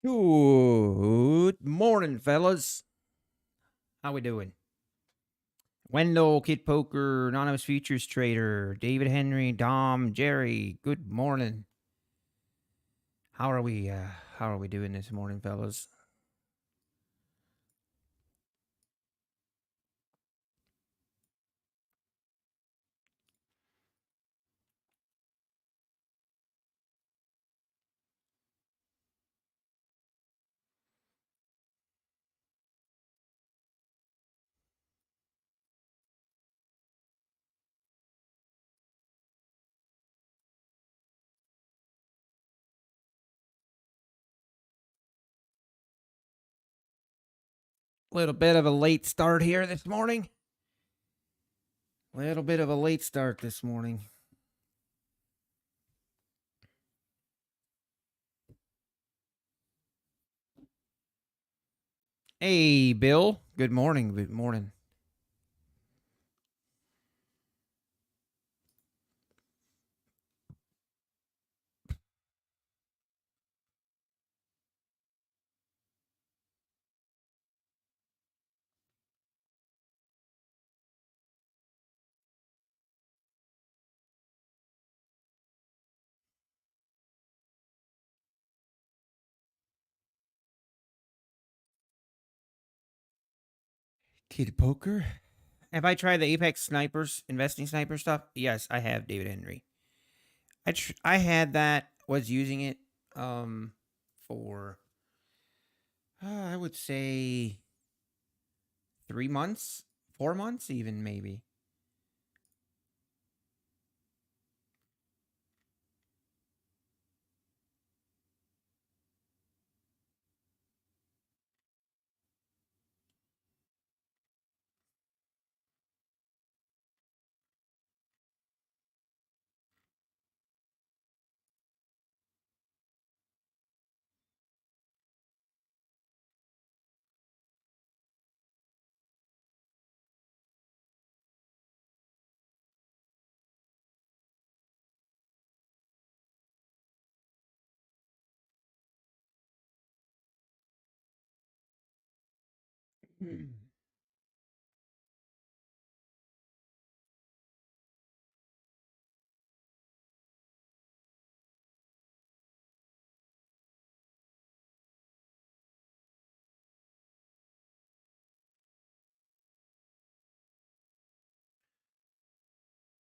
Good morning, fellas. How we doing? Wendell, Kid Poker, Anonymous Futures Trader, David Henry, Dom, Jerry. Good morning. How are we? How are we doing this morning, fellas? Little bit of a late start here this morning. Little bit of a late start this morning. Hey, Bill. Good morning. Good morning. Kid Poker. Have I tried the Apex Snipers, investing sniper stuff? Yes, I have, David Henry. I had that, was using it for I would say 3 months, 4 months, even maybe.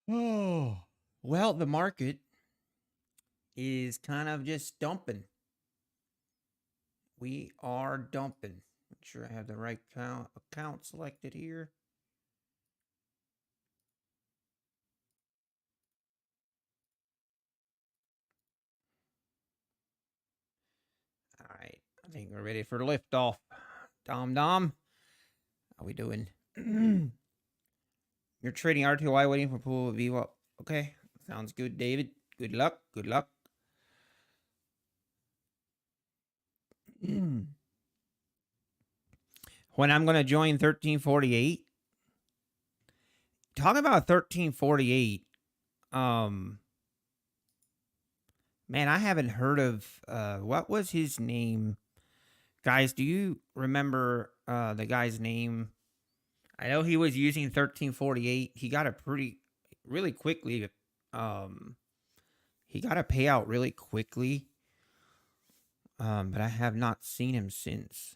Oh, well, the market is kind of just dumping. We are dumping. Make sure I have the right account selected here. All right, I think we're ready for liftoff. Dom, how we doing? You're trading RTY waiting for pool of VWAP. Okay, sounds good, David. Good luck. Good luck. When I'm going to join 1348. Talk about 1348. Man, I haven't heard of what was his name? Guys, do you remember the guy's name? I know he was using 1348. He got a really quickly. He got a payout really quickly. But I have not seen him since.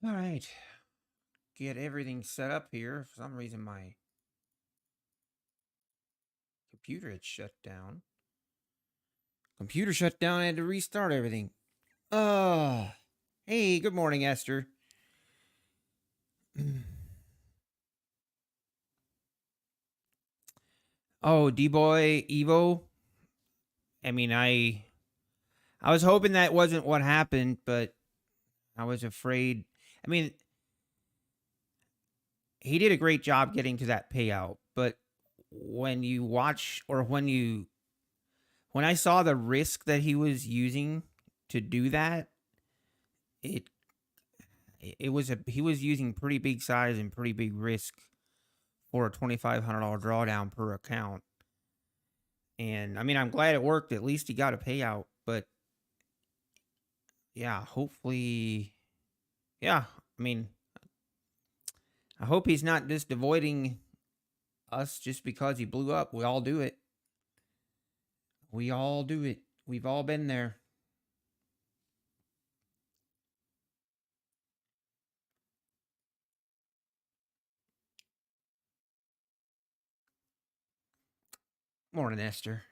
All right. Get everything set up here. For some reason, my computer had shut down. Computer shut down. I had to restart everything. Hey, good morning, Esther. Oh, D-Boy Evo. I mean, I was hoping that wasn't what happened, but I was afraid. I mean, he did a great job getting to that payout, but when you watch or when I saw the risk that he was using to do that, it it was he was using pretty big size and pretty big risk for a $2,500 drawdown per account. And I mean, I'm glad it worked. At least he got a payout. But yeah, hopefully, yeah. I mean, I hope he's not just avoiding us just because he blew up. We all do it. We all do it. We've all been there. Morning, Esther.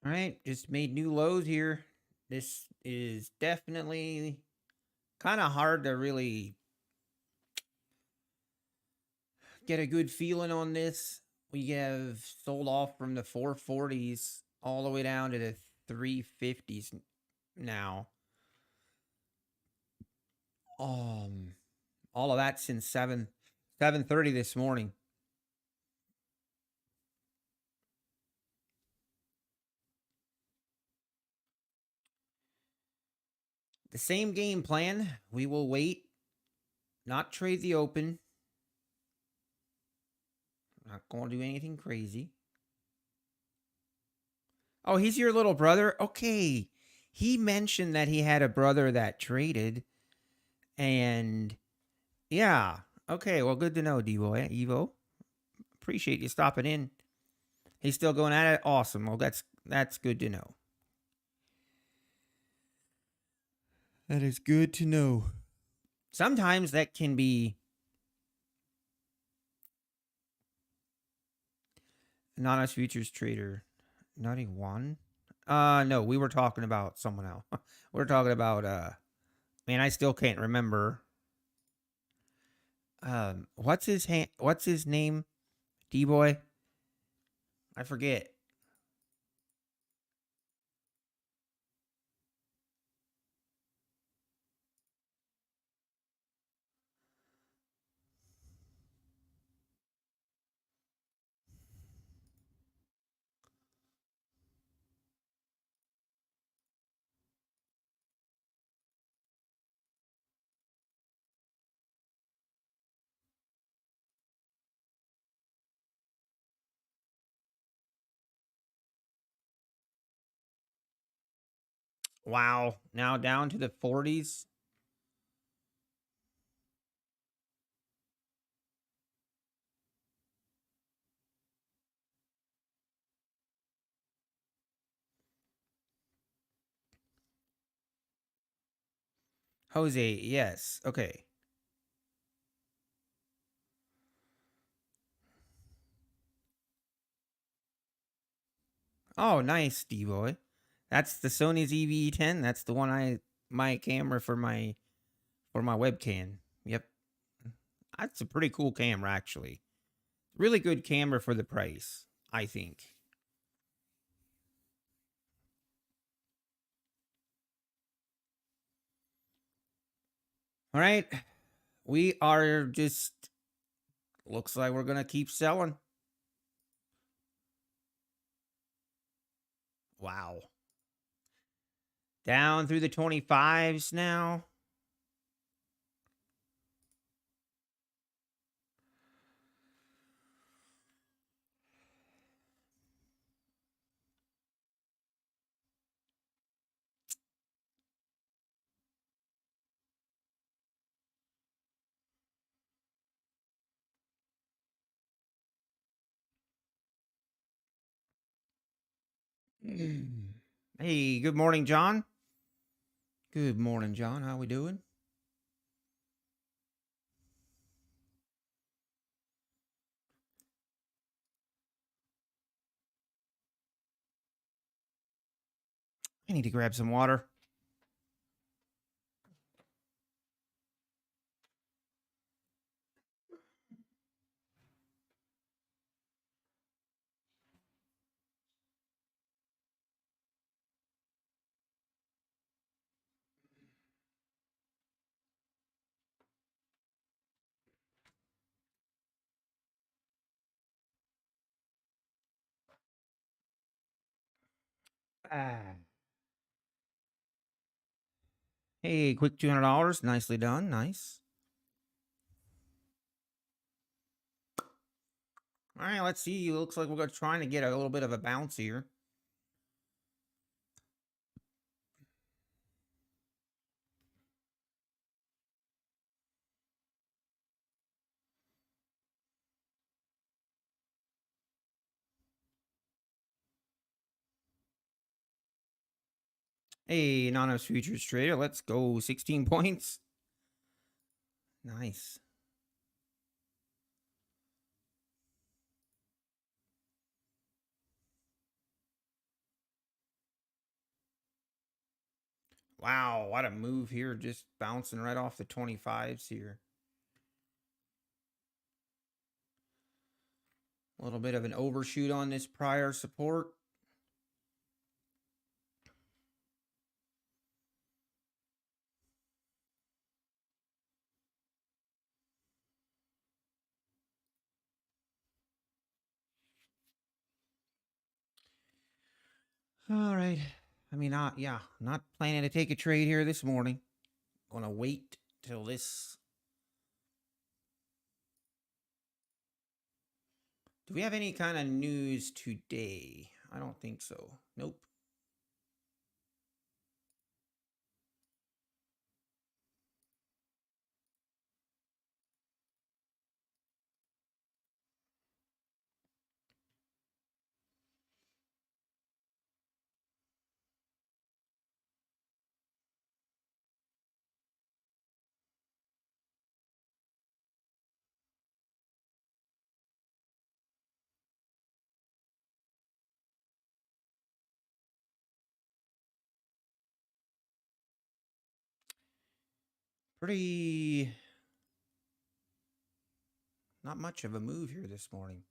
All right, just made new lows here. This is definitely kind of hard to really get a good feeling on this. We have sold off from the 440s all the way down to the 350s now. All of that since 7:30 this morning. The same game plan. We will wait, not trade the open. Not going to do anything crazy. Oh, he's your little brother? Okay. He mentioned that he had a brother that traded. And yeah. Okay. Well, good to know, D-Boy. Evo. Appreciate you stopping in. He's still going at it. Awesome. Well, that's good to know. That is good to know. Sometimes that can be anonymous futures trader. Nutty one. No, we were talking about someone else. We're talking about man, I still can't remember. What's his name? D-Boy? I forget. Wow. Now down to the 40s. Jose, yes. Okay. Oh, nice, D-Boy. That's the Sony ZV-10. That's the one my camera for my webcam. Yep. That's a pretty cool camera actually. Really good camera for the price, I think. All right. We are just looks like we're going to keep selling. Wow. Down through the 25s now. Hey, good morning, John. Good morning, John. How we doing? I need to grab some water. Ah. Hey, quick $200. Nicely done. Nice. All right, let's see. Looks like we're trying to get a little bit of a bounce here. Hey, anonymous futures trader. Let's go. 16 points. Nice. Wow, what a move here. Just bouncing right off the 25s here. A little bit of an overshoot on this prior support. All right. I mean, yeah, not planning to take a trade here this morning. Gonna wait till this. Do we have any kind of news today? I don't think so. Nope. Pretty. Not much of a move here this morning.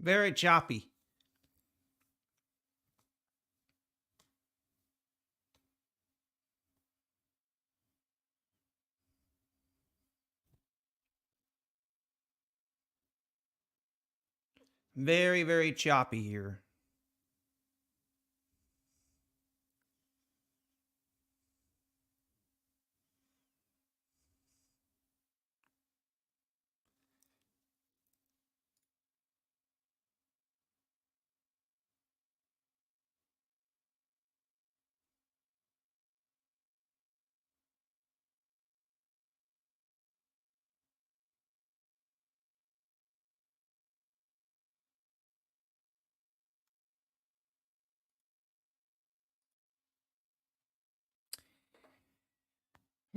Very choppy. Very, very choppy here.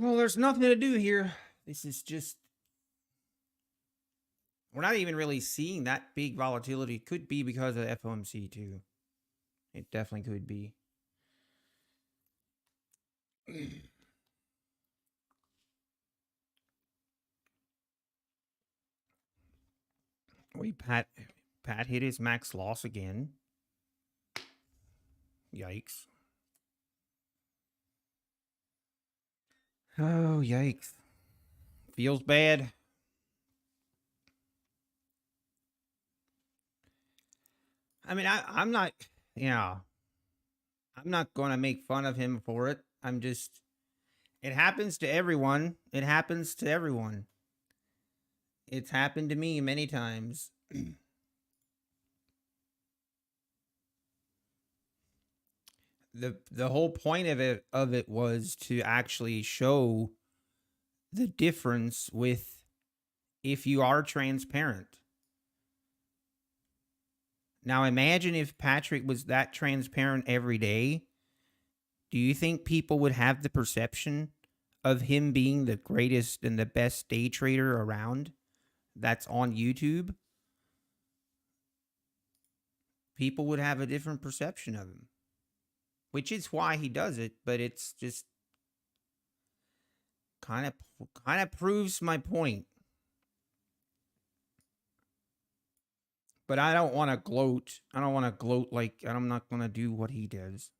Well, there's nothing to do here. This is just, we're not even really seeing that big volatility. Could be because of FOMC too. It definitely could be. Pat hit his max loss again. Yikes. Oh, yikes. Feels bad. I mean, I'm not, yeah, I'm not going to make fun of him for it. I'm just, it happens to everyone. It happens to everyone. It's happened to me many times. The whole point of it was to actually show the difference with if you are transparent. Now imagine if Patrick was that transparent every day. Do you think people would have the perception of him being the greatest and the best day trader around that's on YouTube? People would have a different perception of him, which is why he does it, but it's just kind of proves my point. But I don't want to gloat. I don't want to gloat like I'm not going to do what he does.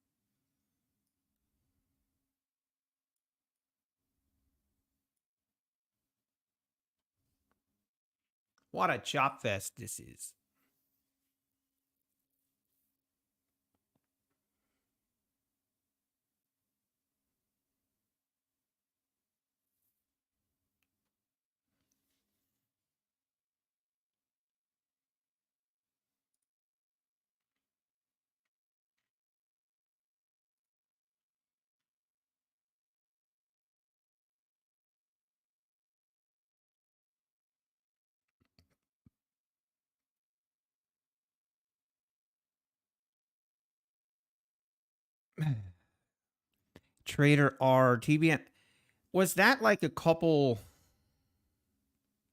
What a chop fest this is. Trader R TBN. Was that like a couple?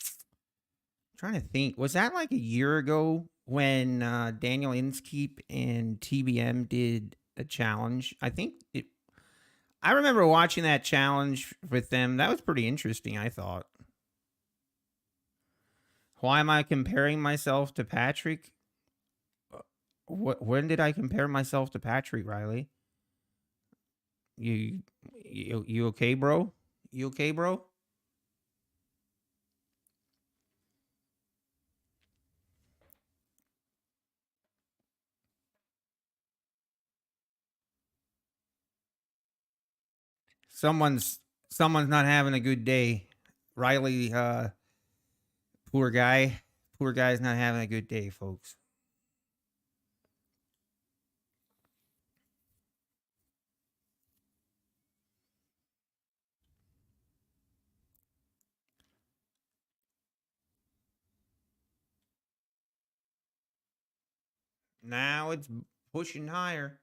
I'm trying to think. Was that like a year ago when Daniel Inskeep and TBM did a challenge? I think it. I remember watching that challenge with them. That was pretty interesting, I thought. Why am I comparing myself to Patrick? When did I compare myself to Patrick, Riley? You you okay, bro? You okay, bro? Someone's someone's not having a good day. Riley, poor guy. Poor guy's not having a good day, folks. Now it's pushing higher.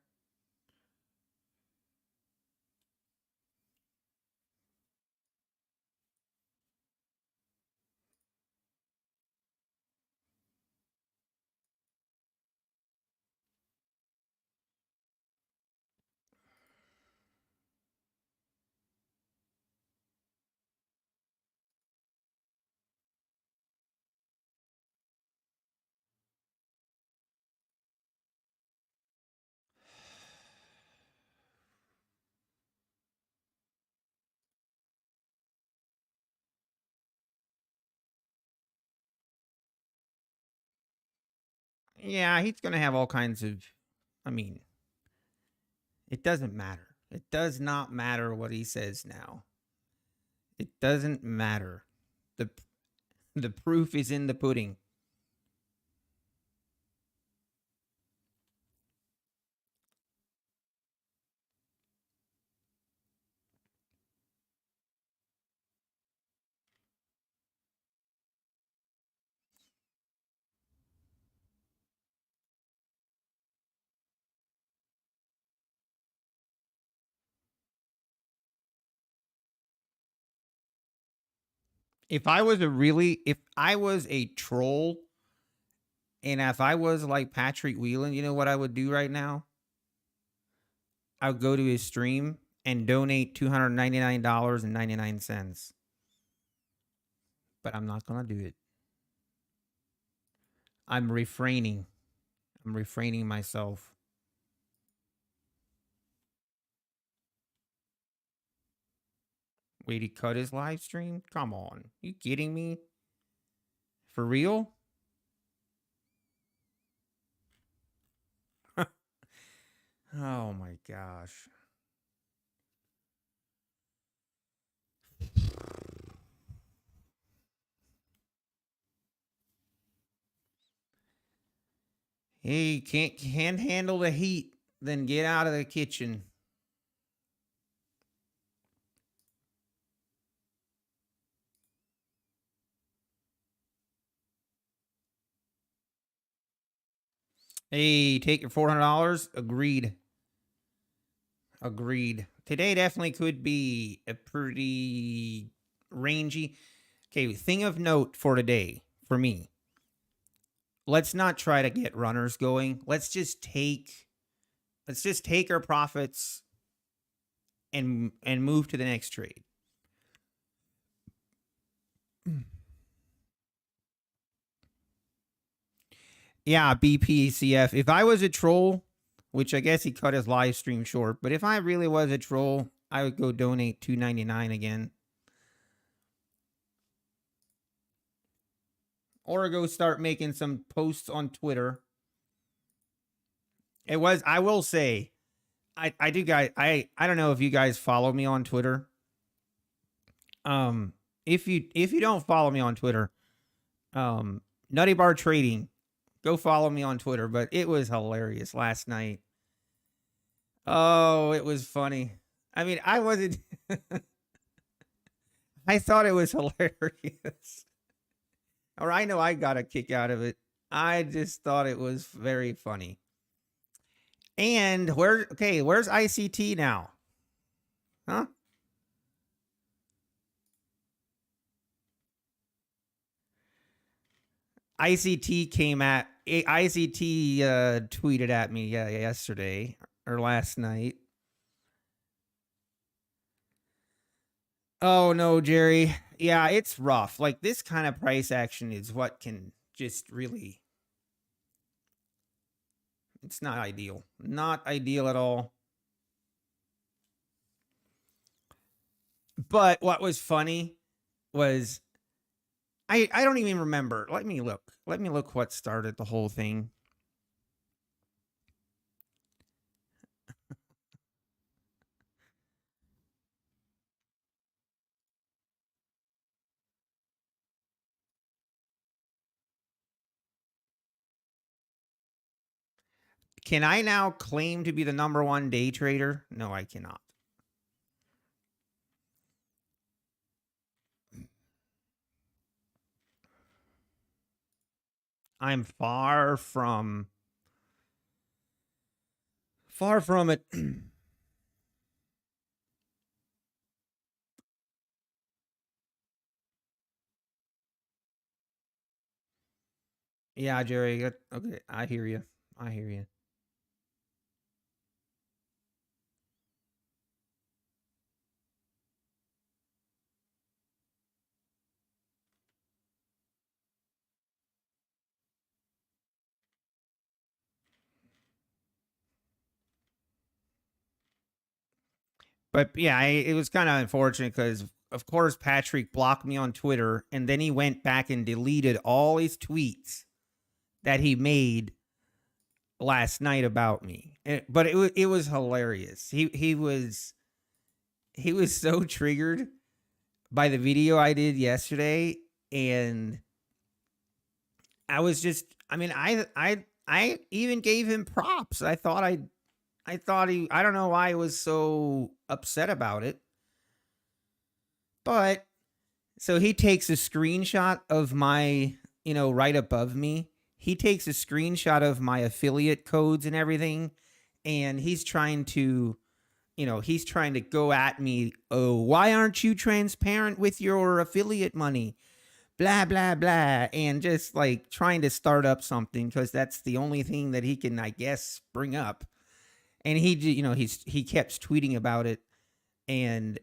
Yeah, he's going to have all kinds of, I mean, it doesn't matter. It does not matter what he says now. It doesn't matter. The proof is in the pudding. If I was a troll, and if I was like Patrick Whelan, you know what I would do right now? I would go to his stream and donate $299.99. But I'm not going to do it. I'm refraining. I'm refraining myself. Wait, he cut his live stream? Come on. You kidding me? For real? Oh my gosh. Hey, can't handle the heat, then get out of the kitchen. Hey, take your $400. Agreed. Agreed. Today definitely could be a pretty rangy. Okay, thing of note for today, for me. Let's not try to get runners going. Let's just take our profits and move to the next trade. Yeah, BPCF. If I was a troll, which I guess he cut his live stream short, but if I really was a troll, I would go donate $2.99 again. Or go start making some posts on Twitter. I will say, I do guys, I don't know if you guys follow me on Twitter. If you don't follow me on Twitter, Nutty Bar Trading, go follow me on Twitter. But it was hilarious last night. Oh, it was funny. I mean, I wasn't. I thought it was hilarious. Or I know I got a kick out of it. I just thought it was very funny. And where's ICT now? Huh? ICT tweeted at me yesterday or last night. Oh no, Jerry. Yeah, it's rough. Like this kind of price action is what can just really, it's not ideal. Not ideal at all. But what was funny was I don't even remember. Let me look. Let me look what started the whole thing. Can I now claim to be the #1 day trader? No, I cannot. I'm far from it. Yeah, Jerry. Okay, I hear you. I hear you. But yeah, it was kind of unfortunate because, of course, Patrick blocked me on Twitter, and then he went back and deleted all his tweets that he made last night about me. But it was hilarious. He was so triggered by the video I did yesterday, and I mean, I even gave him props. I thought I don't know why he was so upset about it. But so he takes a screenshot of my, right above me. He takes a screenshot of my affiliate codes and everything, and he's trying to go at me. Oh, why aren't you transparent with your affiliate money? Blah, blah, blah. And just like trying to start up something because that's the only thing that he can, I guess, bring up. And he kept tweeting about it. And,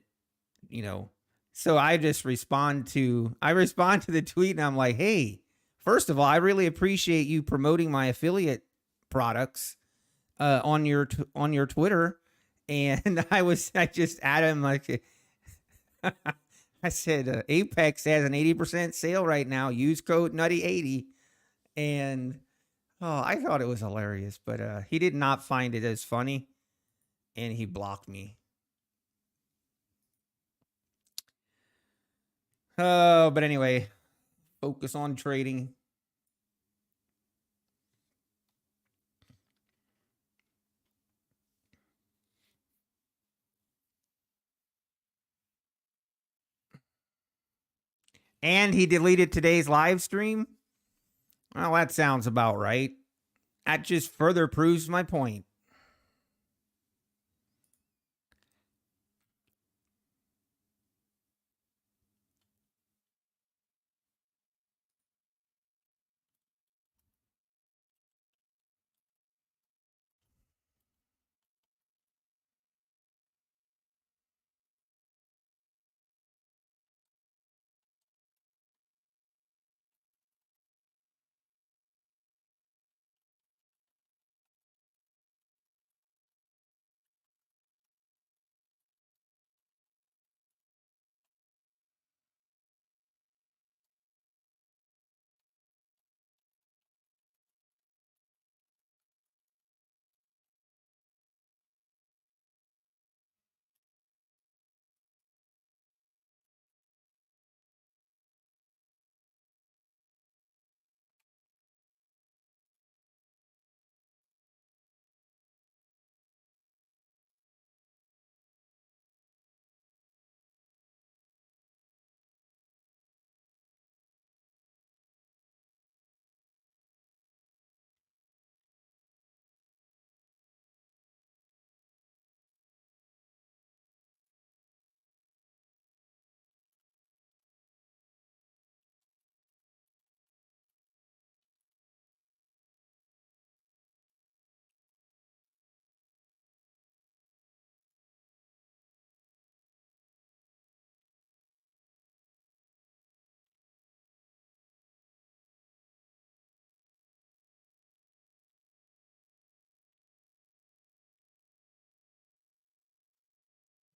you know, so I respond to the tweet and I'm like, hey, first of all, I really appreciate you promoting my affiliate products on your Twitter. And I just added him like, I said, Apex has an 80% sale right now. Use code Nutty80. And I thought it was hilarious, but he did not find it as funny, and he blocked me. Oh, but anyway, focus on trading. And he deleted today's live stream. Well, that sounds about right. That just further proves my point.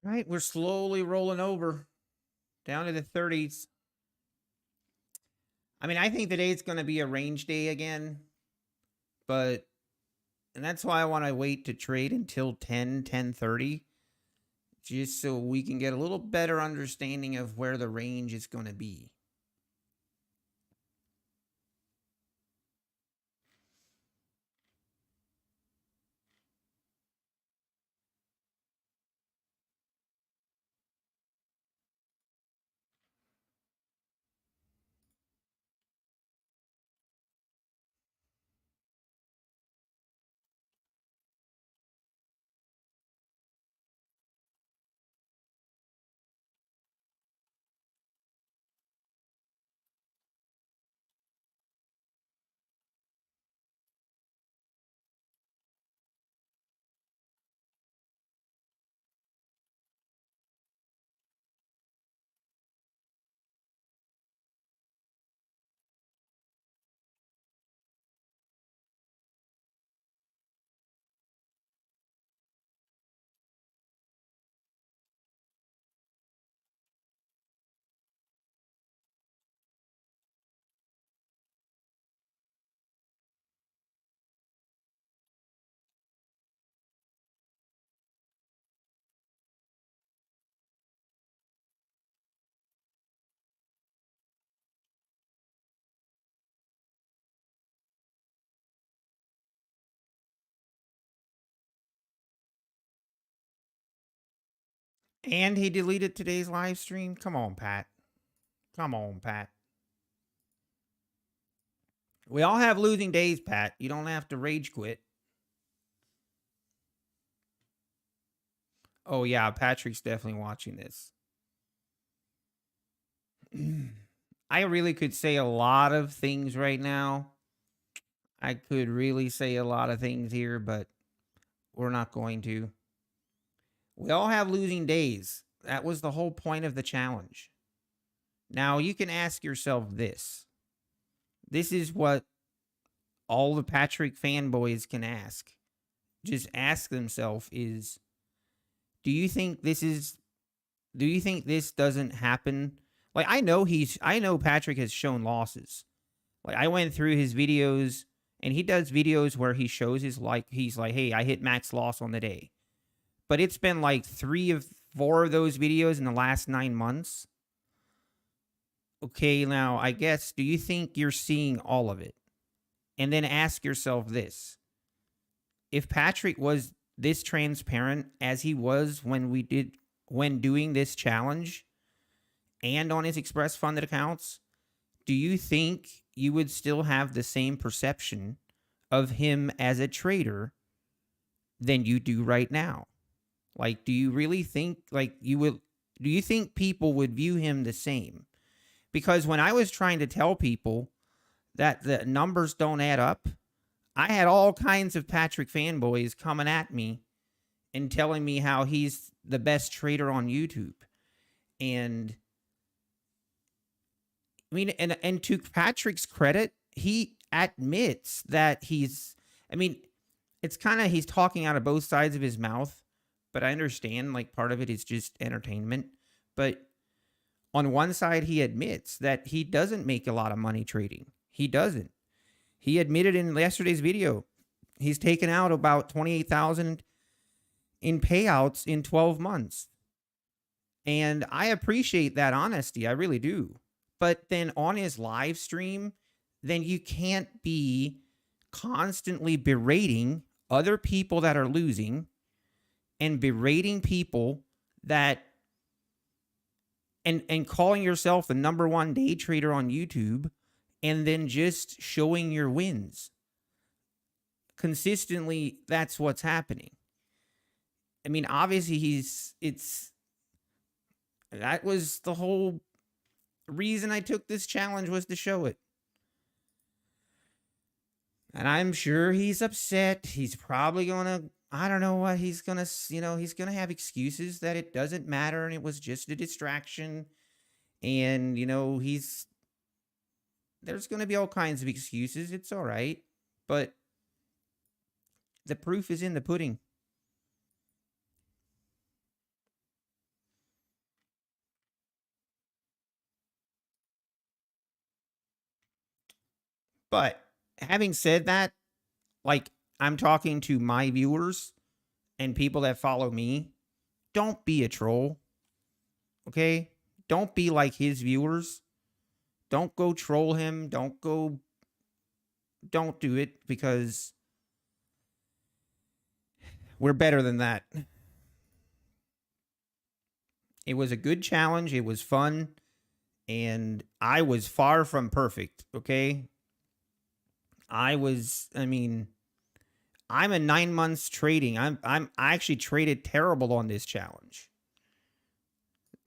Right, we're slowly rolling over down to the 30s. I mean, I think today's going to be a range day again, but and that's why I want to wait to trade until 10:30, just so we can get a little better understanding of where the range is going to be. And he deleted today's live stream. Come on, Pat. Come on, Pat. We all have losing days, Pat. You don't have to rage quit. Oh, yeah, Patrick's definitely watching this. I really could say a lot of things right now. I could really say a lot of things here, but we're not going to. We all have losing days. That was the whole point of the challenge. Now, you can ask yourself this. This is what all the Patrick fanboys can ask. Just ask themselves is, do you think this doesn't happen? Like, I know Patrick has shown losses. Like, I went through his videos, and he does videos where he shows he's like, hey, I hit max loss on the day. But it's been like 4 of those videos in the last 9 months. Okay, now, I guess, do you think you're seeing all of it? And then ask yourself this. If Patrick was this transparent as he was when doing this challenge and on his express funded accounts, do you think you would still have the same perception of him as a trader than you do right now? Like, do you really think do you think people would view him the same? Because when I was trying to tell people that the numbers don't add up, I had all kinds of Patrick fanboys coming at me and telling me how he's the best trader on YouTube. And I mean, and to Patrick's credit, he admits that he's talking out of both sides of his mouth, but I understand like part of it is just entertainment. But on one side, he admits that he doesn't make a lot of money trading. He doesn't. He admitted in yesterday's video, he's taken out about $28,000 in payouts in 12 months. And I appreciate that honesty. I really do. But then on his live stream, then you can't be constantly berating other people that are losing and berating people that and calling yourself the #1 day trader on YouTube and then just showing your wins. Consistently, that's what's happening. I mean, obviously that was the whole reason I took this challenge, was to show it. And I'm sure he's upset. He's probably gonna, I don't know what he's gonna, he's gonna have excuses that it doesn't matter and it was just a distraction. And, there's going to be all kinds of excuses. It's all right. But the proof is in the pudding. But having said that, like, I'm talking to my viewers and people that follow me. Don't be a troll. Okay? Don't be like his viewers. Don't go troll him. Don't do it, because we're better than that. It was a good challenge. It was fun. And I was far from perfect. Okay? I'm a 9 months trading. I actually traded terrible on this challenge.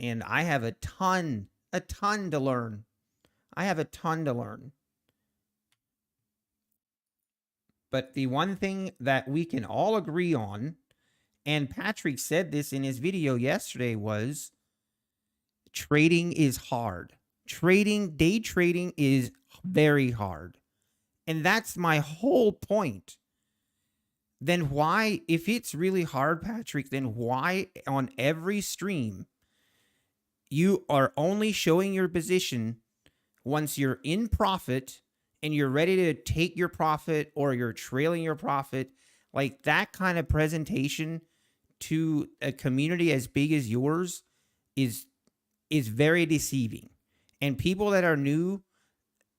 And I have a ton to learn. But the one thing that we can all agree on, and Patrick said this in his video yesterday, was trading is hard. Day trading is very hard. And that's my whole point. Then why, if it's really hard, Patrick, then why on every stream you are only showing your position once you're in profit and you're ready to take your profit or you're trailing your profit? Like, that kind of presentation to a community as big as yours is very deceiving. And people that are new,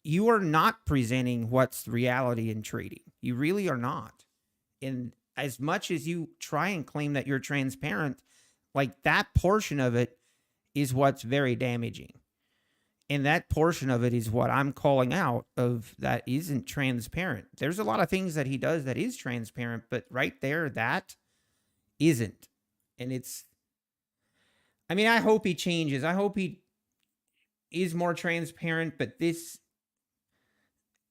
you are not presenting what's reality in trading. You really are not. And as much as you try and claim that you're transparent, Like, that portion of it is what's very damaging. And that portion of it is what I'm calling out of that isn't transparent. There's a lot of things that he does that is transparent, but right there, that isn't. And it's, I mean, I hope he changes. I hope he is more transparent, but this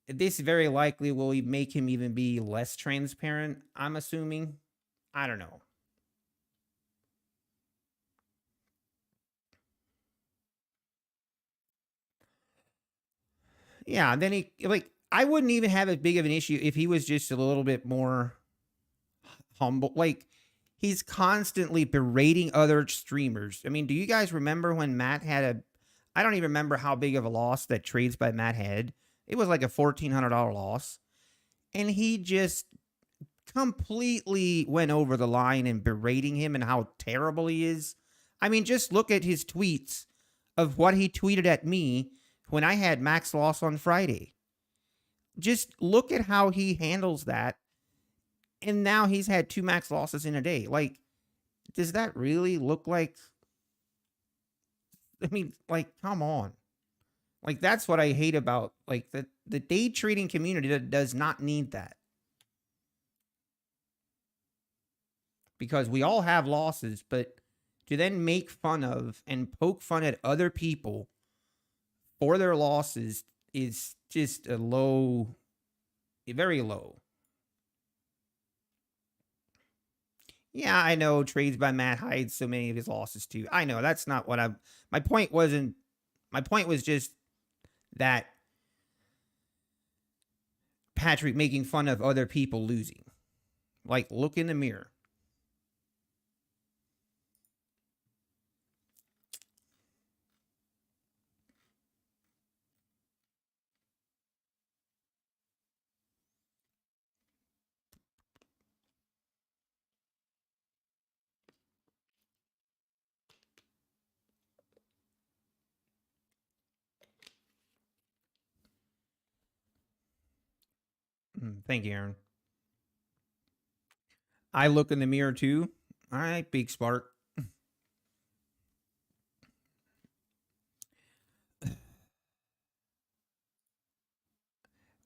very likely will make him even be less transparent, I'm assuming. I don't know. Yeah, then he, like, I wouldn't even have as big of an issue if he was just a little bit more humble. Like, he's constantly berating other streamers. I mean, do you guys remember when Matt had I don't even remember how big of a loss that Trades by Matt had. It was like a $1,400 loss. And he just completely went over the line and berating him and how terrible he is. I mean, just look at his tweets of what he tweeted at me when I had max loss on Friday. Just look at how he handles that. And now he's had 2 max losses in a day. Like, does that really look like, I mean, like, come on. Like, that's what I hate about, like, the day trading community that does not need that. Because we all have losses, but to then make fun of and poke fun at other people for their losses is just a low, very low. Yeah, I know Trades by Matt hides so many of his losses too. I know that's not what my point wasn't. My point was just that Patrick making fun of other people losing. Like, look in the mirror. Thank you, Aaron. I look in the mirror too. All right, Big Spark.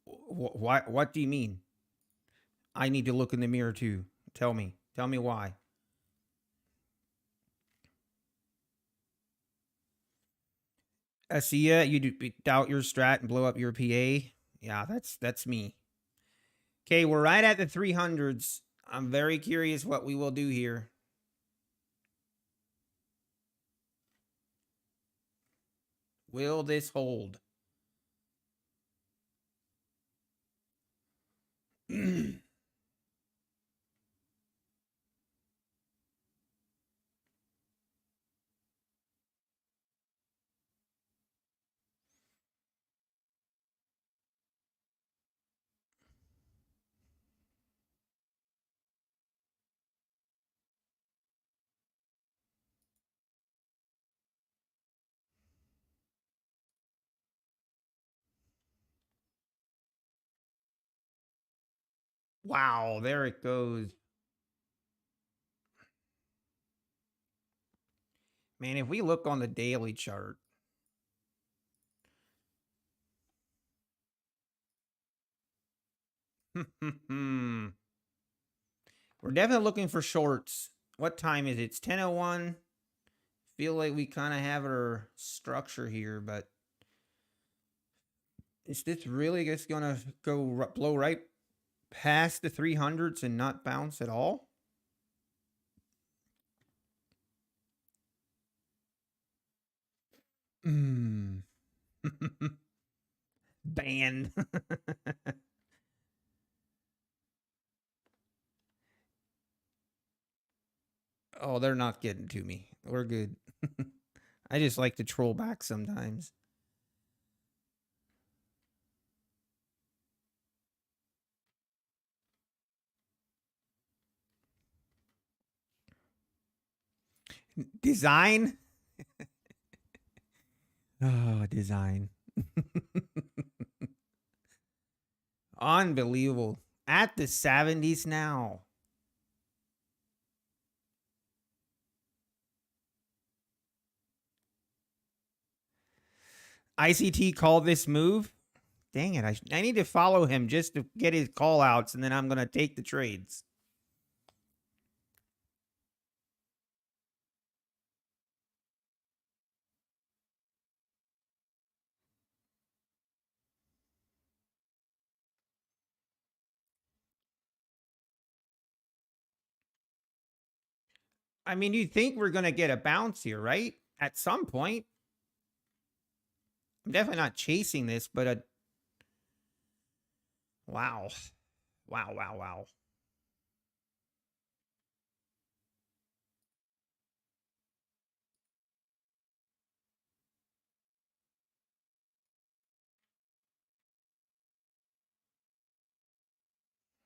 What do you mean? I need to look in the mirror too. Tell me. Tell me why. I see ya. You doubt your strat and blow up your PA. Yeah, that's me. Okay, we're right at the 300s. I'm very curious what we will do here. Will this hold? Wow, there it goes. Man, if we look on the daily chart, we're definitely looking for shorts. What time is it? It's 10:01. Feel like we kind of have our structure here, but is this really just gonna go blow right past the 300s and not bounce at all? Mm. Banned. Oh, they're not getting to me. We're good. I just like to troll back sometimes. Design? Oh, design. Unbelievable. At the 70s now. ICT called this move. Dang it. I need to follow him just to get his call outs, and then I'm going to take the trades. I mean, you'd think we're going to get a bounce here, right? At some point. I'm definitely not chasing this, but wow. Wow, wow, wow.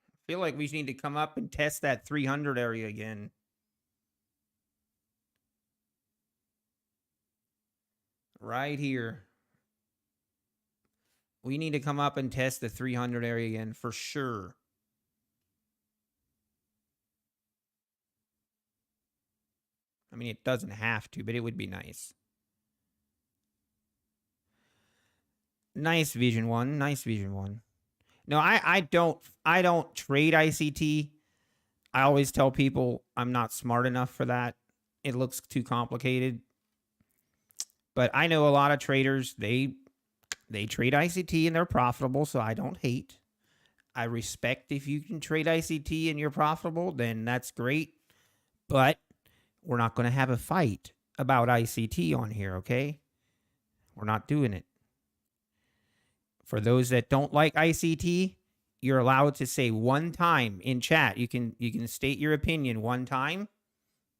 I feel like we need to come up and test that 300 area again. Right here. We need to come up and test the 300 area again for sure. I mean, it doesn't have to, but it would be nice. Nice Vision One. Nice Vision One. No, I don't trade ICT. I always tell people I'm not smart enough for that. It looks too complicated. But I know a lot of traders, they trade ICT and they're profitable, so I don't hate. I respect if you can trade ICT and you're profitable, then that's great. But we're not going to have a fight about ICT on here, okay? We're not doing it. For those that don't like ICT, you're allowed to say one time in chat. You can state your opinion one time,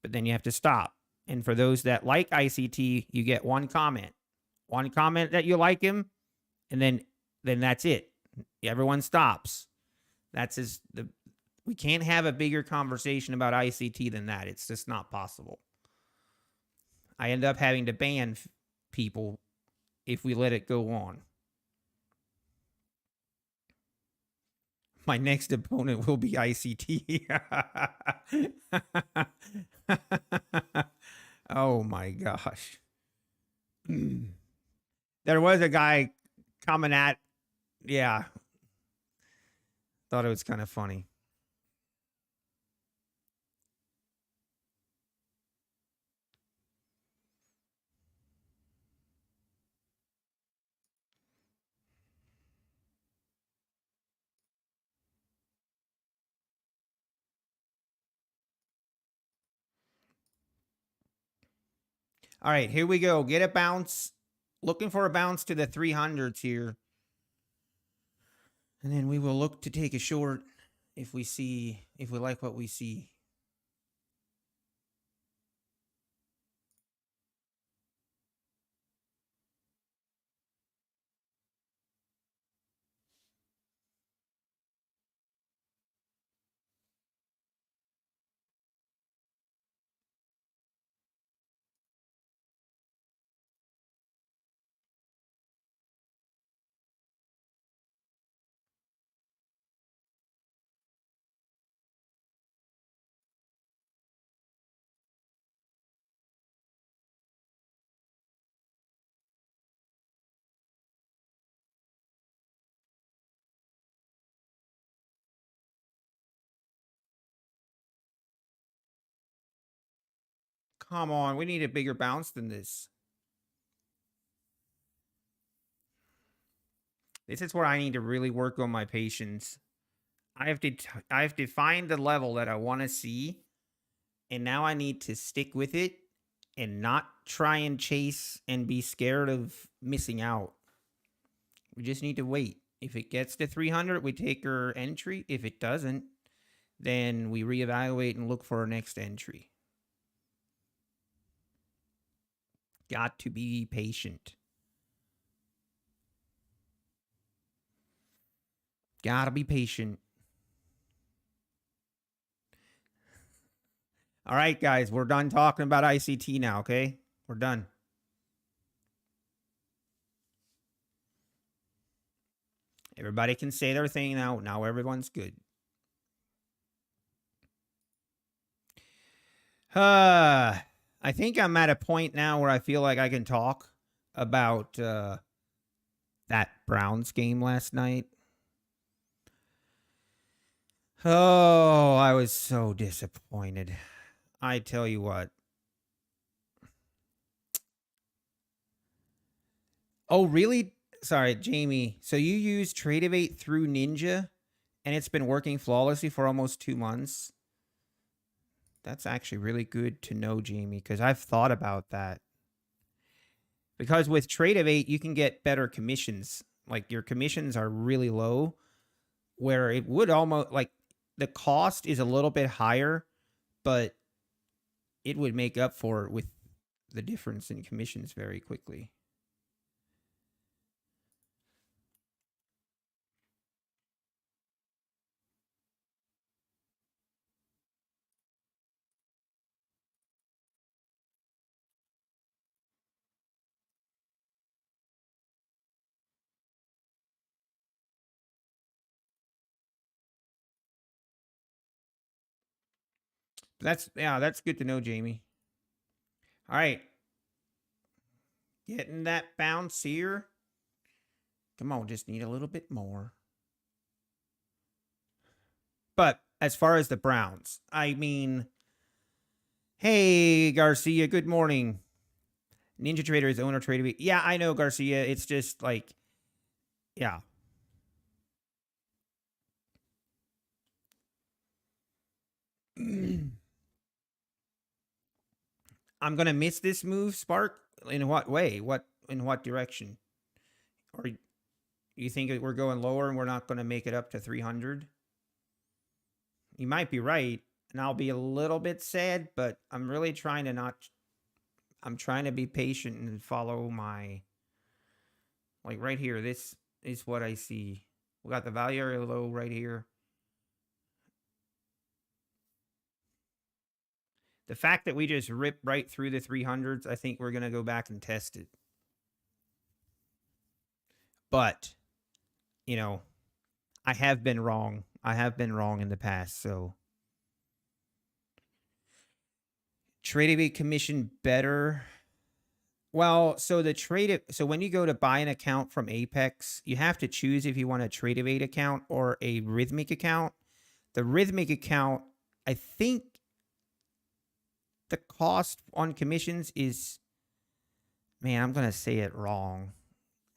but then you have to stop. And for those that like ICT, you get one comment. One comment that you like him, and then that's it. Everyone stops. We can't have a bigger conversation about ICT than that. It's just not possible. I end up having to ban people if we let it go on. My next opponent will be ICT. Oh my gosh. There was a guy coming at, yeah. Thought it was kind of funny. All right, here we go. Get a bounce. Looking for a bounce to the 300s here. And then we will look to take a short if we like what we see. Come on, we need a bigger bounce than this. This is where I need to really work on my patience. I have to find the level that I want to see, and now I need to stick with it and not try and chase and be scared of missing out. We just need to wait. If it gets to 300, we take our entry. If it doesn't, then we reevaluate and look for our next entry. Got to be patient. Gotta be patient. All right, guys, we're done talking about ICT now, okay? We're done. Everybody can say their thing now. Now everyone's good. I think I'm at a point now where I feel like I can talk about that Browns game last night. Oh, I was so disappointed. I tell you what. Oh, really? Sorry, Jamie. So you use Tradeovate through Ninja and it's been working flawlessly for almost 2 months? That's actually really good to know, Jamie, because I've thought about that. Because with Tradeovate, you can get better commissions. Like your commissions are really low, where it would almost like the cost is a little bit higher, but it would make up for it with the difference in commissions very quickly. That's good to know, Jamie. All right. Getting that bounce here. Come on, just need a little bit more. But as far as the Browns, I mean, hey, Garcia, good morning. Ninja Trader is owner trader. Yeah, I know, Garcia. It's just like, yeah. I'm going to miss this move, Spark. In what way? In what direction? Or you think we're going lower and we're not going to make it up to 300? You might be right, and I'll be a little bit sad, but I'm really trying to not. I'm trying to be patient and follow my. Like right here, this is what I see. We got the value area low right here. The fact that we just ripped right through the 300s, I think we're going to go back and test it. But, you know, I have been wrong. I have been wrong in the past, so Tradeovate commission better. Well, so so when you go to buy an account from Apex, you have to choose if you want a Tradeovate account or a Rhythmic account. The Rhythmic account, I think the cost on commissions is, man, I'm going to say it wrong.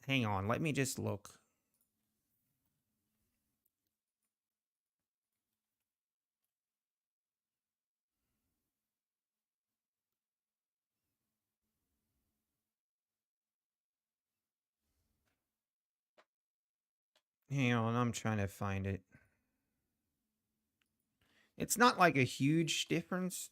Hang on, let me just look. Hang on, I'm trying to find it. It's not like a huge difference.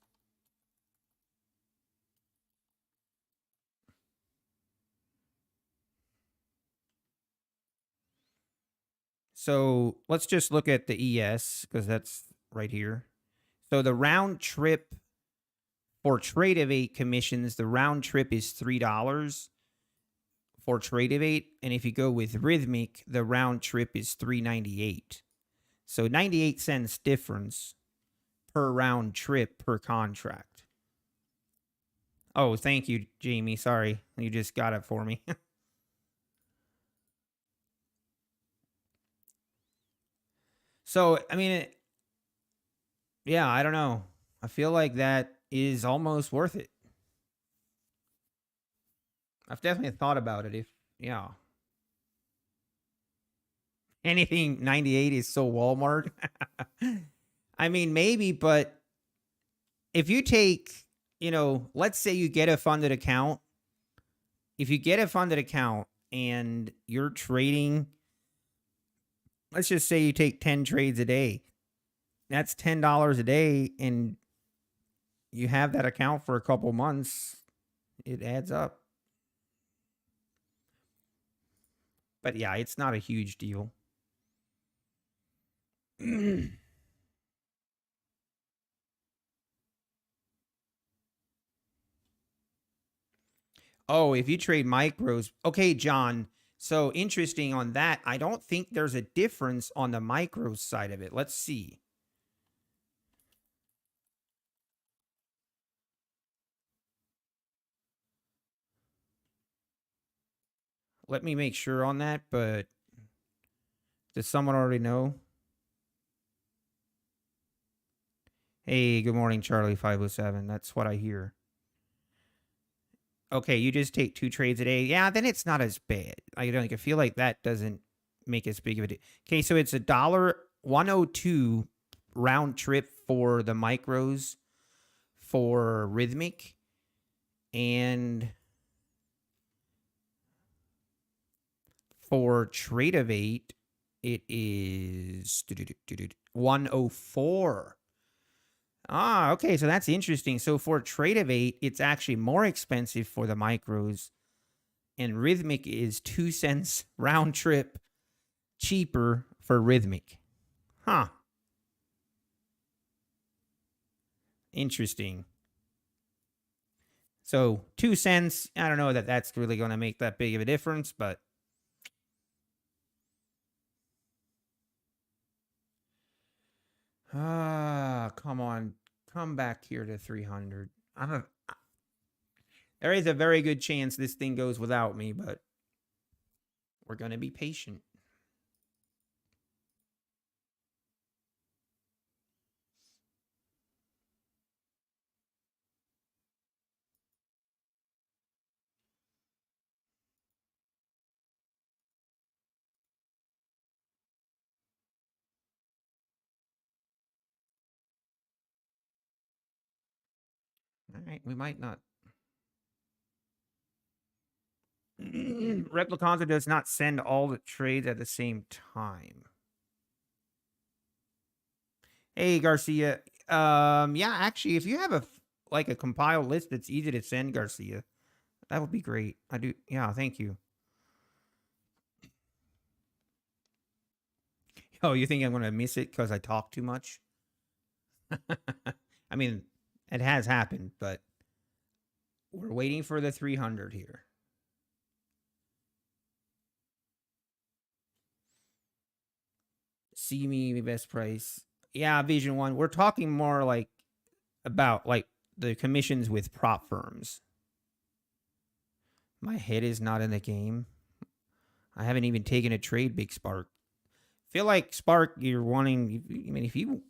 So let's just look at the ES because that's right here. So the round trip for Tradeovate commissions, the round trip is $3 for Tradeovate, and if you go with Rhythmic, the round trip is $3.98. So 98 cents difference per round trip per contract. Oh, thank you, Jamie. Sorry, you just got it for me. So I mean, yeah, I don't know. I feel like that is almost worth it. I've definitely thought about it. If yeah, anything 98 is so Walmart. I mean, maybe, but if you take, let's say you get a funded account. If you get a funded account and you're trading, let's just say you take 10 trades a day. That's $10 a day, and you have that account for a couple months. It adds up. But yeah, it's not a huge deal. Oh, if you trade micros. Okay, John. So interesting on that. I don't think there's a difference on the micros side of it. Let's see. Let me make sure on that, but does someone already know? Hey, good morning, Charlie507. That's what I hear. Okay, you just take 2 trades a day. Yeah, then it's not as bad. I feel like that doesn't make as big of a deal. Okay, so it's $1.102 round trip for the micros for rhythmic, and for Trade of 8 it is 104. Ah, okay, so that's interesting. So for Trade of 8, it's actually more expensive for the micros, and rhythmic is 2 cents round trip cheaper for rhythmic. Huh. Interesting. So 2 cents, I don't know that that's really going to make that big of a difference, but come on. Come back here to 300. There is a very good chance this thing goes without me, but we're going to be patient. All right, we might not. Replicanza does not send all the trades at the same time. Hey, Garcia. Yeah, actually, if you have a compiled list that's easy to send, Garcia, that would be great. I do. Yeah, thank you. Oh, you think I'm going to miss it because I talk too much? I mean, it has happened, but we're waiting for the 300 here. See me best price. Yeah, Vision One. We're talking more like about like the commissions with prop firms. My head is not in the game. I haven't even taken a trade, Big Spark. Feel like Spark, you're wanting. I mean, if you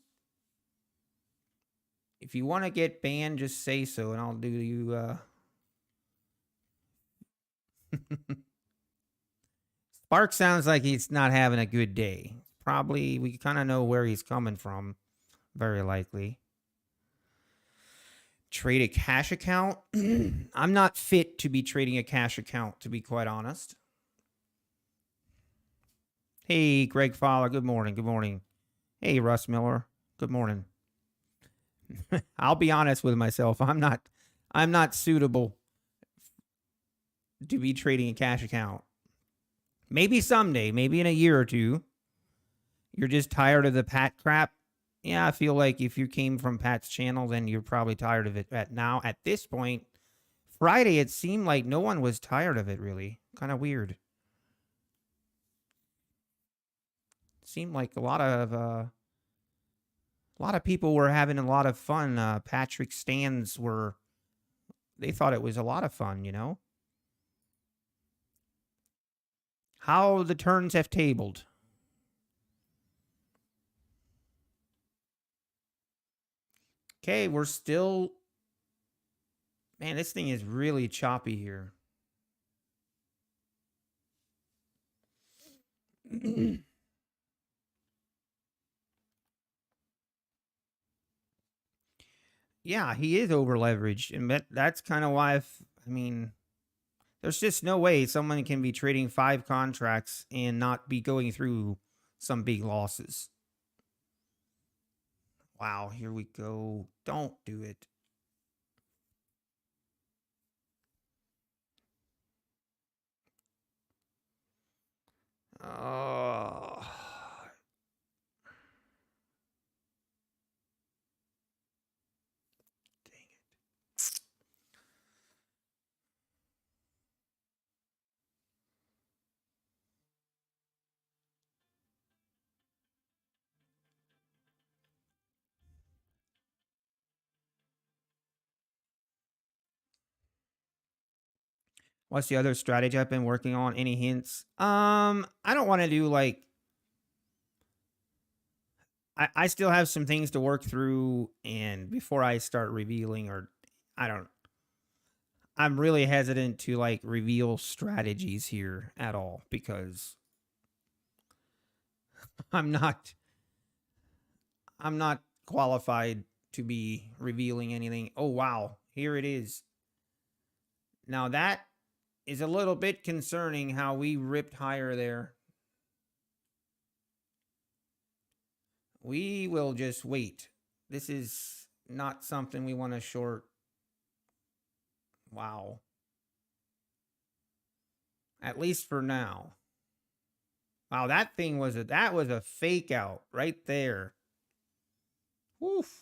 want to get banned, just say so, and I'll do you. Spark sounds like he's not having a good day. Probably, we kind of know where he's coming from. Very likely. Trade a cash account. I'm not fit to be trading a cash account, to be quite honest. Hey, Greg Fowler. Good morning. Good morning. Hey, Russ Miller. Good morning. I'll be honest with myself. I'm not suitable to be trading a cash account. Maybe someday, maybe in a year or two. You're just tired of the Pat crap. Yeah, I feel like if you came from Pat's channel, then you're probably tired of it. At this point, Friday, it seemed like no one was tired of it, really. Kind of weird. Seemed like a lot of people were having a lot of fun. Patrick stands they thought it was a lot of fun, you know? How the turns have tabled. Okay, we're still. Man, this thing is really choppy here. Yeah, he is over leveraged, and that's kind of why. I mean, there's just no way someone can be trading 5 contracts and not be going through some big losses. Wow, here we go. Don't do it. Oh. Dang it. What's the other strategy I've been working on? Any hints? I don't want to do like, I still have some things to work through, and before I start revealing, or I don't, I'm really hesitant to like reveal strategies here at all because I'm not I'm not qualified to be revealing anything. Oh wow, here it is. Now that is a little bit concerning how we ripped higher there. We will just wait. This is not something we want to short. Wow. At least for now. Wow, that thing was a fake out right there. Woof.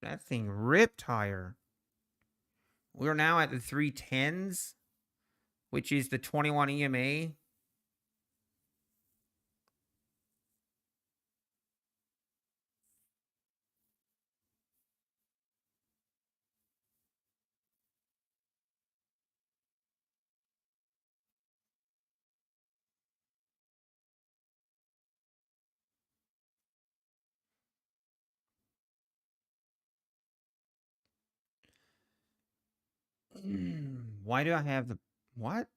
That thing ripped higher. We're now at the 310s, which is the 21 EMA. Why do I have the what?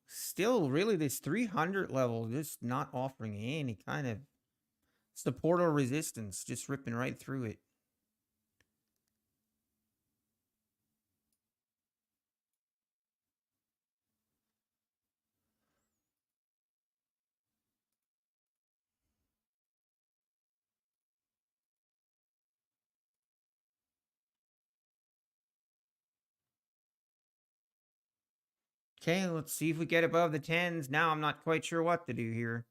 Still, really, this 300 level just not offering any kind of support or resistance, just ripping right through it. Okay, let's see if we get above the 10s. Now I'm not quite sure what to do here.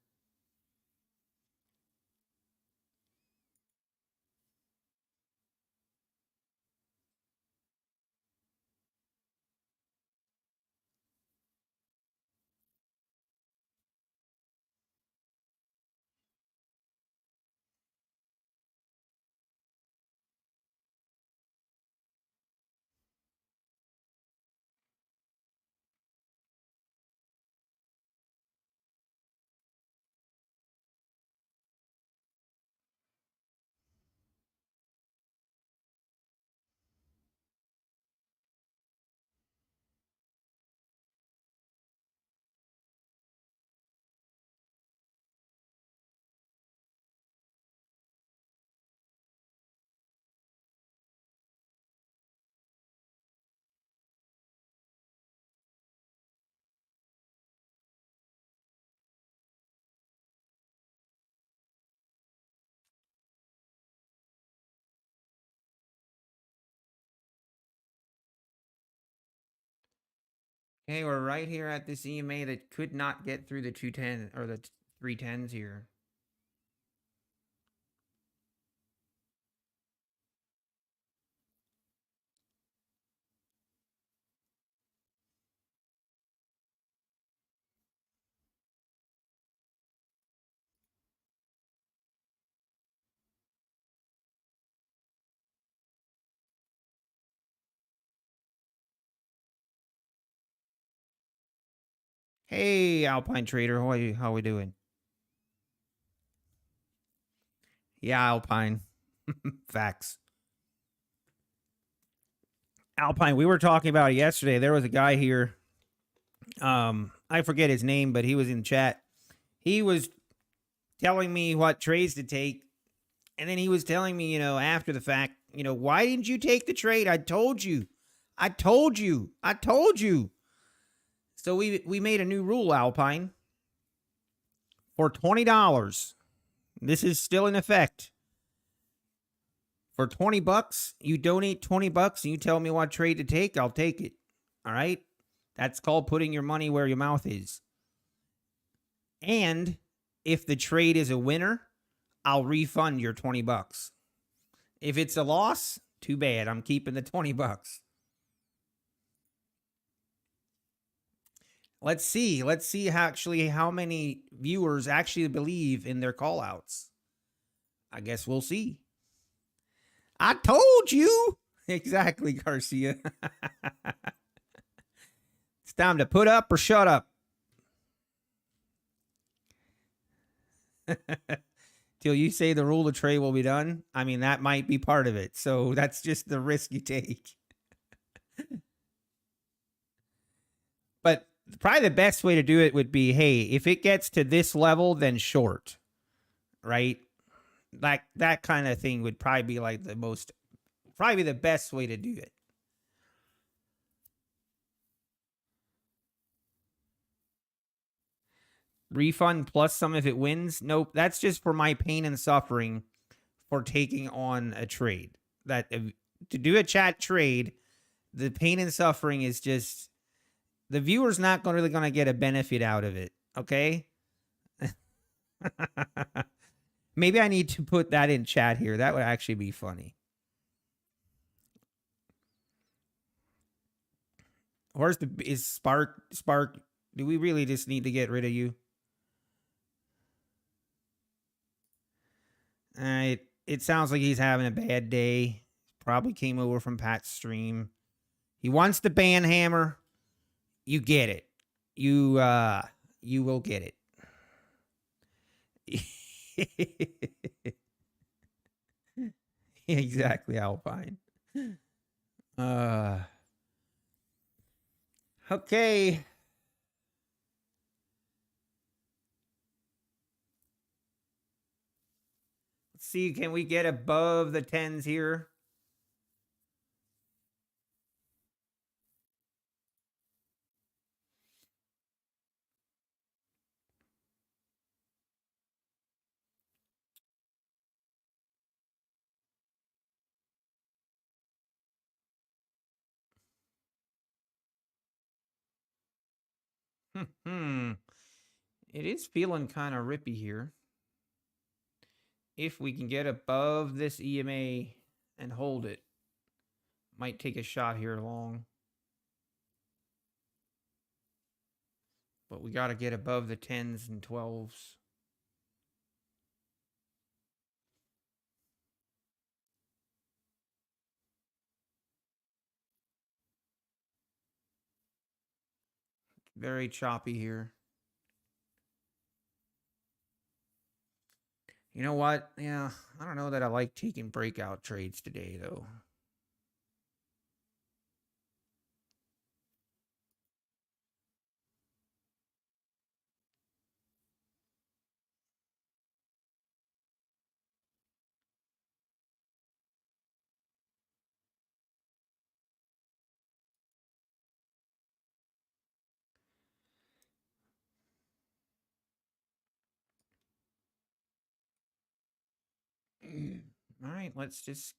Okay, we're right here at this EMA that could not get through the 210 or the 310s here. Hey, Alpine Trader, how we doing? Yeah, Alpine. Facts. Alpine, we were talking about it yesterday. There was a guy here. I forget his name, but he was in chat. He was telling me what trades to take, and then he was telling me, after the fact, why didn't you take the trade? I told you. I told you. I told you. So we made a new rule, Alpine. For $20. This is still in effect. For $20, you donate $20 and you tell me what trade to take, I'll take it. All right? That's called putting your money where your mouth is. And if the trade is a winner, I'll refund your $20. If it's a loss, too bad. I'm keeping the $20. Let's see. Let's see how many viewers actually believe in their call outs. I guess we'll see. I told you. Exactly, Garcia. It's time to put up or shut up. Till you say the rule of trade will be done. I mean, that might be part of it. So that's just the risk you take. But probably the best way to do it would be, hey, if it gets to this level, then short, right? Like that kind of thing would probably be like probably the best way to do it. Refund plus some if it wins. Nope, that's just for my pain and suffering for taking on a trade. That to do a chat trade, the pain and suffering is just the viewer's not really going to get a benefit out of it. Okay. Maybe I need to put that in chat here. That would actually be funny. Where's is Spark? Do we really just need to get rid of you? It sounds like he's having a bad day. Probably came over from Pat's stream. He wants the ban hammer. You get it. You will get it. Exactly, Alpine. Okay. Let's see, can we get above the 10s here? It is feeling kind of rippy here. If we can get above this EMA and hold it, might take a shot here long. But we got to get above the 10s and 12s. Very choppy here. You know what? Yeah, I don't know that I like taking breakout trades today, though. All right, let's just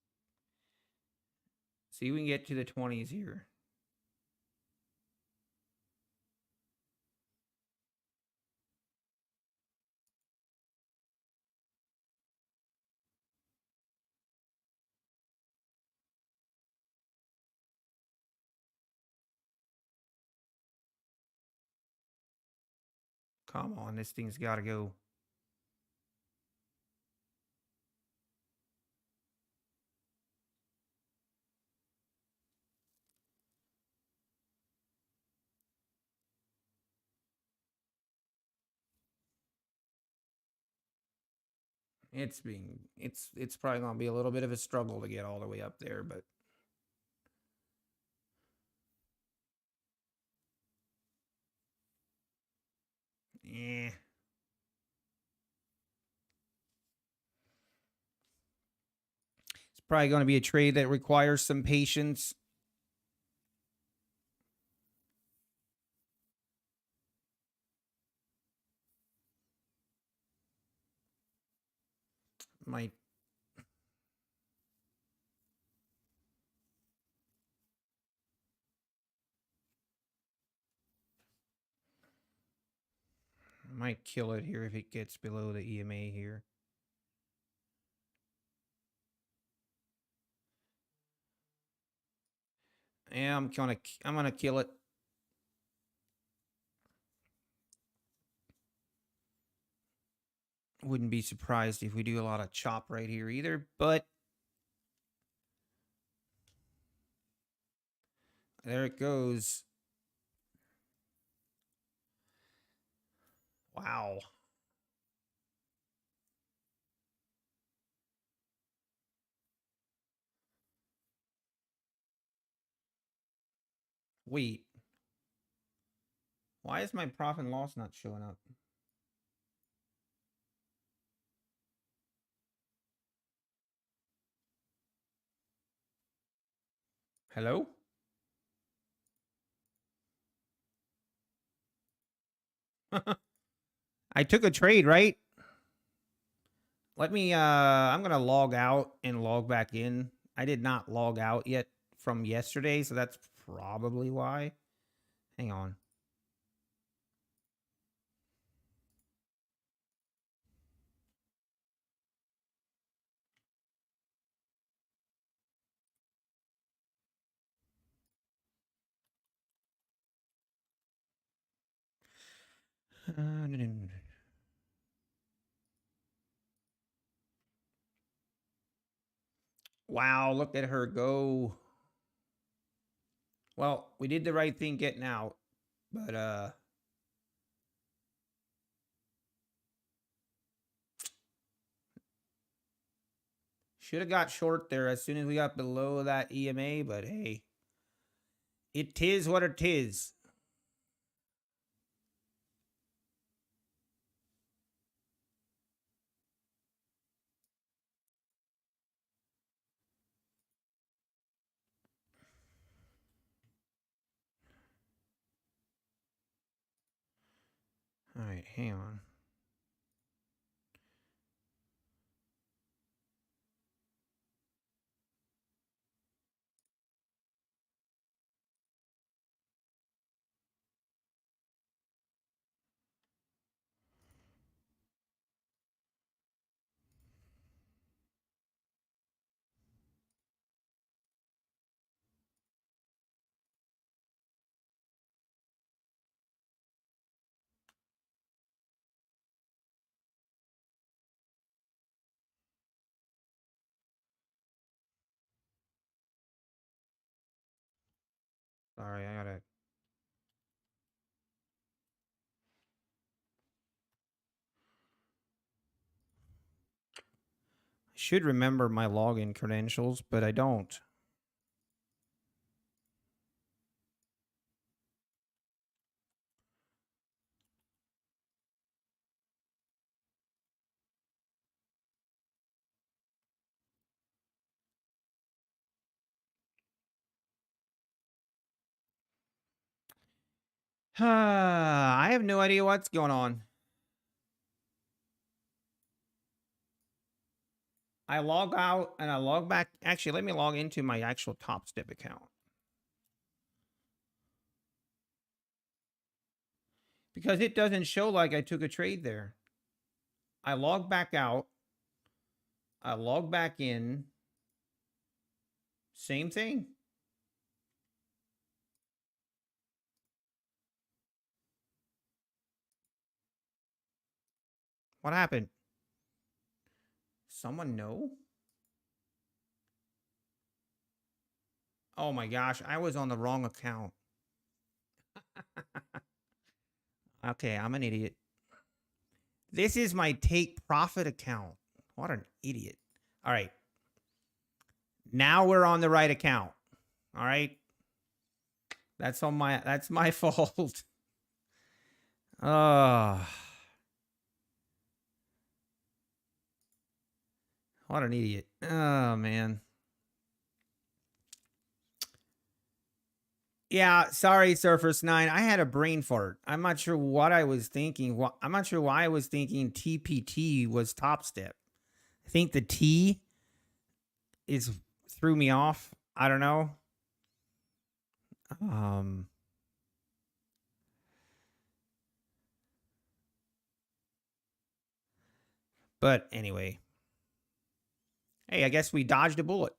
see if we can get to the 20s here. Come on, this thing's got to go. It's probably gonna be a little bit of a struggle to get all the way up there, but yeah. It's probably gonna be a trade that requires some patience. Might kill it here if it gets below the EMA here. Yeah, I'm gonna kill it. Wouldn't be surprised if we do a lot of chop right here either, but there it goes. Wow. Wait. Why is my profit and loss not showing up? Hello? I took a trade, right? Let me I'm gonna log out and log back in. I did not log out yet from yesterday, so that's probably why. Hang on. Wow, look at her go. Well, we did the right thing getting out, but should have got short there as soon as we got below that EMA, but hey, it is what it is. All right, hang on. Sorry, I gotta. I should remember my login credentials, but I don't. I have no idea what's going on. I log out and I log back. Actually, let me log into my actual Top Step account. Because it doesn't show like I took a trade there. I log back out. I log back in. Same thing. What happened? Someone know? Oh my gosh, I was on the wrong account. Okay, I'm an idiot. This is my take profit account. What an idiot. All right. Now we're on the right account. All right. That's my fault. What an idiot. Oh man. Yeah, sorry, Surfers 9. I had a brain fart. I'm not sure what I was thinking. I'm not sure why I was thinking TPT was Top Step. I think the T is threw me off. I don't know. But anyway. Hey, I guess we dodged a bullet.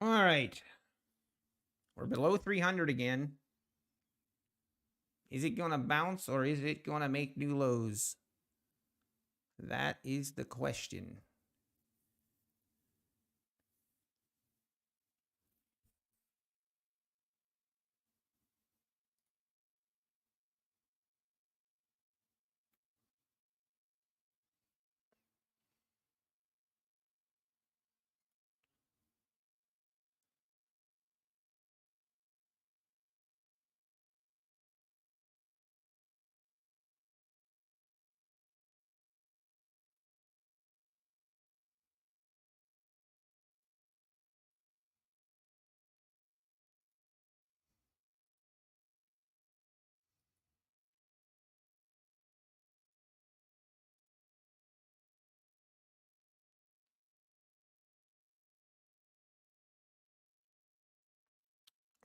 All right. We're below 300 again. Is it going to bounce or is it going to make new lows? That is the question.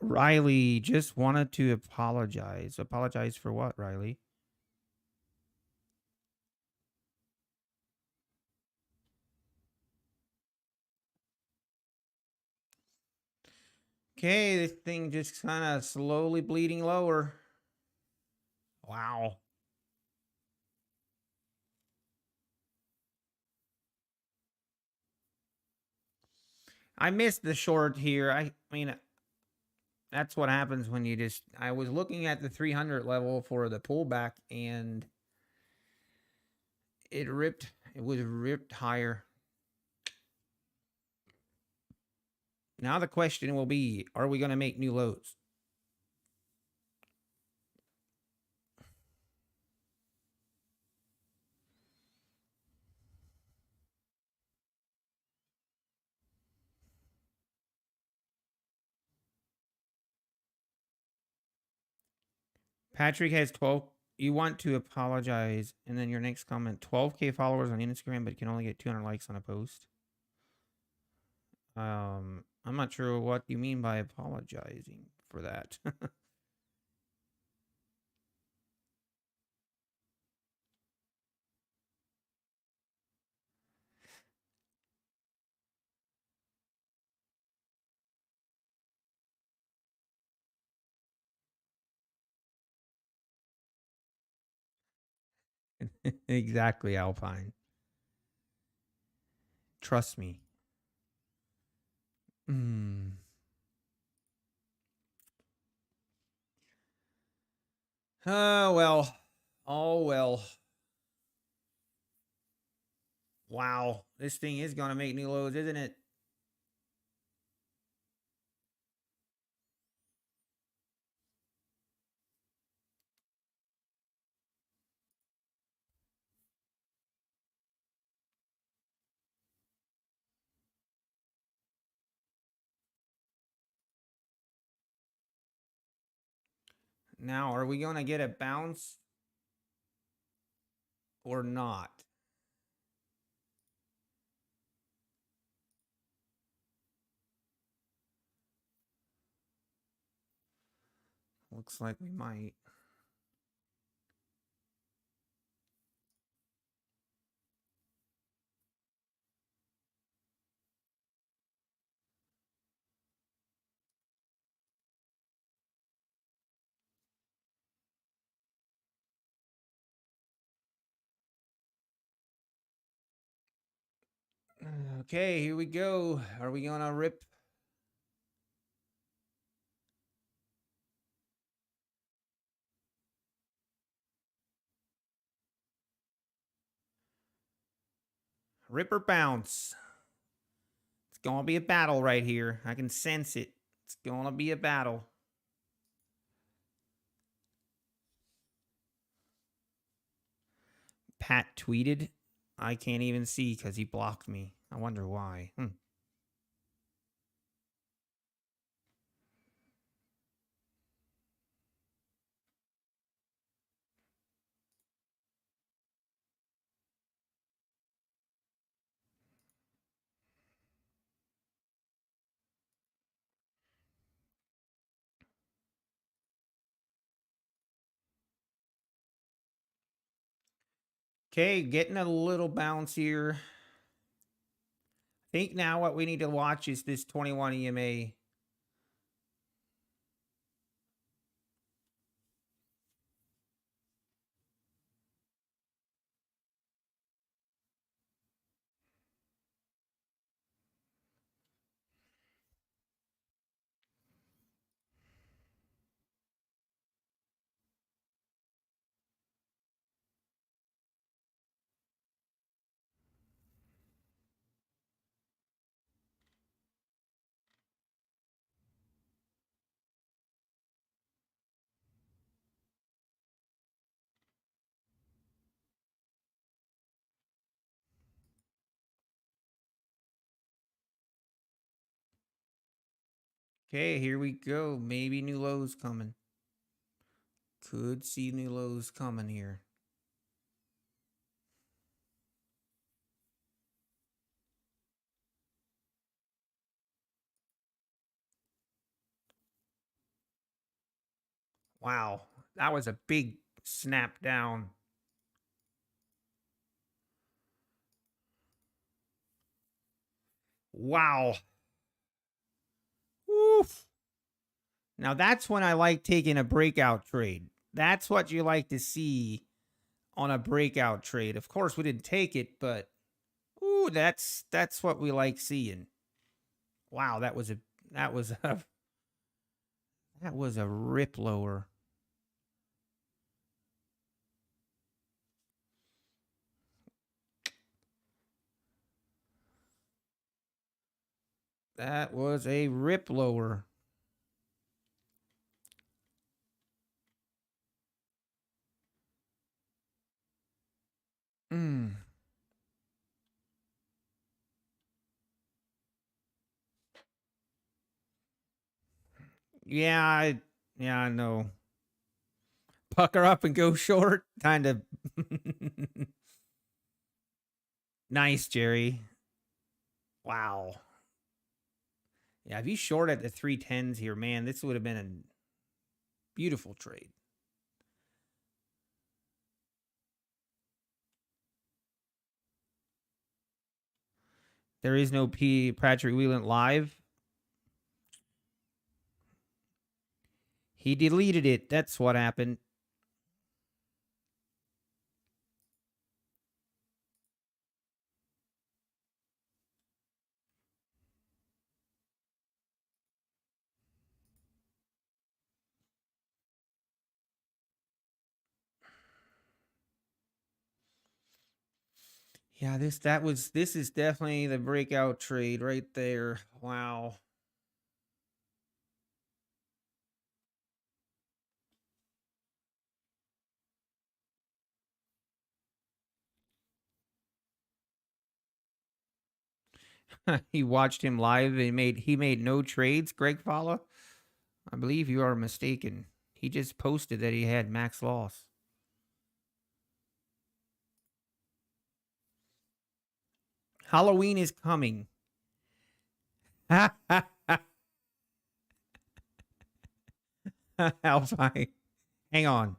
Riley just wanted to apologize. Apologize for what, Riley? Okay, this thing just kind of slowly bleeding lower. Wow. I missed the short here. I mean, that's what happens when you just. I was looking at the 300 level for the pullback and it ripped. It was ripped higher. Now the question will be, are we going to make new lows? Patrick has 12. You want to apologize. And then your next comment, 12K followers on Instagram, but can only get 200 likes on a post. I'm not sure what you mean by apologizing for that. Exactly, Alpine. Trust me. Oh, well. Oh, well. Wow. This thing is going to make new lows, isn't it? Now, are we going to get a bounce or not? Looks like we might. Okay, here we go. Are we going to rip? Rip or bounce? It's going to be a battle right here. I can sense it. It's going to be a battle. Pat tweeted. I can't even see because he blocked me. I wonder why. Okay, getting a little bounce here. think now what we need to watch is this 21 EMA. Okay, here we go. Maybe new lows coming. Could see new lows coming here. Wow, that was a big snap down. Wow. Oof. Now that's when I like taking a breakout trade. That's what you like to see on a breakout trade. Of course, we didn't take it, but ooh, that's what we like seeing. Wow, that was a that was a that was a rip lower. That was a rip lower. Mm. Yeah, I know. Pucker up and go short, kind of. Nice, Jerry. Wow. Yeah, if you short at the 310s here, man, this would have been a beautiful trade. There is no Patrick Whelan live. He deleted it. That's what happened. Yeah, this is definitely the breakout trade right there. Wow. He watched him live. He made no trades, Greg Falla. I believe you are mistaken. He just posted that he had max loss. Halloween is coming. Alpine. Hang on.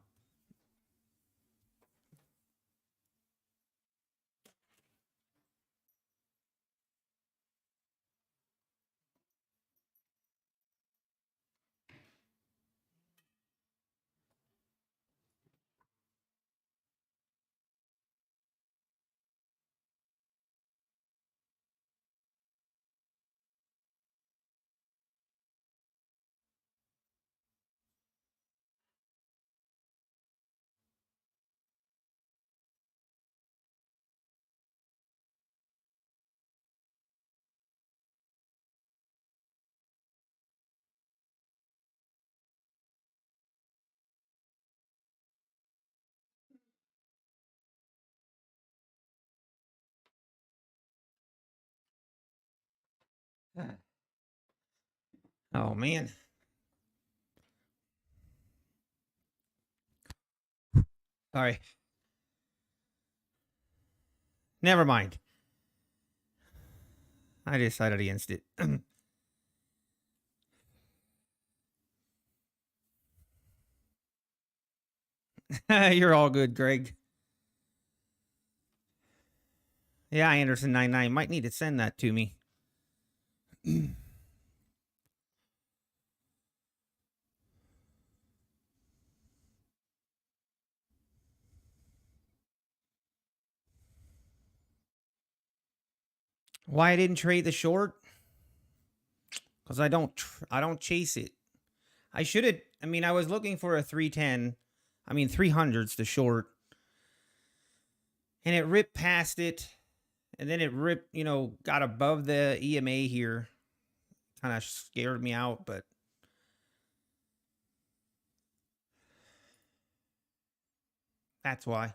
Oh man. All right. Never mind. I decided against it. You're all good, Greg. Yeah, Anderson 99 might need to send that to me. Why I didn't trade the short? Because I don't chase it. I should have. I mean, I was looking for a 310. I mean, 300's the short, and it ripped past it, and then it ripped. Got above the EMA here. Kind of scared me out, but that's why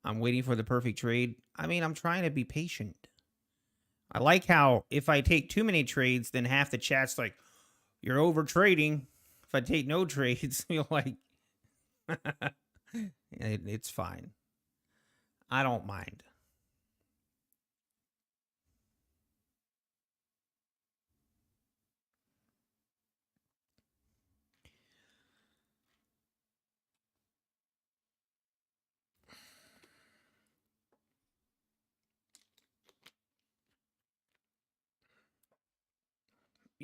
I'm waiting for the perfect trade. I mean, I'm trying to be patient. I like how if I take too many trades, then half the chat's like, you're over trading. If I take no trades, you're like, it's fine. I don't mind.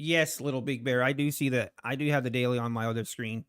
Yes, little big bear. I do see that. I do have the daily on my other screen.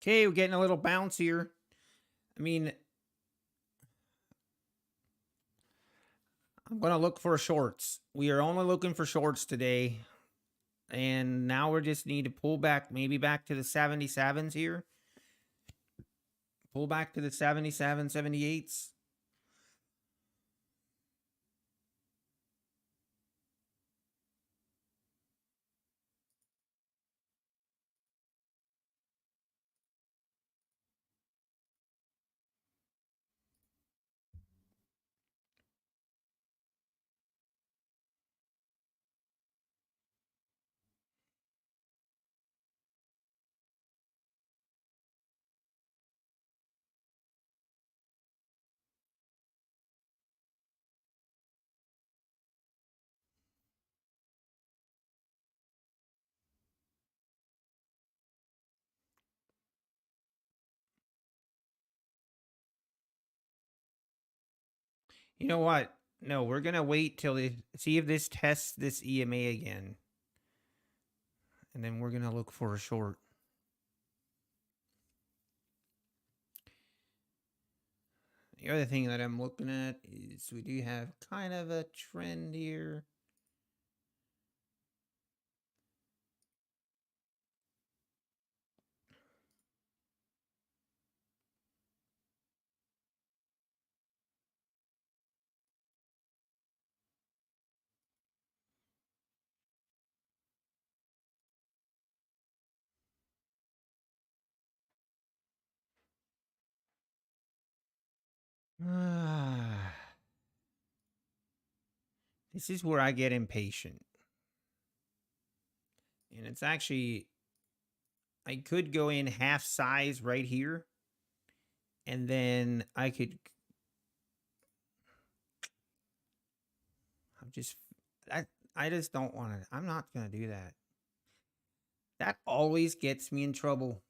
Okay, we're getting a little bounce here. I mean, I'm going to look for shorts. We are only looking for shorts today. And now we just need to pull back, maybe back to the 77s here. Pull back to the 77, 78s. You know what? No, we're going to wait till see if this tests this EMA again. And then we're going to look for a short. The other thing that I'm looking at is we do have kind of a trend here. This is where I get impatient. And it's actually, I could go in half size right here. And then I could, I just don't want to, I'm not going to do that. That always gets me in trouble.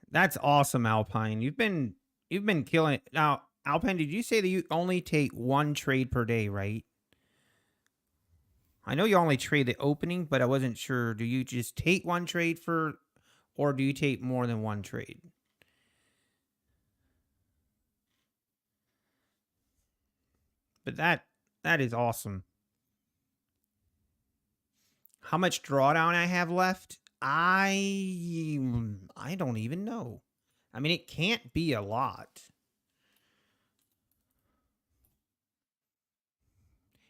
That's awesome, Alpine. You've been killing it. Now, Alpine, did you say that you only take one trade per day, right? I know you only trade the opening, but I wasn't sure. Do you just take one trade or do you take more than one trade? But that is awesome. How much drawdown I have left? I don't even know. I mean, it can't be a lot.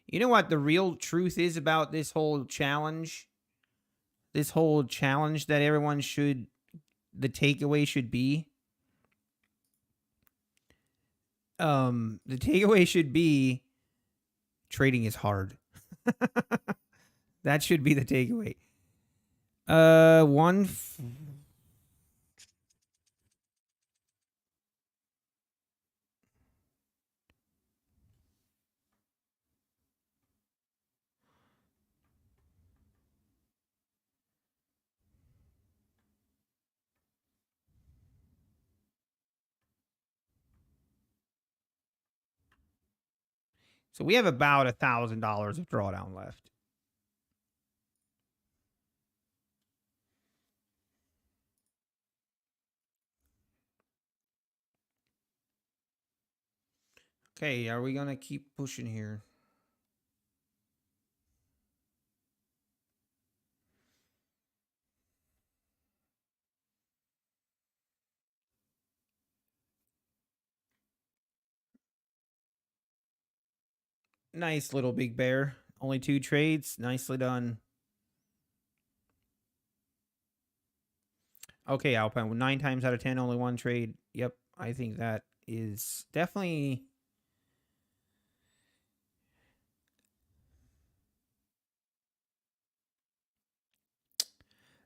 You know what the real truth is about this whole challenge? This whole challenge that everyone should, the takeaway should be? The takeaway should be trading is hard. That should be the takeaway. So we have about $1,000 of drawdown left. Okay, are we gonna keep pushing here? Nice little big bear. Only 2 trades. Nicely done. Okay, Alpine. 9 times out of 10, only 1 trade. Yep, I think that is definitely...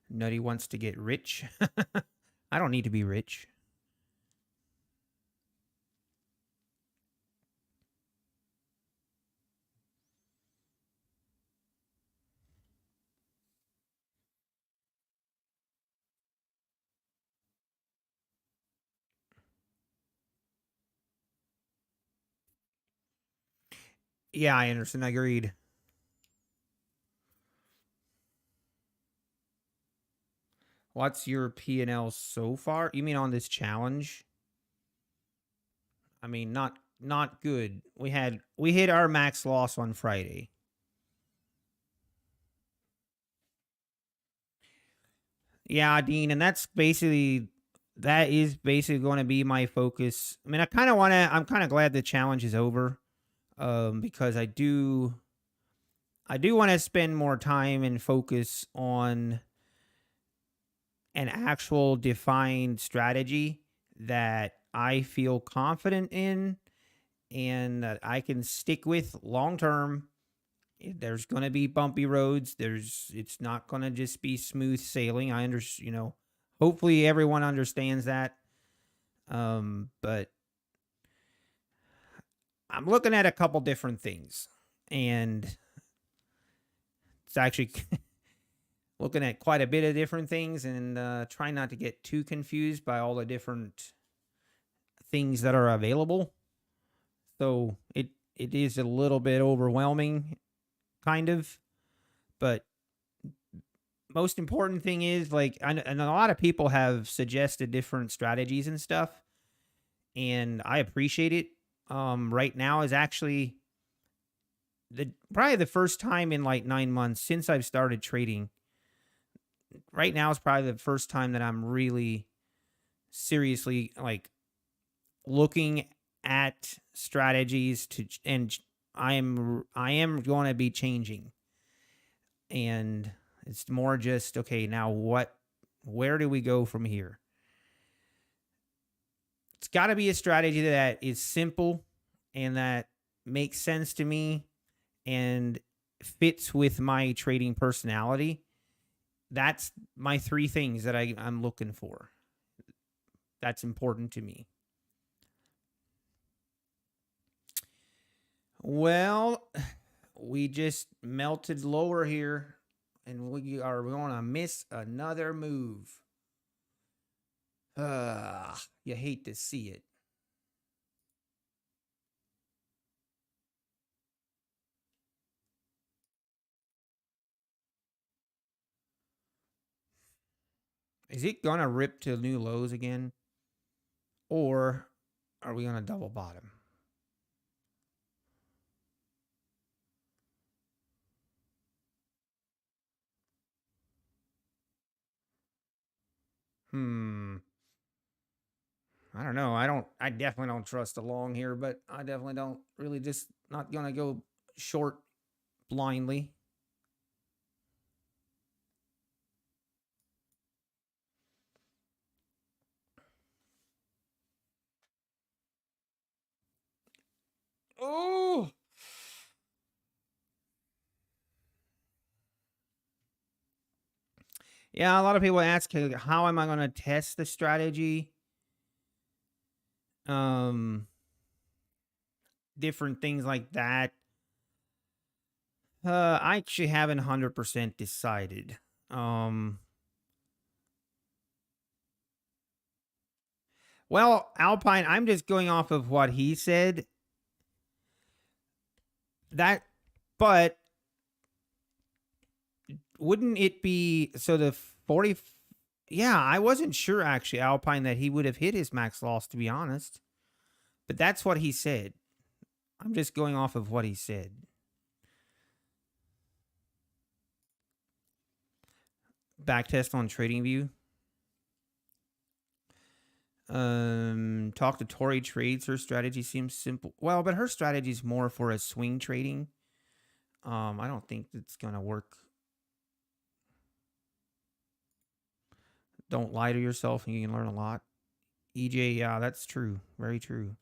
Nutty wants to get rich. I don't need to be rich. Yeah, I understand. Agreed. What's your P&L so far? You mean on this challenge? I mean, not good. We hit our max loss on Friday. Yeah, Dean, and that is basically going to be my focus. I mean, I'm kind of glad the challenge is over, because I do want to spend more time and focus on an actual defined strategy that I feel confident in and that I can stick with long term. There's going to be bumpy roads. It's not going to just be smooth sailing. Hopefully everyone understands that. But I'm looking at a couple different things, and it's actually looking at quite a bit of different things, and trying not to get too confused by all the different things that are available. So it is a little bit overwhelming, kind of, but most important thing is, like, and a lot of people have suggested different strategies and stuff, and I appreciate it. Right now is actually probably the first time in like 9 months since I've started trading. Right now is probably the first time that I'm really seriously, like, looking at strategies and I am going to be changing, and it's more just, okay, now where do we go from here? It's got to be a strategy that is simple and that makes sense to me and fits with my trading personality. That's my 3 things that I'm looking for. That's important to me. Well, we just melted lower here, and we are going to miss another move. You hate to see it. Is it going to rip to new lows again? Or are we going to double bottom? I don't know. I definitely don't trust the long here, but I definitely don't really just not going to go short blindly. Oh, yeah. A lot of people ask, how am I going to test the strategy? Different things like that. I actually haven't 100% decided. Well, Alpine, I'm just going off of what he said. That, but wouldn't it be so the 40? Yeah, I wasn't sure actually, Alpine, that he would have hit his max loss, to be honest. But that's what he said. I'm just going off of what he said. Backtest on TradingView. Talk to Tori Trades. Her strategy seems simple. Well, but her strategy is more for a swing trading. I don't think it's gonna work. Don't lie to yourself, and you can learn a lot. EJ, yeah, that's true. Very true.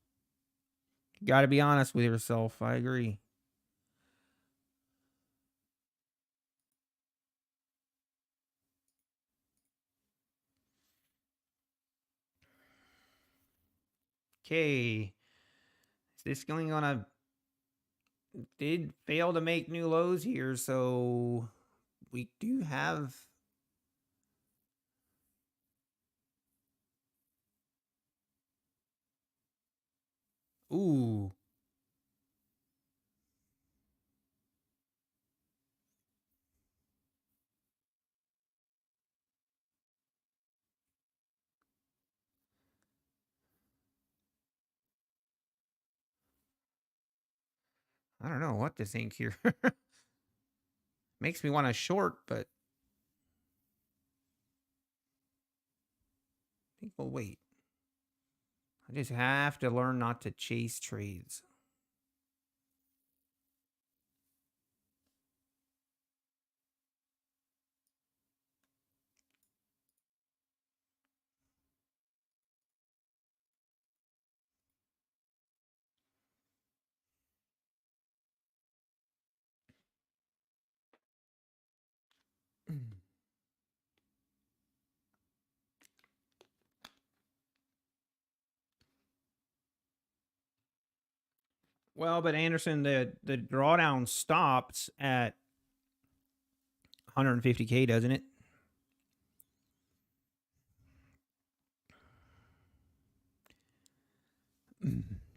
Got to be honest with yourself. I agree. Okay. Is this going on a did fail to make new lows here, so we do have ooh. I don't know what to think here. Makes me want to short, but I think we'll wait. I just have to learn not to chase trades. Well, but Anderson, the drawdown stops at 150K, doesn't it?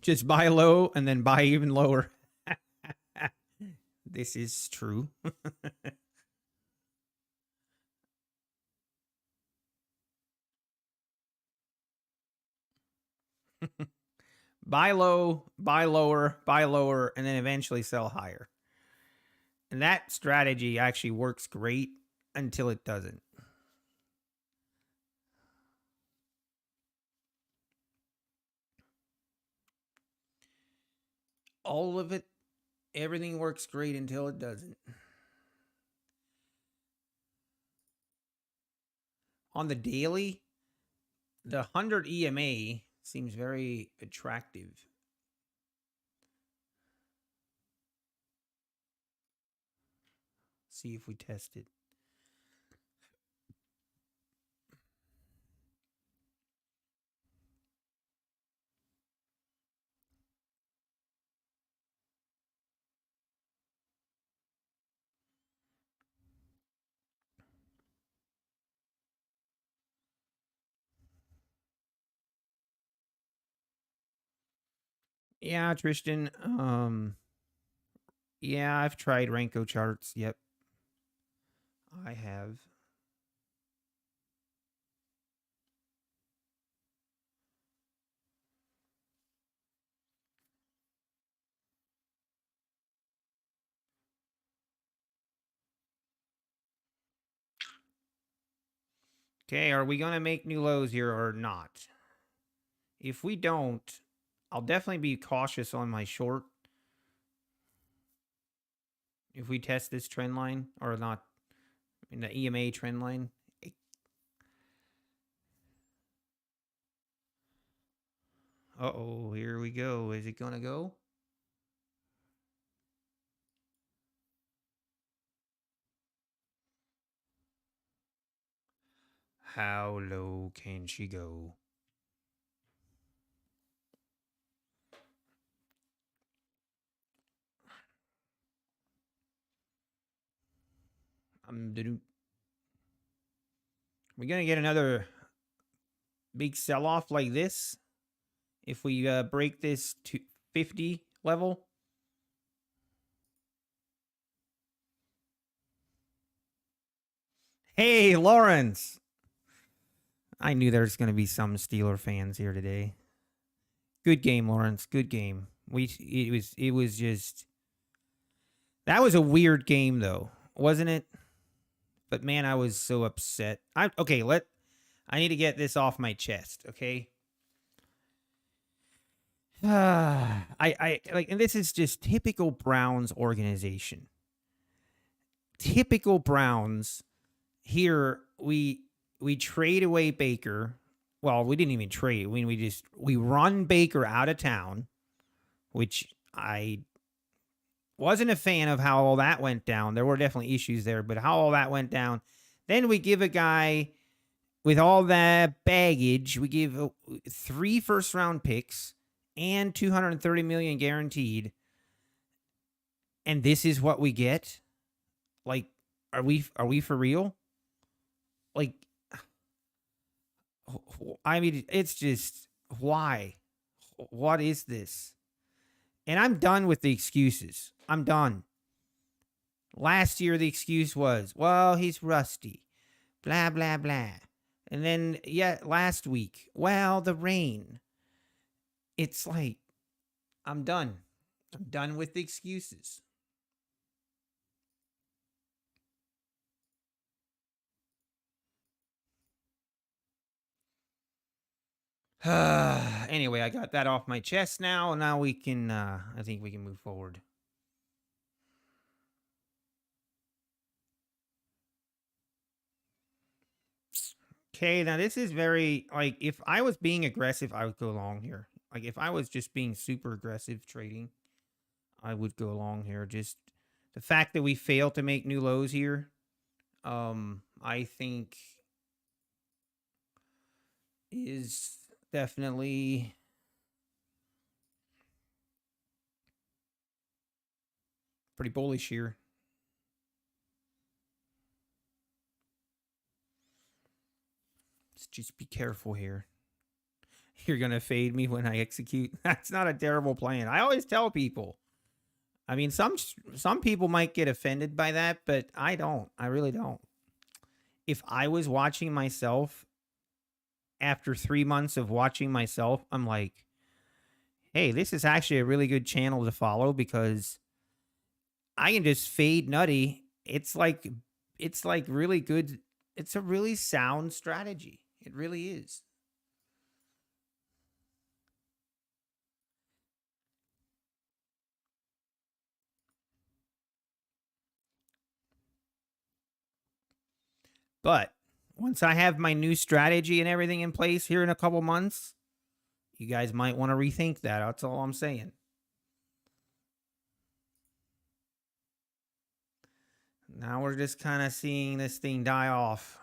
Just buy low and then buy even lower. This is true. Buy low, buy lower, and then eventually sell higher. And that strategy actually works great until it doesn't. All of it, everything works great until it doesn't. On the daily, the 100 EMA seems very attractive. See if we test it. Yeah, Tristan. Yeah, I've tried Renko charts. Yep, I have. Okay, are we going to make new lows here or not? If we don't, I'll definitely be cautious on my short. If we test this trend line or not in the EMA trend line. Uh-oh, here we go. Is it going to go? How low can she go? We're going to get another big sell-off like this if we break this to 50 level. Hey, Lawrence. I knew there's going to be some Steeler fans here today. Good game, Lawrence. Good game. It was just, that was a weird game though, wasn't it? But man, I was so upset. I need to get this off my chest, okay? I like, and this is just typical Browns organization. Typical Browns. Here we trade away Baker. Well, we didn't even trade. We run Baker out of town, which I wasn't a fan of how all that went down. There were definitely issues there, but how all that went down. Then we give a guy with all that baggage, we give 3 first-round picks and $230 million guaranteed, and this is what we get. Like, are we for real? Like, I mean, it's just, why? What is this? And I'm done with the excuses. I'm done. Last year, the excuse was, well, he's rusty. Blah, blah, blah. And then, last week, well, the rain. It's like, I'm done. I'm done with the excuses. Anyway, I got that off my chest now. Now we can, I think we can move forward. Okay, now this is very, like, if I was being aggressive, I would go long here. Like, if I was just being super aggressive trading, I would go long here. Just the fact that we failed to make new lows here, I think is definitely pretty bullish here. Let's just be careful here. You're going to fade me when I execute. That's not a terrible plan. I always tell people. I mean, some people might get offended by that, but I don't. I really don't. If I was watching myself after 3 months of watching myself, I'm like, hey, this is actually a really good channel to follow because I can just fade Nutty. It's like really good. It's a really sound strategy. It really is. But once I have my new strategy and everything in place here in a couple months, you guys might want to rethink that. That's all I'm saying. Now we're just kind of seeing this thing die off.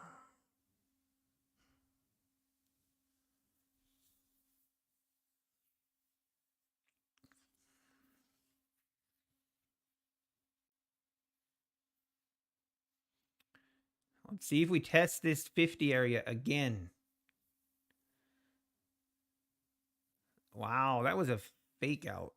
Let's see if we test this 50 area again. Wow, that was a fake out.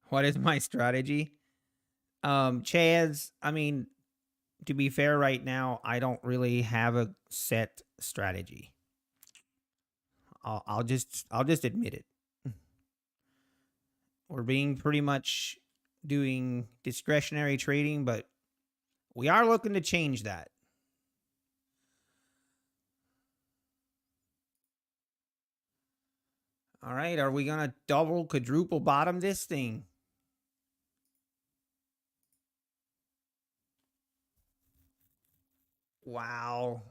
What is my strategy? Chaz, I mean, to be fair right now, I don't really have a set strategy. I'll just admit it. We're being pretty much doing discretionary trading, but we are looking to change that. All right, are we going to double, quadruple bottom this thing? Wow.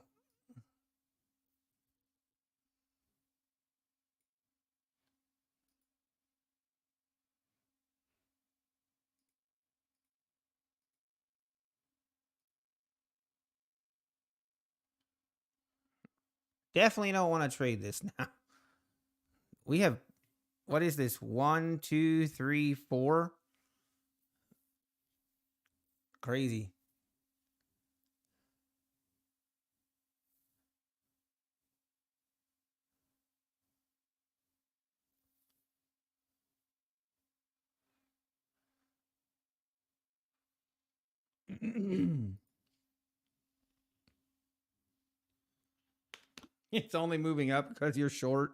Definitely don't want to trade this now. We have, what is this? 1, 2, 3, 4. Crazy. It's only moving up because you're short.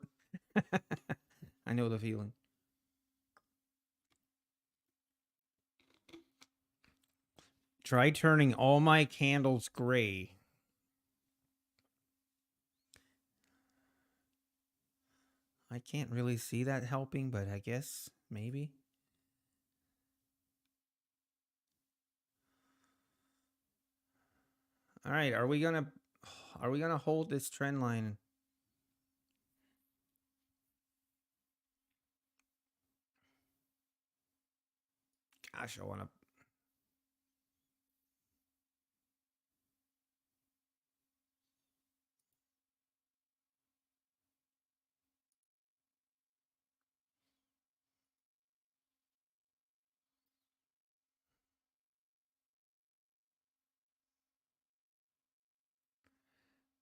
I know the feeling. Try turning all my candles gray. I can't really see that helping, but I guess maybe. All right, are we gonna hold this trend line? Gosh, I want to.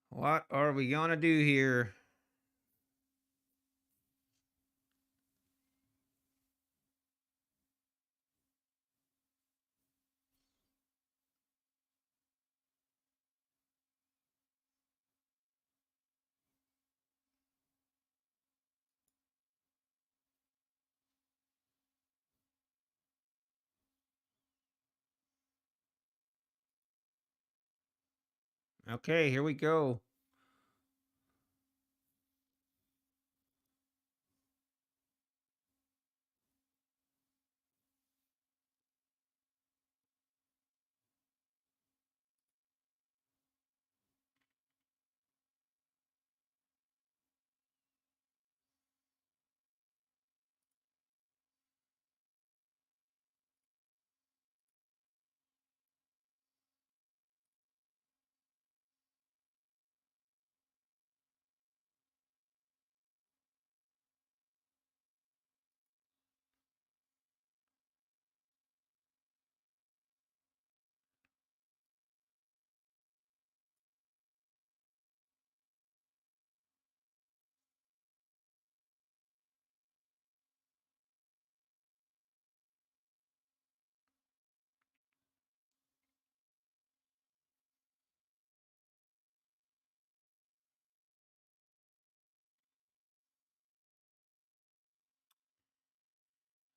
What are we gonna do here? Okay, here we go.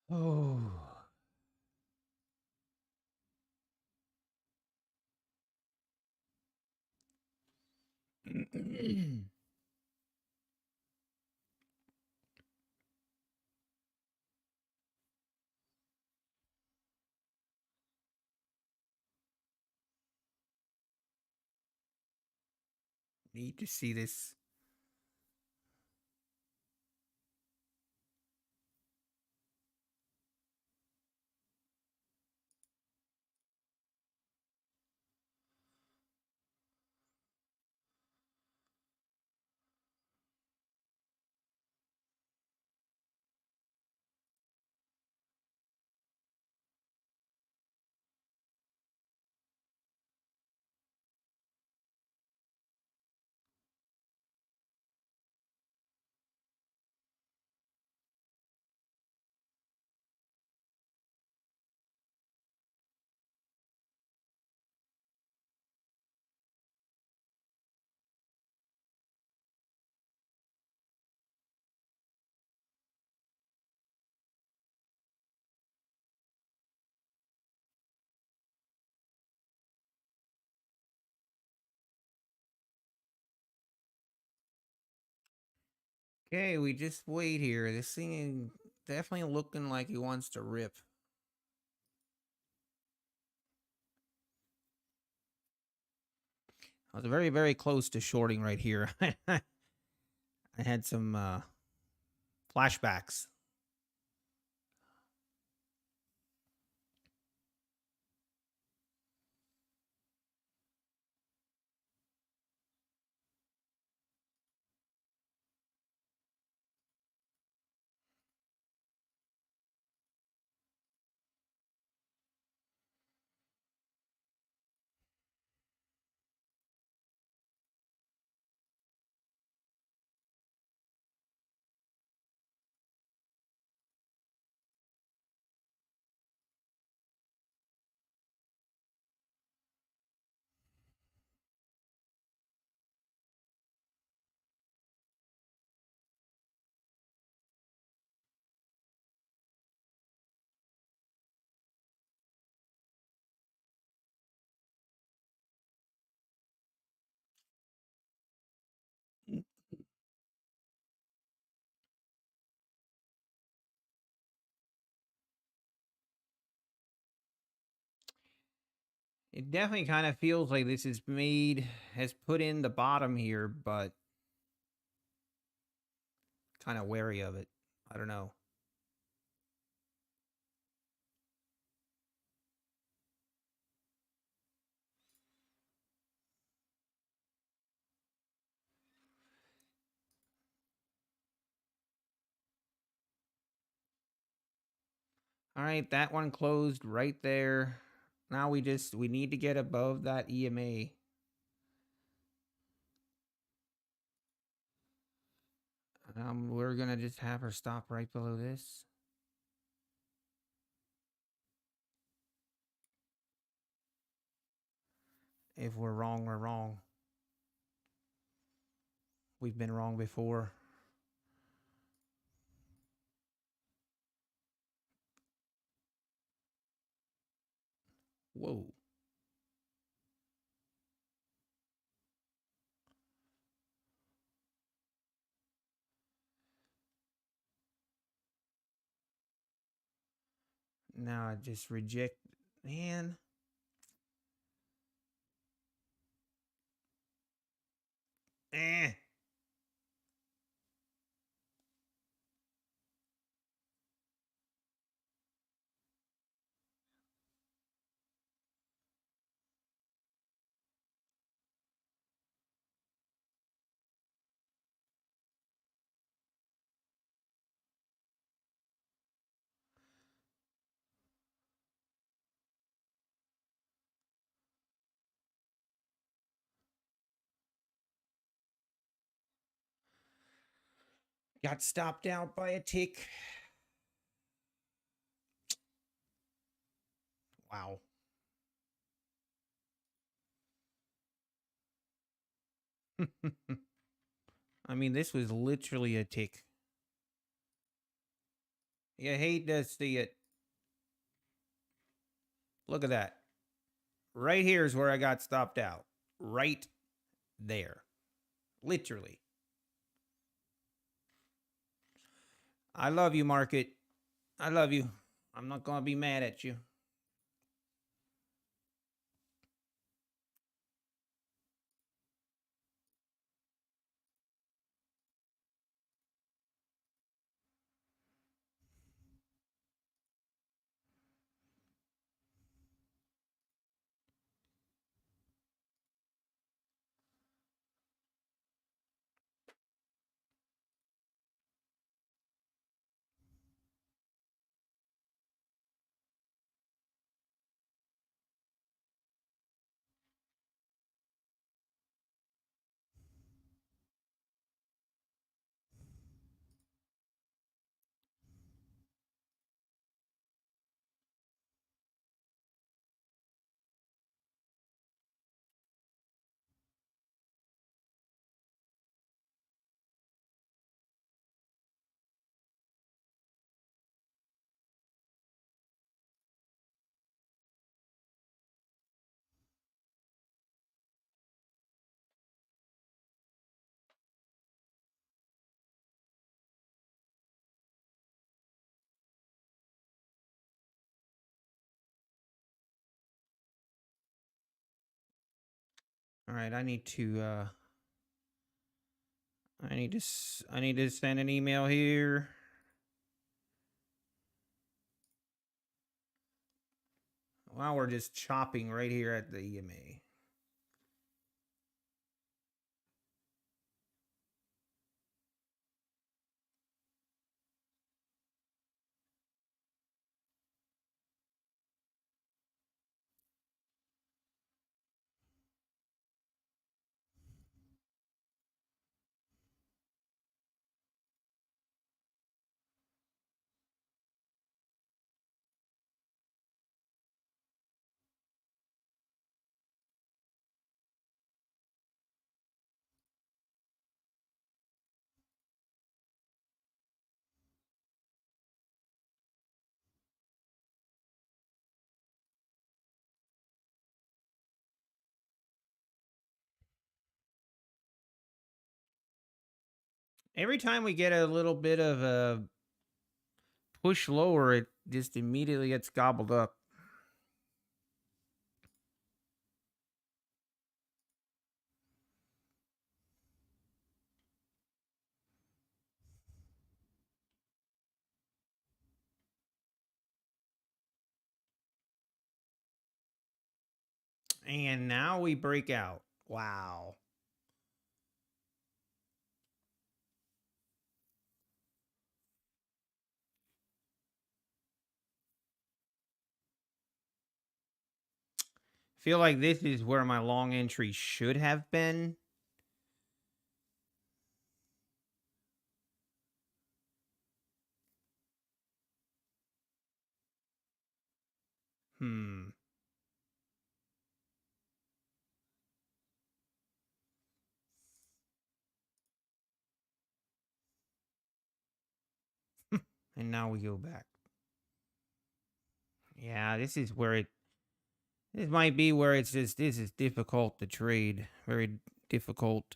Oh. Need to see this. Okay, we just wait here. This thing is definitely looking like he wants to rip. I was very, very close to shorting right here. I had some flashbacks. It definitely kind of feels like this is has put in the bottom here, but kind of wary of it. I don't know. All right, that one closed right there. Now we need to get above that EMA. We're gonna just have her stop right below this. If we're wrong, we're wrong. We've been wrong before. Whoa. Now I just reject. Man. Eh. Got stopped out by a tick. Wow. I mean, this was literally a tick. You hate to see it. Look at that. Right here is where I got stopped out. Right there. Literally. I love you, market. I love you. I'm not going to be mad at you. All right, I need to send an email here. While we're just chopping right here at the EMA. Every time we get a little bit of a push lower, it just immediately gets gobbled up. And now we break out. Wow. Feel like this is where my long entry should have been. And now we go back. Yeah, this is where this might be where it's just, this is difficult to trade. Very difficult.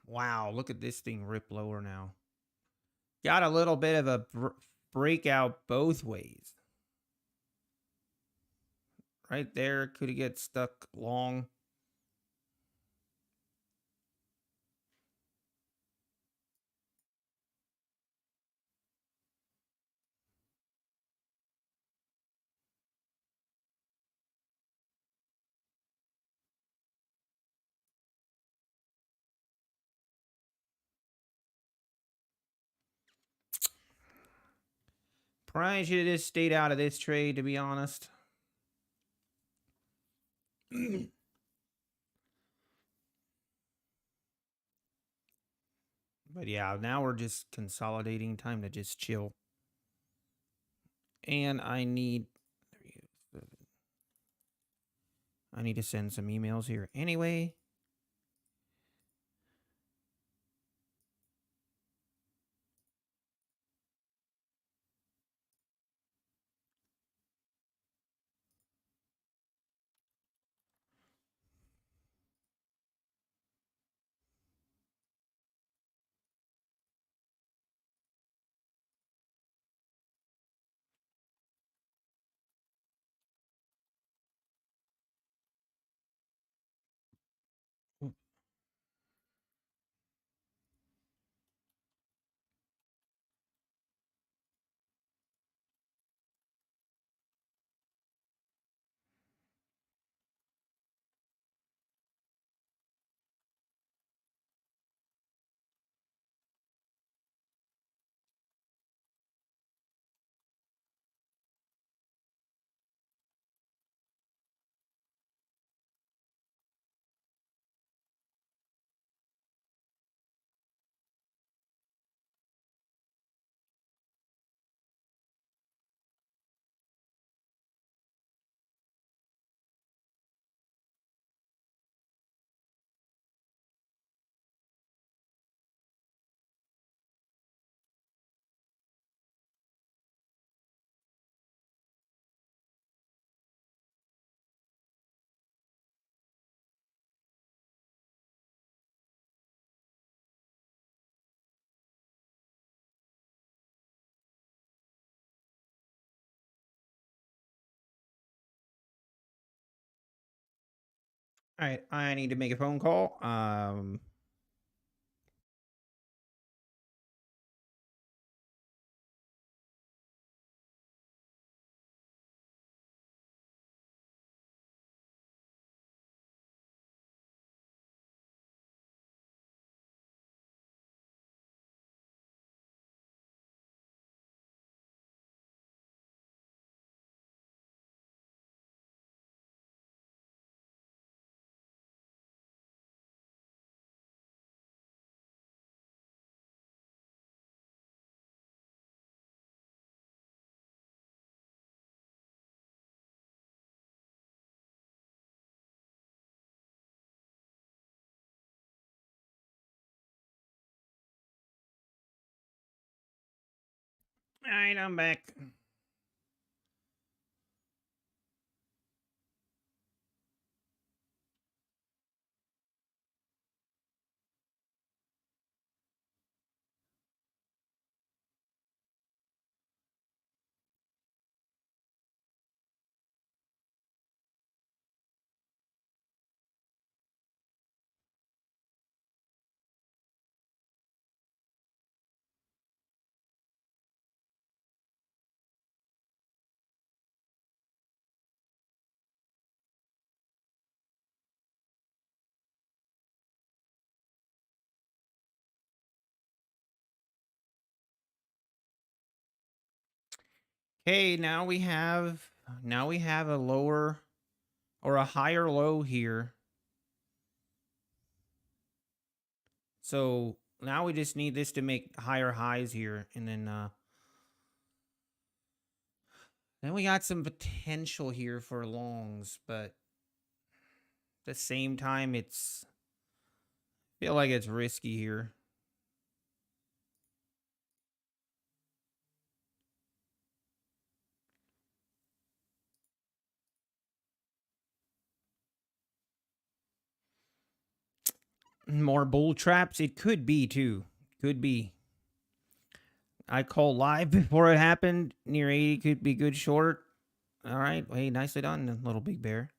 Wow, look at this thing rip lower now. Got a little bit of a breakout both ways. Right there, could get stuck long. Probably should have just stayed out of this trade, to be honest. But yeah, now we're just consolidating. Time to just chill. And I need to send some emails here anyway. All right, I need to make a phone call. All right, I'm back. Okay, now we have a lower or a higher low here. So now we just need this to make higher highs here, and then we got some potential here for longs, but at the same time, I feel like it's risky here. More bull traps? It could be too. Could be. I call live before it happened. Near 80 could be good short. All right. Hey, nicely done, little big bear.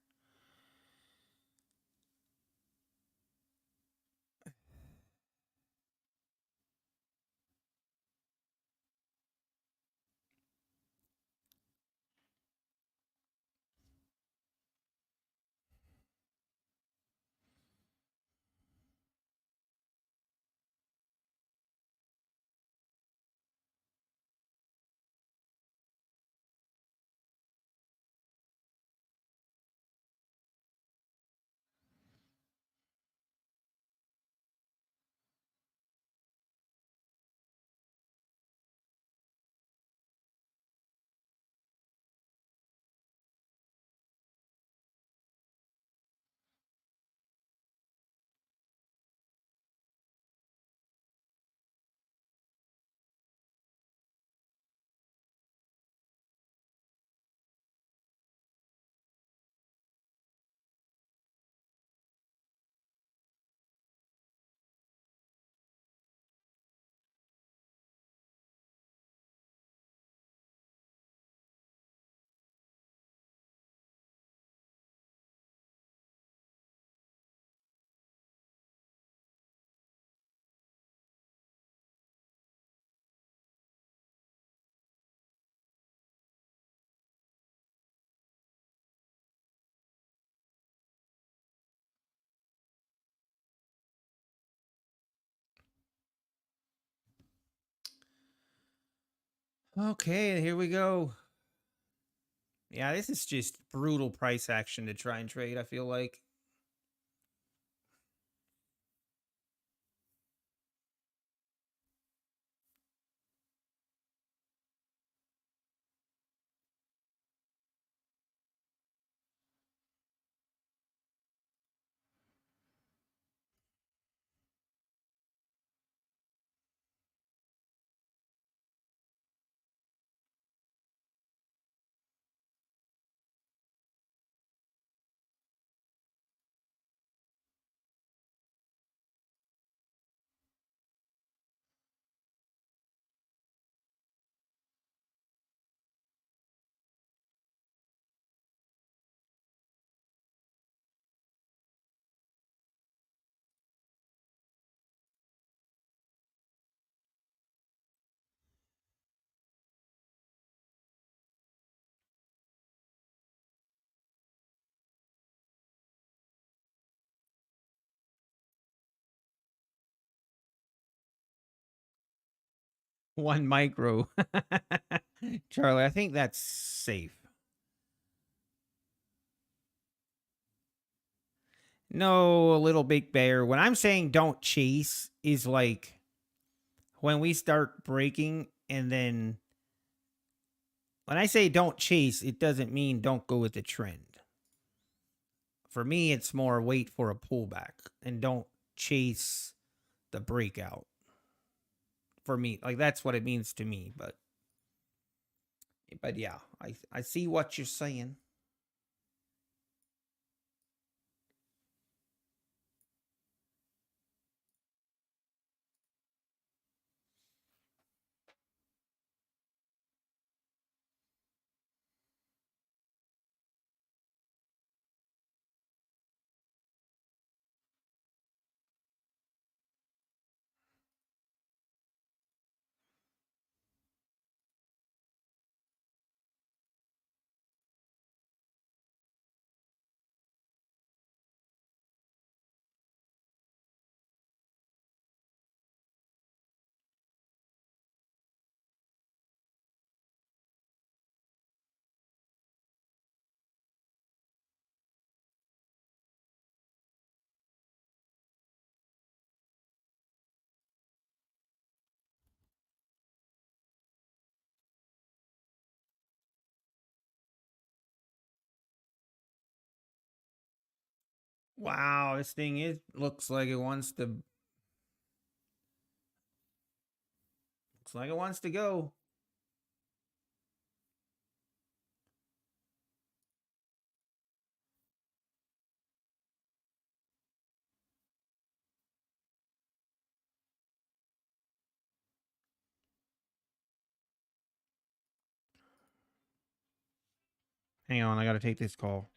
Okay, here we go. Yeah, this is just brutal price action to try and trade, I feel like. 1 micro. Charlie, I think that's safe. No, a little big bear. When I'm saying don't chase is like when we start breaking and then when I say don't chase, it doesn't mean don't go with the trend. For me, it's more wait for a pullback and don't chase the breakout. For me, like that's what it means to me, but yeah, I see what you're saying. Wow, this thing is looks like it wants to go. Hang on, I got to take this call.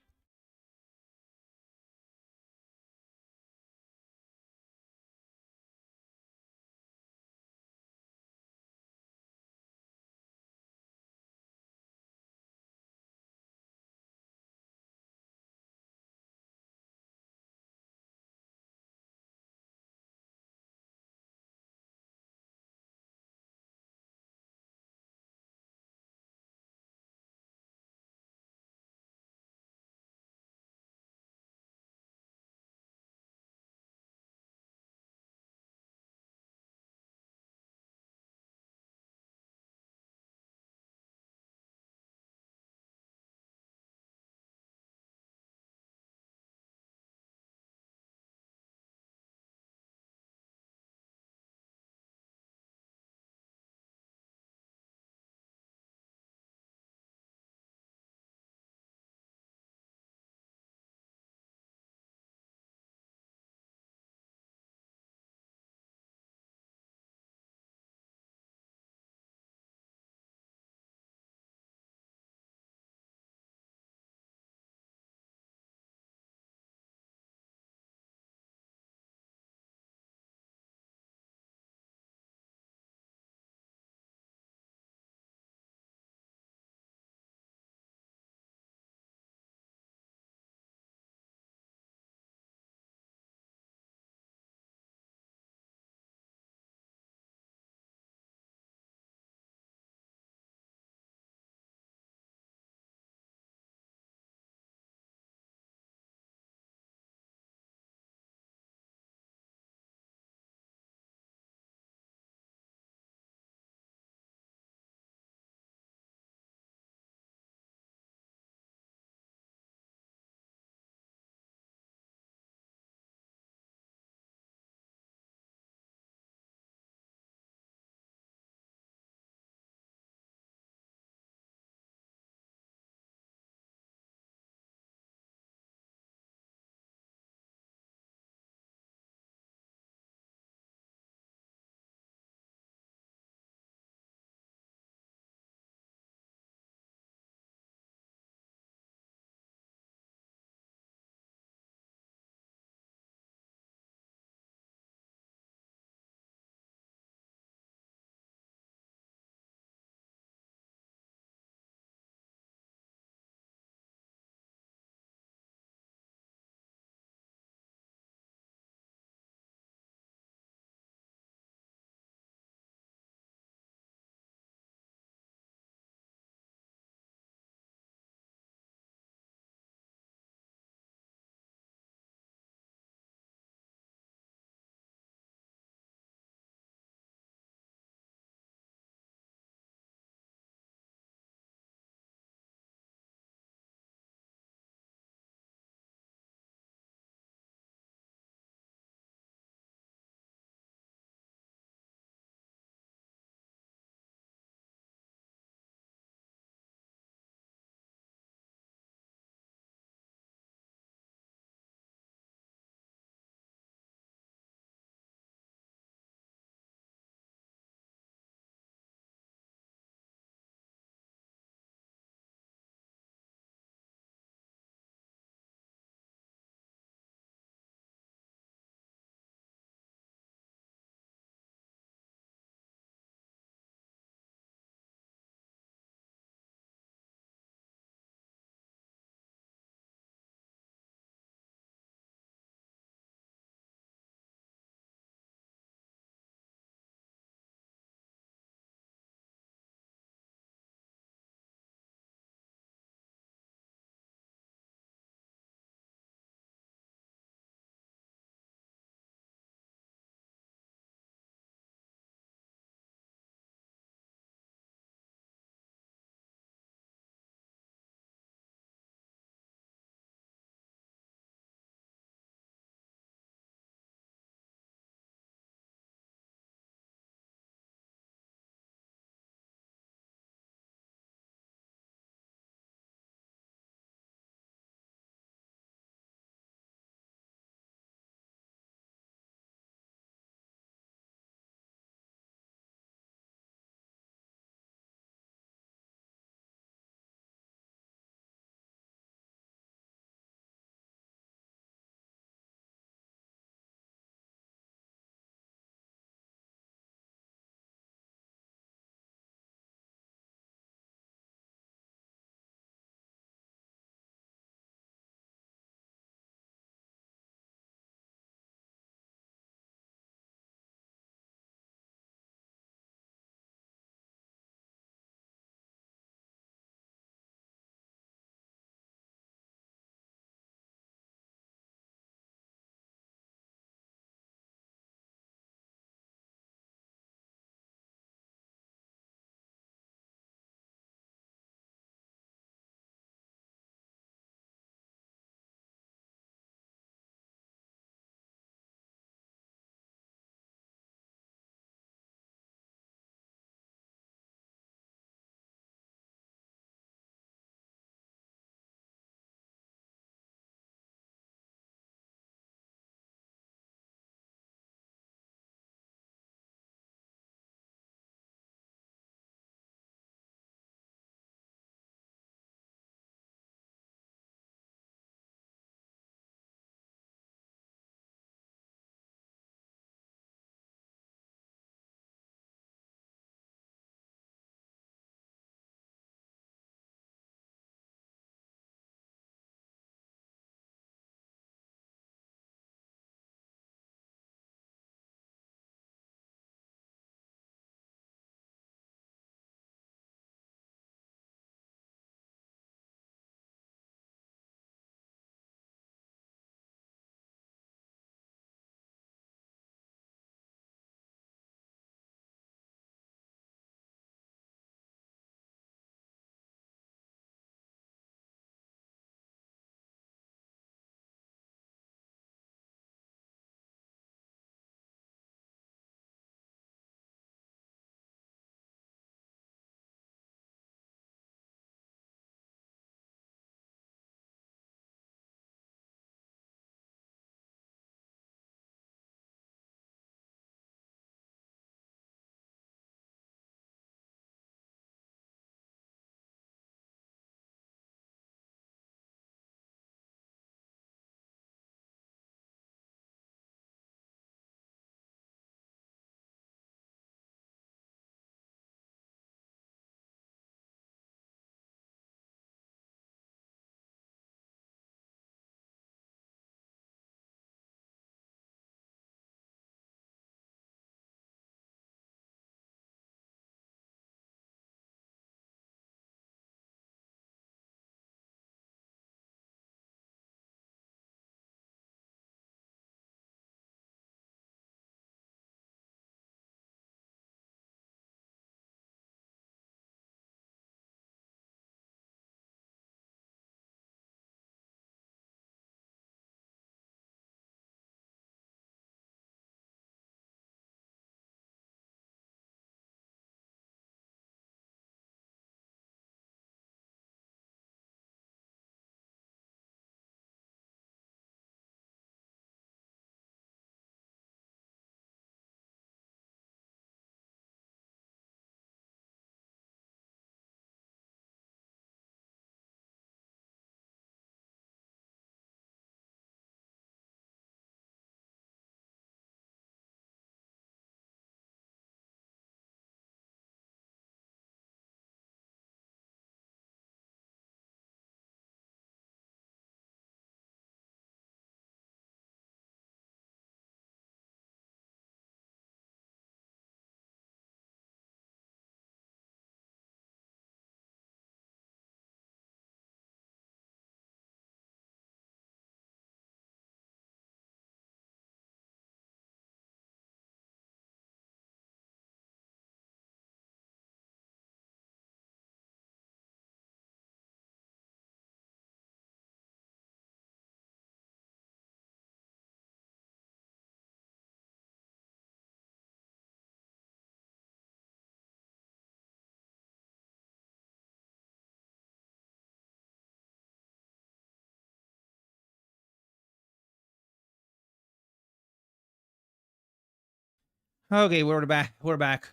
Okay, we're back. We're back.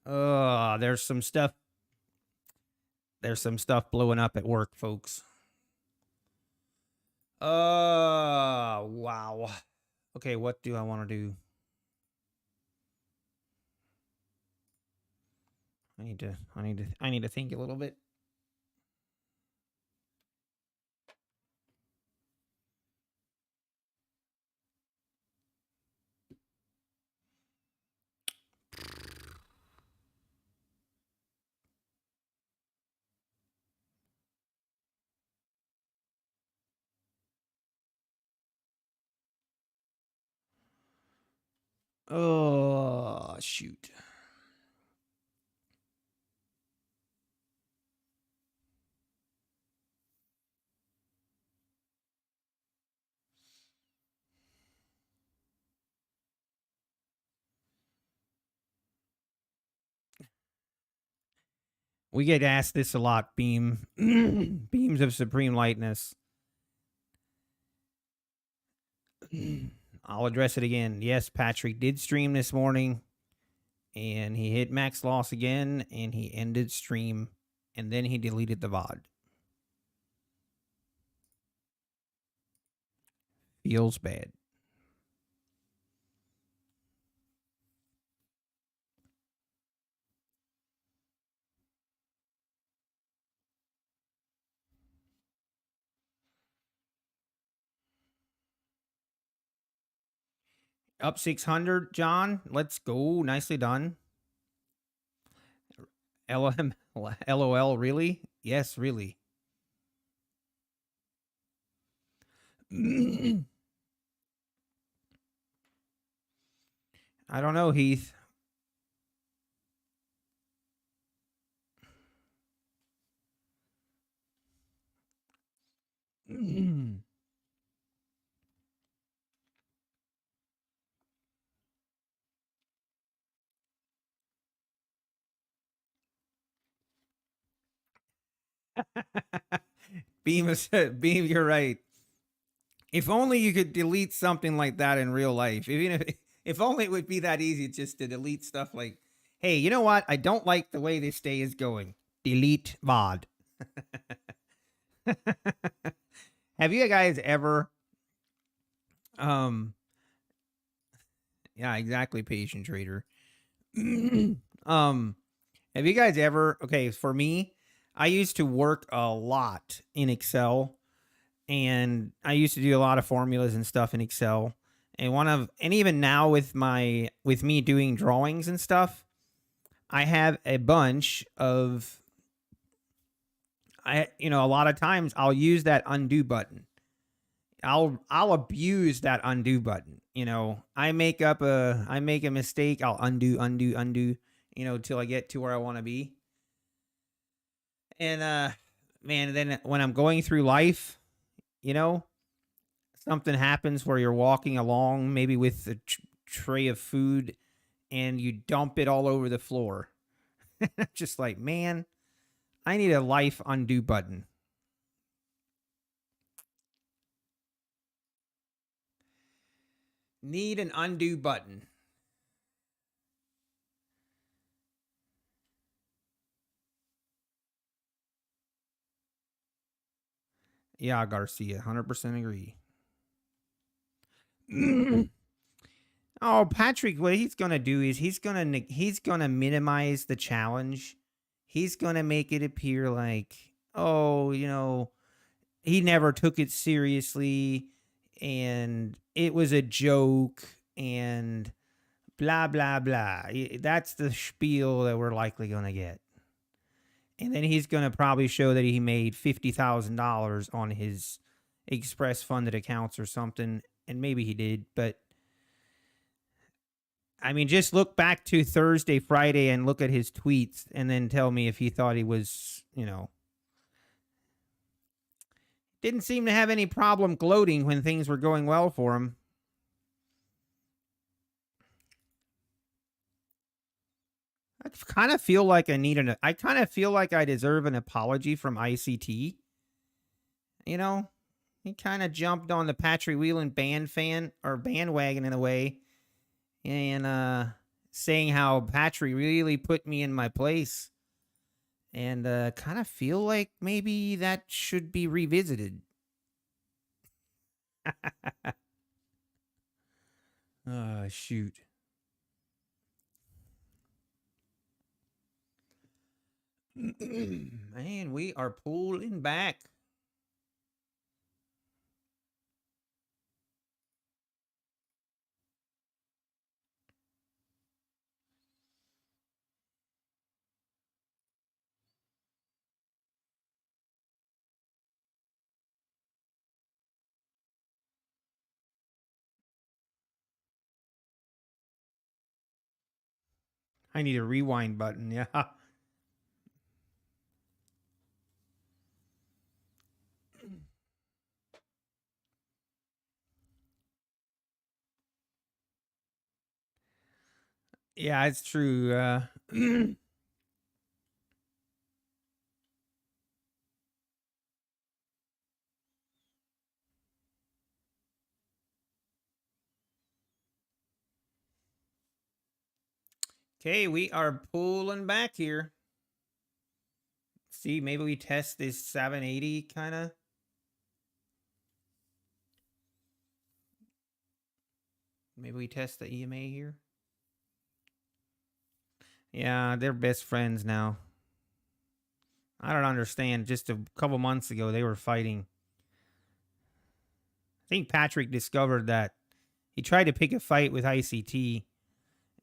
There's some stuff. There's some stuff blowing up at work, folks. Wow. Okay, what do I want to do? I need to think a little bit. Oh, shoot. We get asked this a lot, Beam. Beams of supreme lightness. I'll address it again. Yes, Patrick did stream this morning, and he hit max loss again, and he ended stream, and then he deleted the VOD. Feels bad. Up 600, John. Let's go. Nicely done. LOL, really? Yes, really. I don't know, Heath. Beam, you're right. If only you could delete something like that in real life. Even if only it would be that easy just to delete stuff like, hey, you know what? I don't like the way this day is going. Delete VOD. Have you guys ever yeah, exactly, patient trader. Have you guys ever, okay, for me, I used to work a lot in Excel, and I used to do a lot of formulas and stuff in Excel. And even now with me doing drawings and stuff, I have a bunch of a lot of times I'll use that undo button. I'll abuse that undo button. I make a mistake, I'll undo, till I get to where I want to be. And man, then when I'm going through life, something happens where you're walking along maybe with a tray of food and you dump it all over the floor. Just like, man, I need a life undo button. Need an undo button. Yeah, Garcia, 100% agree. Oh, Patrick, what he's gonna do is he's gonna minimize the challenge. He's gonna make it appear like, oh, he never took it seriously, and it was a joke, and blah blah blah. That's the spiel that we're likely gonna get. And then he's gonna probably show that he made $50,000 on his express funded accounts or something, and maybe he did, but I mean, just look back to Thursday, Friday, and look at his tweets, and then tell me if he thought he was, didn't seem to have any problem gloating when things were going well for him. I kind of feel like I kind of feel like I deserve an apology from ICT. He kind of jumped on the Patrick Whelan bandwagon in a way. and saying how Patrick really put me in my place, and kind of feel like maybe that should be revisited. Shoot. Man, we are pulling back. I need a rewind button. Yeah. Yeah, it's true. Okay, we are pulling back here. See, maybe we test this 780 kind of. Maybe we test the EMA here. Yeah, they're best friends now. I don't understand. Just a couple months ago, they were fighting. I think Patrick discovered that he tried to pick a fight with ICT,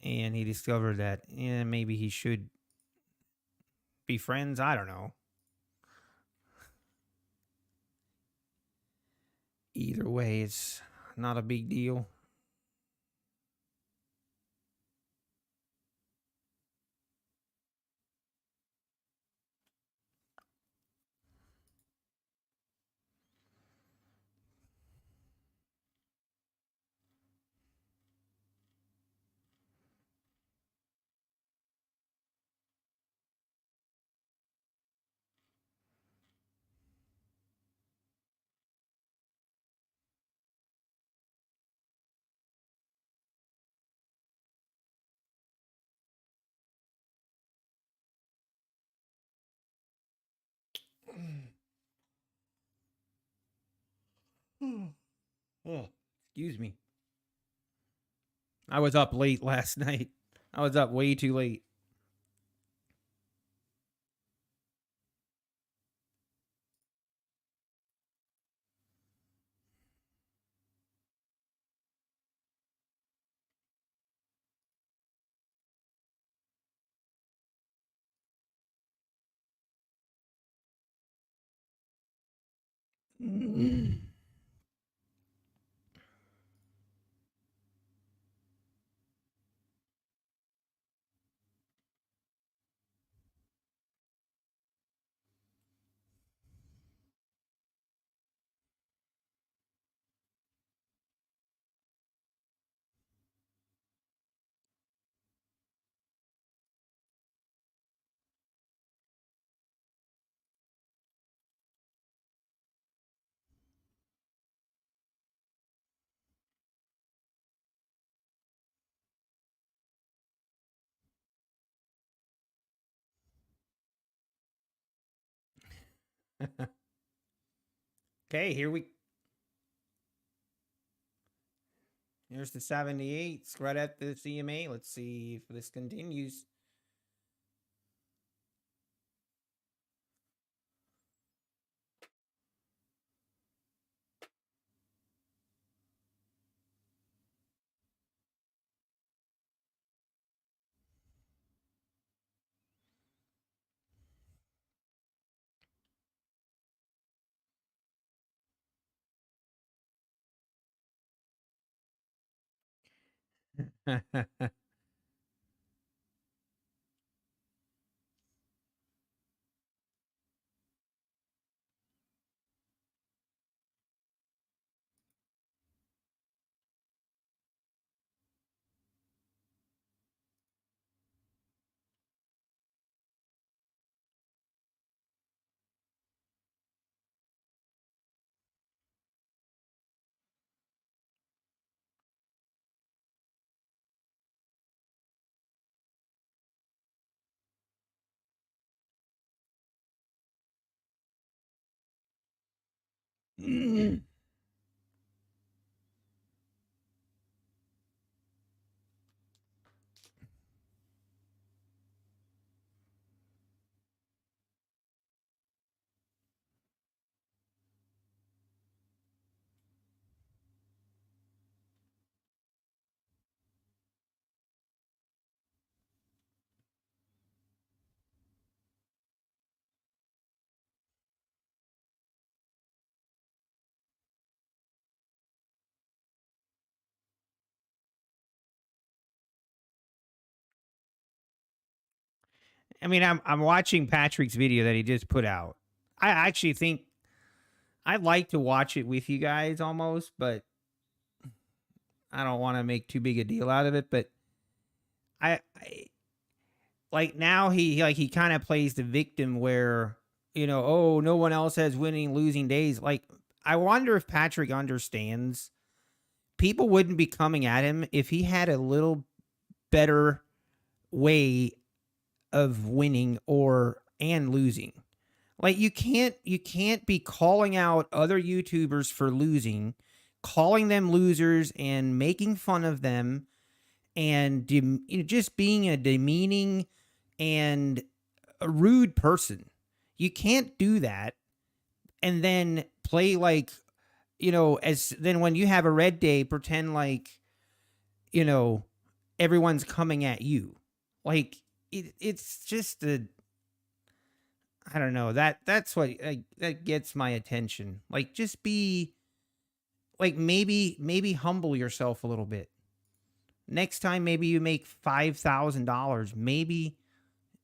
and he discovered that maybe he should be friends. I don't know. Either way, it's not a big deal. Oh, excuse me. I was up late last night. I was up way too late. Okay, here's the 78. It's right at the CMA. Let's see if this continues. I mean, I'm watching Patrick's video that he just put out. I actually think I'd like to watch it with you guys almost, but I don't want to make too big a deal out of it. But I like now he kind of plays the victim where, oh, no one else has winning losing days. Like, I wonder if Patrick understands people wouldn't be coming at him if he had a little better way of winning and losing. Like, you can't be calling out other YouTubers for losing, calling them losers and making fun of them, and just being a demeaning and a rude person. You can't do that and then play like, as then when you have a red day, pretend like, you know, everyone's coming at you. Like, it's just I don't know, that's what that gets my attention. Like, just be like, maybe humble yourself a little bit. Next time, maybe you make $5,000.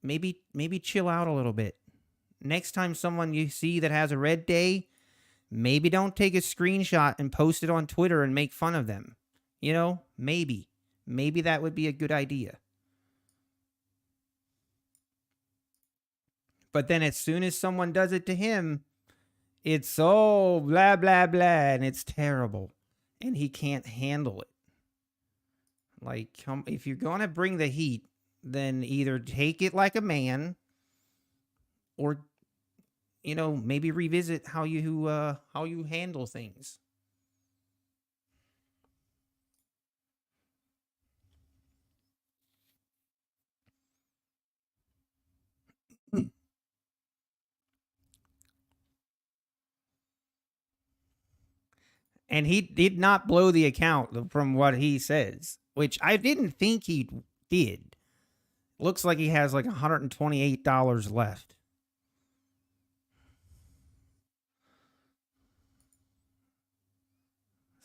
Maybe chill out a little bit. Next time someone you see that has a red day, maybe don't take a screenshot and post it on Twitter and make fun of them. Maybe that would be a good idea. But then as soon as someone does it to him, it's so blah, blah, blah, and it's terrible. And he can't handle it. Like, if you're going to bring the heat, then either take it like a man or, maybe revisit how you handle things. And he did not blow the account from what he says, which I didn't think he did. Looks like he has like $128 left.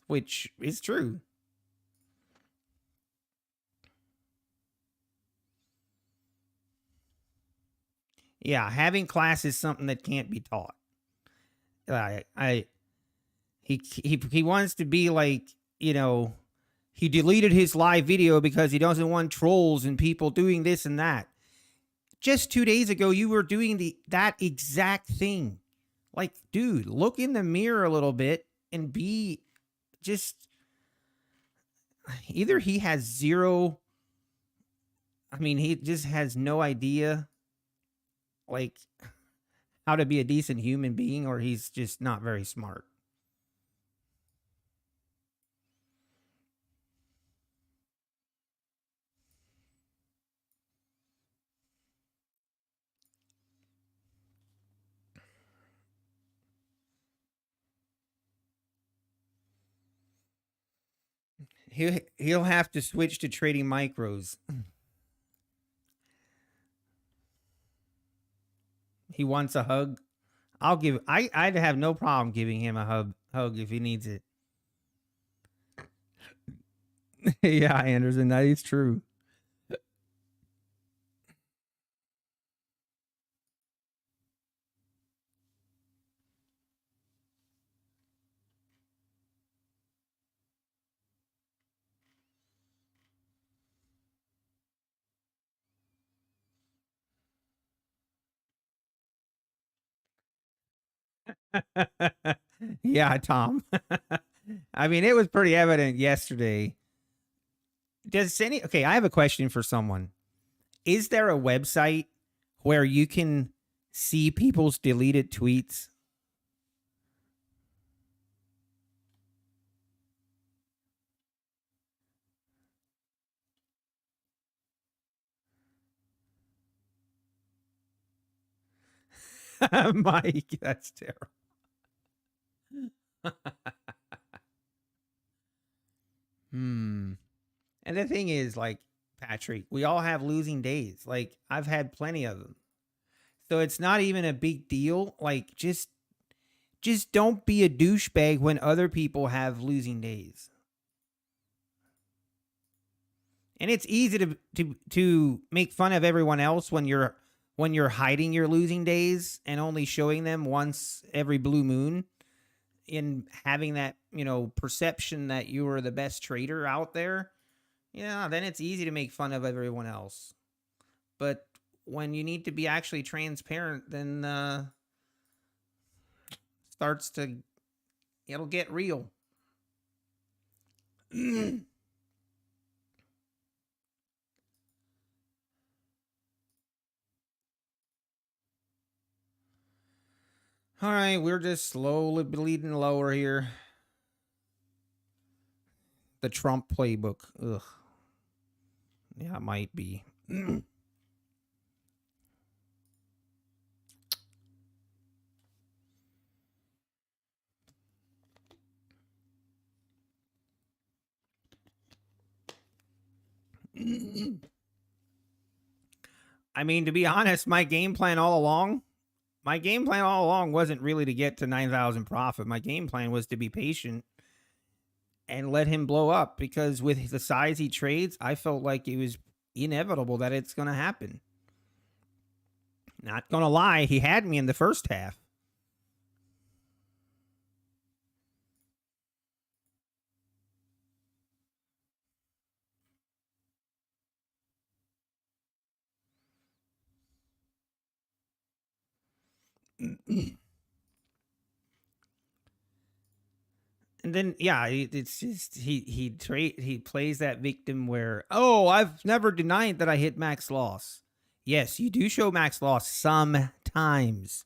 Which is true. Yeah, having class is something that can't be taught. He wants to be like, he deleted his live video because he doesn't want trolls and people doing this and that. Just 2 days ago, you were doing that exact thing. Like, dude, look in the mirror a little bit and be just, either he has zero, he just has no idea, like, how to be a decent human being, or he's just not very smart. He'll have to switch to trading micros. He wants a hug. I'd have no problem giving him a hug if he needs it. Yeah, Anderson, that is true. Yeah, Tom. It was pretty evident yesterday. Okay, I have a question for someone. Is there a website where you can see people's deleted tweets? Mike, that's terrible. And the thing is, like, Patrick, we all have losing days. Like, I've had plenty of them. So it's not even a big deal. Like, just don't be a douchebag when other people have losing days. And it's easy to make fun of everyone else when you're hiding your losing days and only showing them once every blue moon, in having that, perception that you are the best trader out there. Yeah, then it's easy to make fun of everyone else. But when you need to be actually transparent, then starts to it'll get real. All right, we're just slowly bleeding lower here. The Trump playbook. Ugh. Yeah, it might be. I mean, to be honest, my game plan all along wasn't really to get to 9,000 profit. My game plan was to be patient and let him blow up, because with the size he trades, I felt like it was inevitable that it's going to happen. Not going to lie, he had me in the first half. And then, yeah, it's just he plays that victim where, oh, I've never denied that I hit max loss. Yes, you do show max loss sometimes,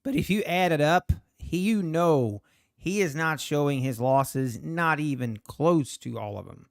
but if you add it up, he is not showing his losses, not even close to all of them.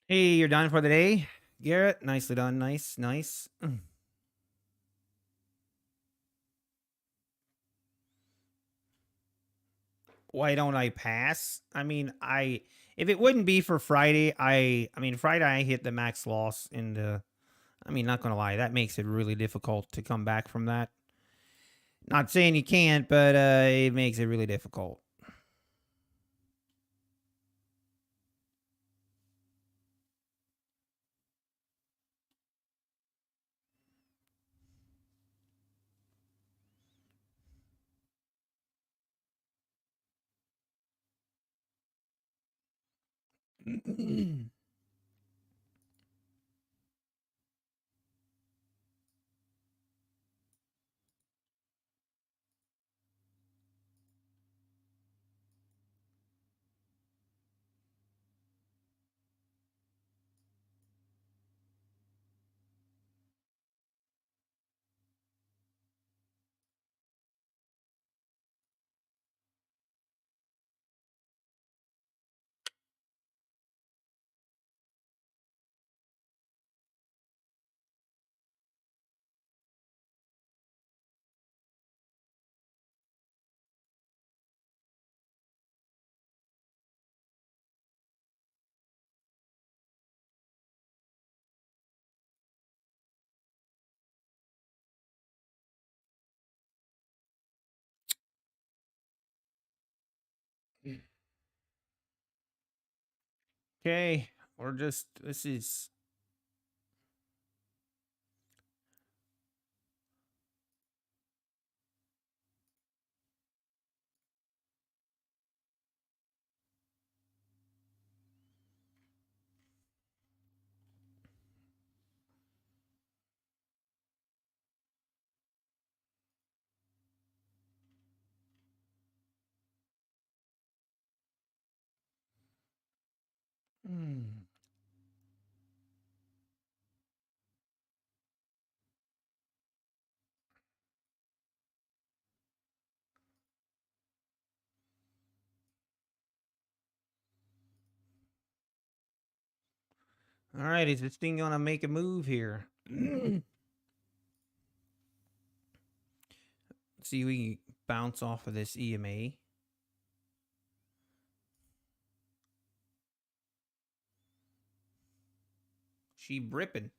Hey, you're done for the day, Garrett. Nicely done. Nice, nice. Why don't I pass? I mean, if it wouldn't be for Friday, Friday I hit the max loss in the. I mean, not gonna lie, that makes it really difficult to come back from that. Not saying you can't, but it makes it really difficult. Okay, we're just, this is... All right, is this thing gonna make a move here? See, we bounce off of this EMA. She bripping.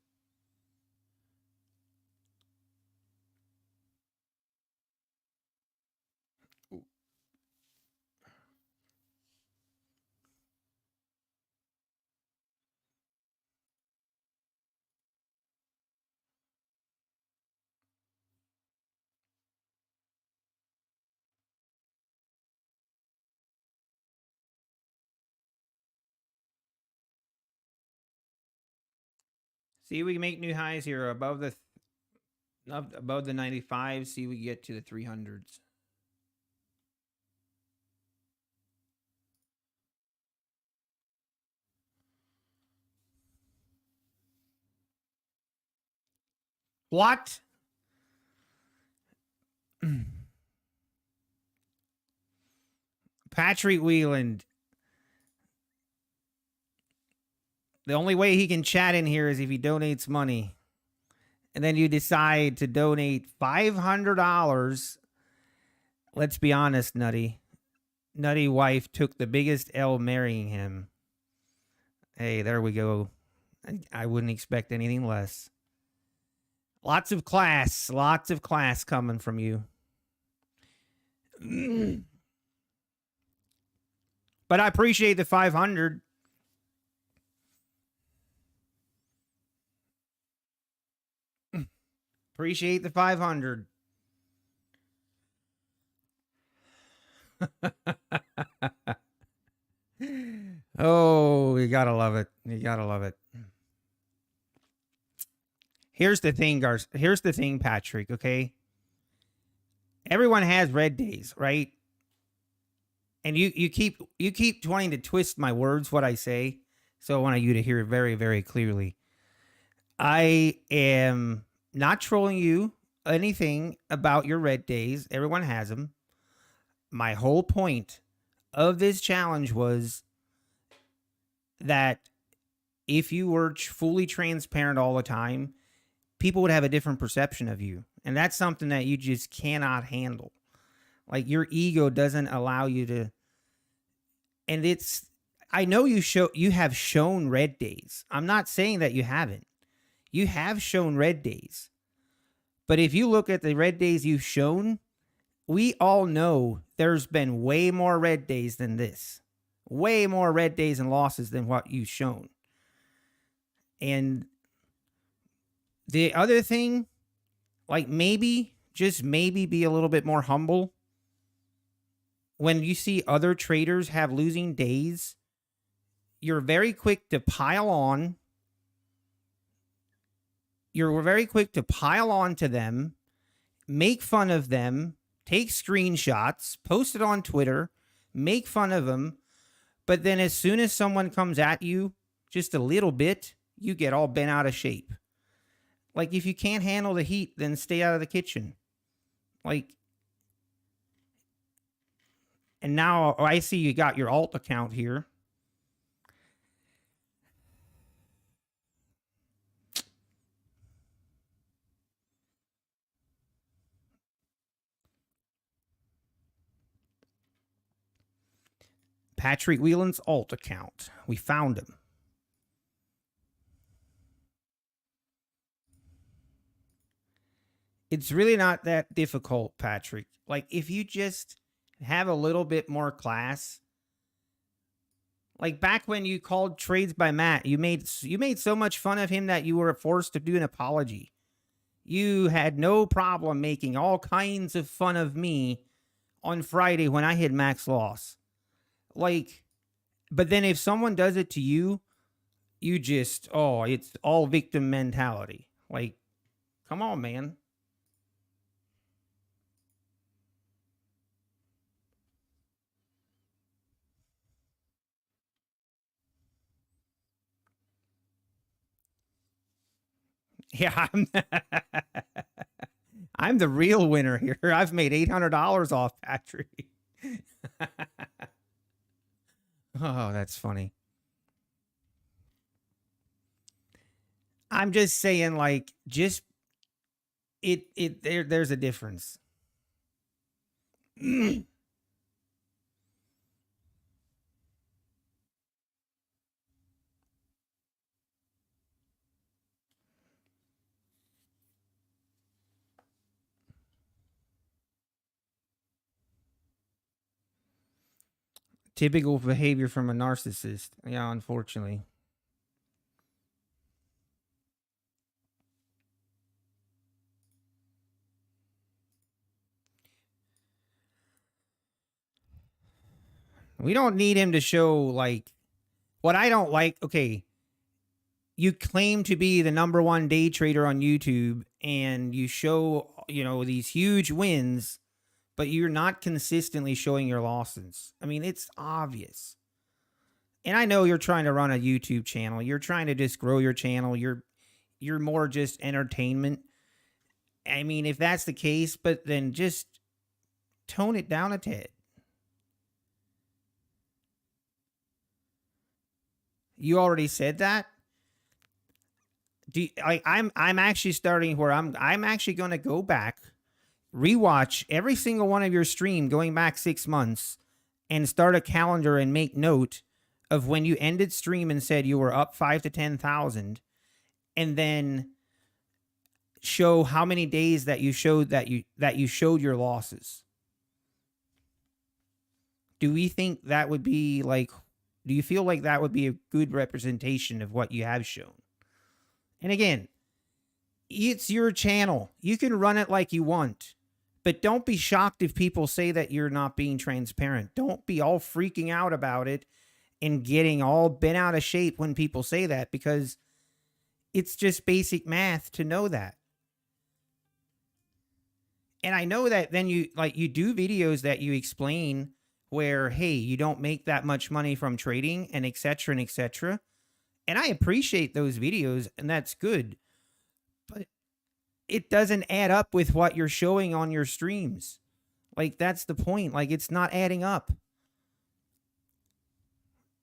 See, we can make new highs here above the above the 95. See, we get to the 300s. What? Patrick Wheeland. The only way he can chat in here is if he donates money. And then you decide to donate $500. Let's be honest, Nutty. Nutty wife took the biggest L marrying him. Hey, there we go. I wouldn't expect anything less. Lots of class coming from you. But I appreciate the 500. Appreciate the 500. Oh, you gotta love it. You gotta love it. Here's the thing, Garth. Here's the thing, Patrick, okay? Everyone has red days, right? And you keep wanting to twist my words, what I say. So I want you to hear it very, very clearly. I am not trolling you anything about your red days. Everyone has them. My whole point of this challenge was that if you were fully transparent all the time, people would have a different perception of you. And that's something that you just cannot handle. Like, your ego doesn't allow you to. And it's, I know you have shown red days. I'm not saying that you haven't. You have shown red days. But if you look at the red days you've shown, we all know there's been way more red days than this. Way more red days and losses than what you've shown. And the other thing, like, maybe, just maybe, be a little bit more humble. When you see other traders have losing days, you're very quick to pile on. You're very quick to pile on to them, make fun of them, take screenshots, post it on Twitter, make fun of them. But then as soon as someone comes at you just a little bit, you get all bent out of shape. Like, if you can't handle the heat, then stay out of the kitchen. Like, and now I see you got your alt account here. Patrick Wheeland's alt account. We found him. It's really not that difficult, Patrick. Like, if you just have a little bit more class, Like back when you called trades by Matt, you made so much fun of him that you were forced to do an apology. You had no problem making all kinds of fun of me on Friday when I hit max loss. Like, but then if someone does it to you, you just, oh, it's all victim mentality. Like, come on, man. Yeah, I'm the real winner here. I've made $800 off Patrick. Oh, that's funny. I'm just saying, like, just there's a difference. Typical behavior from a narcissist. Yeah, unfortunately. We don't need him to show, like, what I don't like. Okay, you claim to be the number one day trader on YouTube and you show, these huge wins, but you're not consistently showing your losses. I mean, it's obvious. And I know you're trying to run a YouTube channel. You're trying to just grow your channel. You're more just entertainment. I mean, if that's the case, but then just tone it down a tad. You already said that. I'm actually starting where I'm actually going to go back, rewatch every single one of your stream going back 6 months, and start a calendar and make note of when you ended stream and said you were up 5 to 10,000, and then show how many days that you showed your losses. Do we think that would be like? Do you feel like that would be a good representation of what you have shown? And again, it's your channel. You can run it like you want. But don't be shocked if people say that you're not being transparent. Don't be all freaking out about it and getting all bent out of shape when people say that, because it's just basic math to know that. And I know that then you do videos that you explain where, hey, you don't make that much money from trading and et cetera and et cetera. And I appreciate those videos, and that's good. But it doesn't add up with what you're showing on your streams. Like, that's the point. Like, it's not adding up.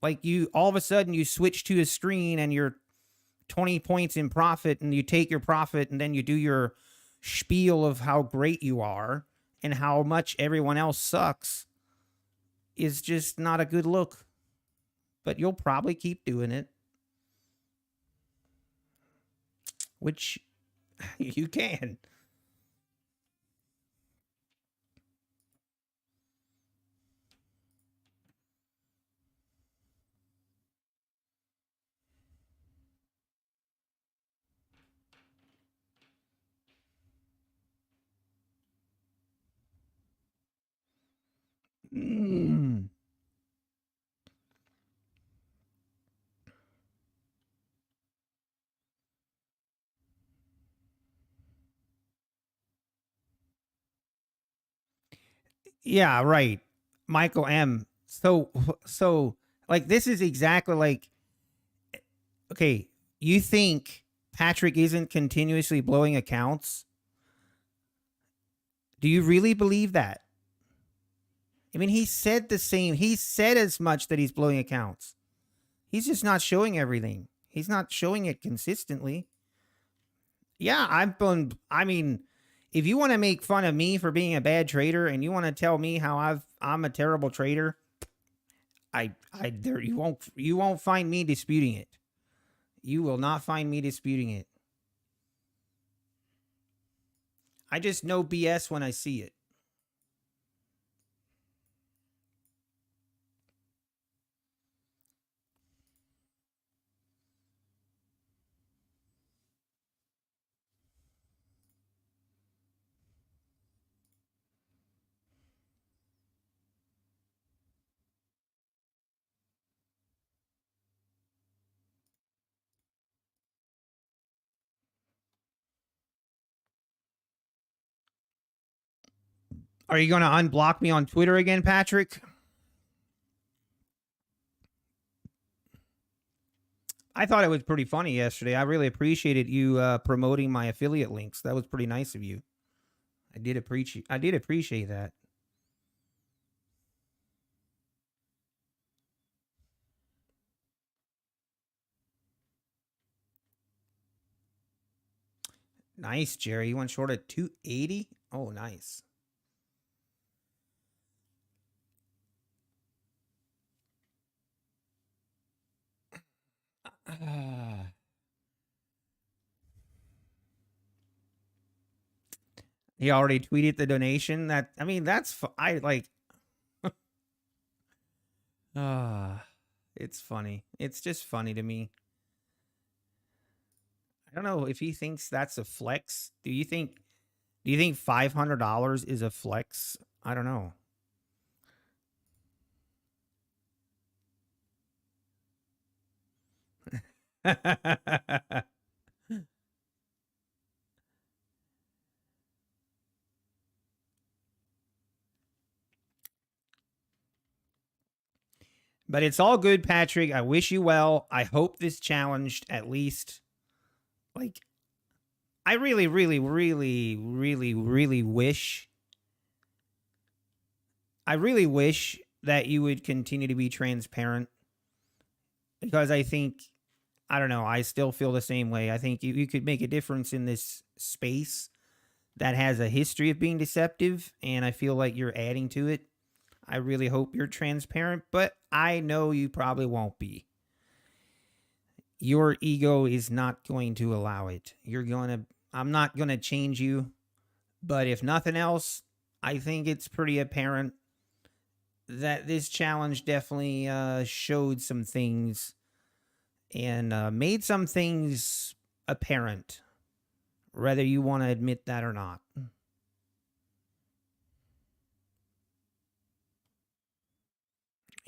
Like, you all of a sudden you switch to a screen and you're 20 points in profit, and you take your profit and then you do your spiel of how great you are and how much everyone else sucks is just not a good look. But you'll probably keep doing it, which you can. Mm. Yeah, right. Michael M. So like, this is exactly like, okay, you think Patrick isn't continuously blowing accounts? Do you really believe that? I mean, he said the same. He said as much that he's blowing accounts. He's just not showing everything. He's not showing it consistently. Yeah, I mean, if you want to make fun of me for being a bad trader and you want to tell me how I'm a terrible trader, you won't find me disputing it. You will not find me disputing it. I just know BS when I see it. Are you going to unblock me on Twitter again, Patrick? I thought it was pretty funny yesterday. I really appreciated you promoting my affiliate links. That was pretty nice of you. I did appreciate that. Nice, Jerry. You went short at 280? Oh, nice. He already tweeted the donation. That's I like. It's funny. It's just funny to me. I don't know if he thinks that's a flex. Do you think $500 is a flex? I don't know. But it's all good, Patrick. I wish you well. I hope this challenged at least, like, I really, really, really, really, really wish. I really wish that you would continue to be transparent, because I think, I don't know, I still feel the same way. I think you could make a difference in this space that has a history of being deceptive, and I feel like you're adding to it. I really hope you're transparent, but I know you probably won't be. Your ego is not going to allow it. I'm not going to change you, but if nothing else, I think it's pretty apparent that this challenge definitely showed some things and made some things apparent, whether you want to admit that or not.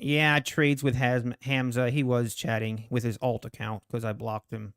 Yeah, trades with Hamza. He was chatting with his alt account because I blocked him.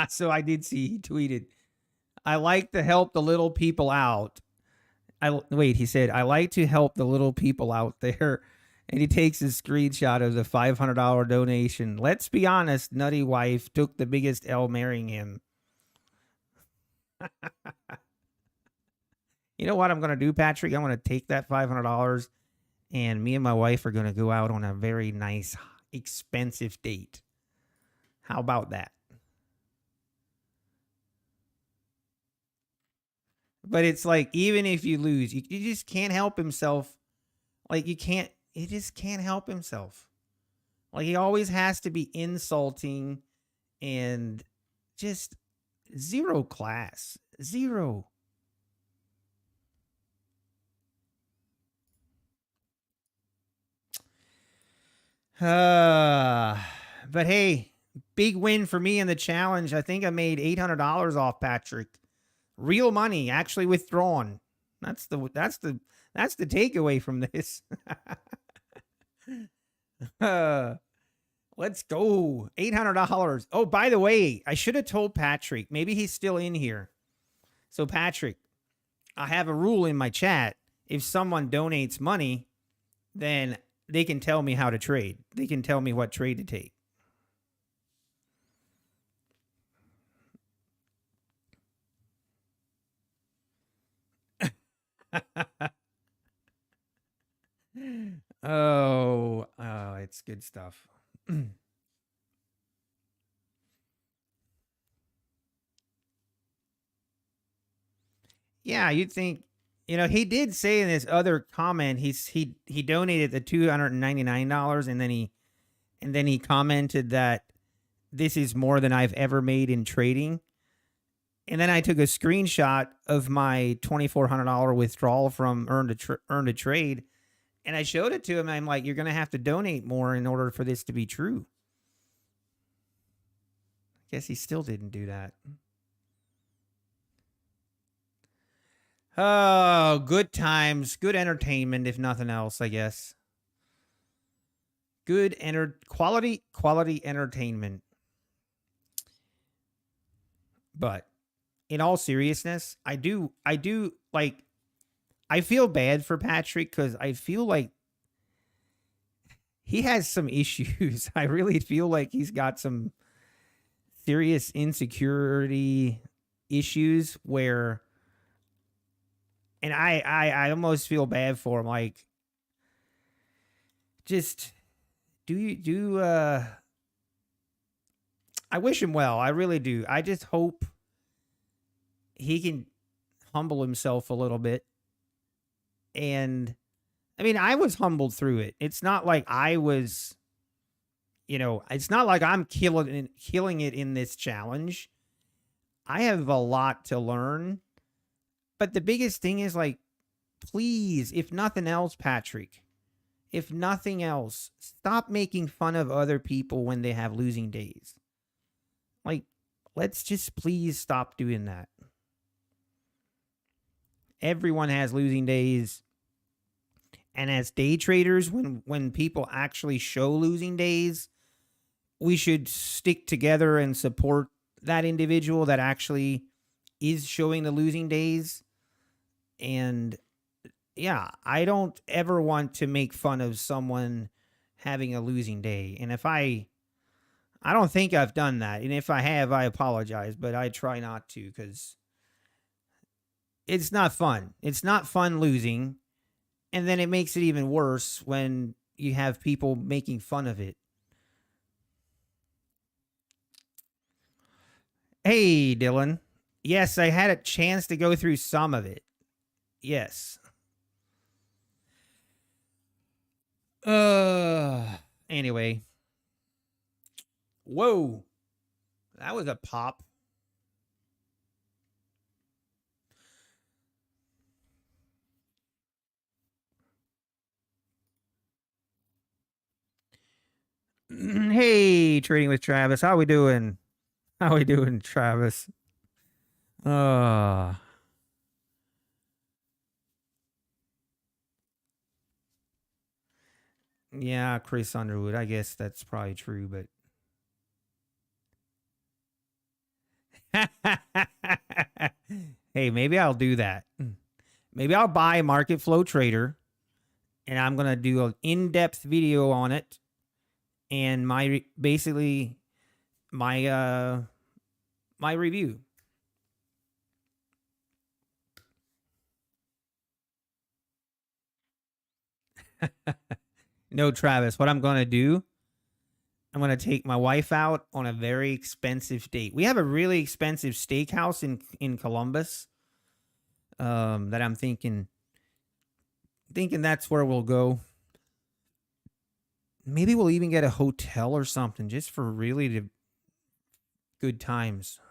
So I did see he tweeted, I like to help the little people out. He said, I like to help the little people out there. And he takes a screenshot of the $500 donation. Let's be honest, Nutty Wife took the biggest L marrying him. You know what I'm going to do, Patrick? I'm going to take that $500 and me and my wife are going to go out on a very nice, expensive date. How about that? But it's like, even if you lose, you just can't help himself. Like, he just can't help himself. Like, he always has to be insulting and just zero class. Zero. But hey, big win for me in the challenge. I think I made $800 off Patrick. Real money, actually withdrawn. That's the takeaway from this. Let's go. $800. Oh, by the way, I should have told Patrick. Maybe he's still in here. So, Patrick, I have a rule in my chat. If someone donates money, then they can tell me how to trade. They can tell me what trade to take. Oh, it's good stuff. Yeah, you'd think, he did say in his other comment, he donated the $299, and then he commented that this is more than I've ever made in trading. And then I took a screenshot of my $2,400 withdrawal from Earn to Trade, and I showed it to him. I'm like, you're going to have to donate more in order for this to be true. Guess he still didn't do that. Oh, good times, good entertainment, if nothing else, I guess. Good quality entertainment. But in all seriousness, I do like, I feel bad for Patrick because I feel like he has some issues. I really feel like he's got some serious insecurity issues where, and I almost feel bad for him. Like, just I wish him well. I really do. I just hope he can humble himself a little bit. And I mean, I was humbled through it. It's not like I was, it's not like I'm killing it in this challenge. I have a lot to learn. But the biggest thing is, like, please, if nothing else, Patrick, if nothing else, stop making fun of other people when they have losing days. Like, let's just please stop doing that. Everyone has losing days. And as day traders, when people actually show losing days, we should stick together and support that individual that actually is showing the losing days. And yeah, I don't ever want to make fun of someone having a losing day. And if I don't think I've done that. And if I have, I apologize, but I try not to because it's not fun. It's not fun losing. And then it makes it even worse when you have people making fun of it. Hey, Dylan. Yes, I had a chance to go through some of it. Yes. Anyway. Whoa. That was a pop. Hey, Trading with Travis. How we doing? How we doing, Travis? Yeah, Chris Underwood. I guess that's probably true, but hey, maybe I'll do that. Maybe I'll buy Market Flow Trader and I'm going to do an in-depth video on it and basically my my review. No, Travis, what I'm going to do, I'm going to take my wife out on a very expensive date. We have a really expensive steakhouse in Columbus that I'm thinking that's where we'll go. Maybe we'll even get a hotel or something just for really good times.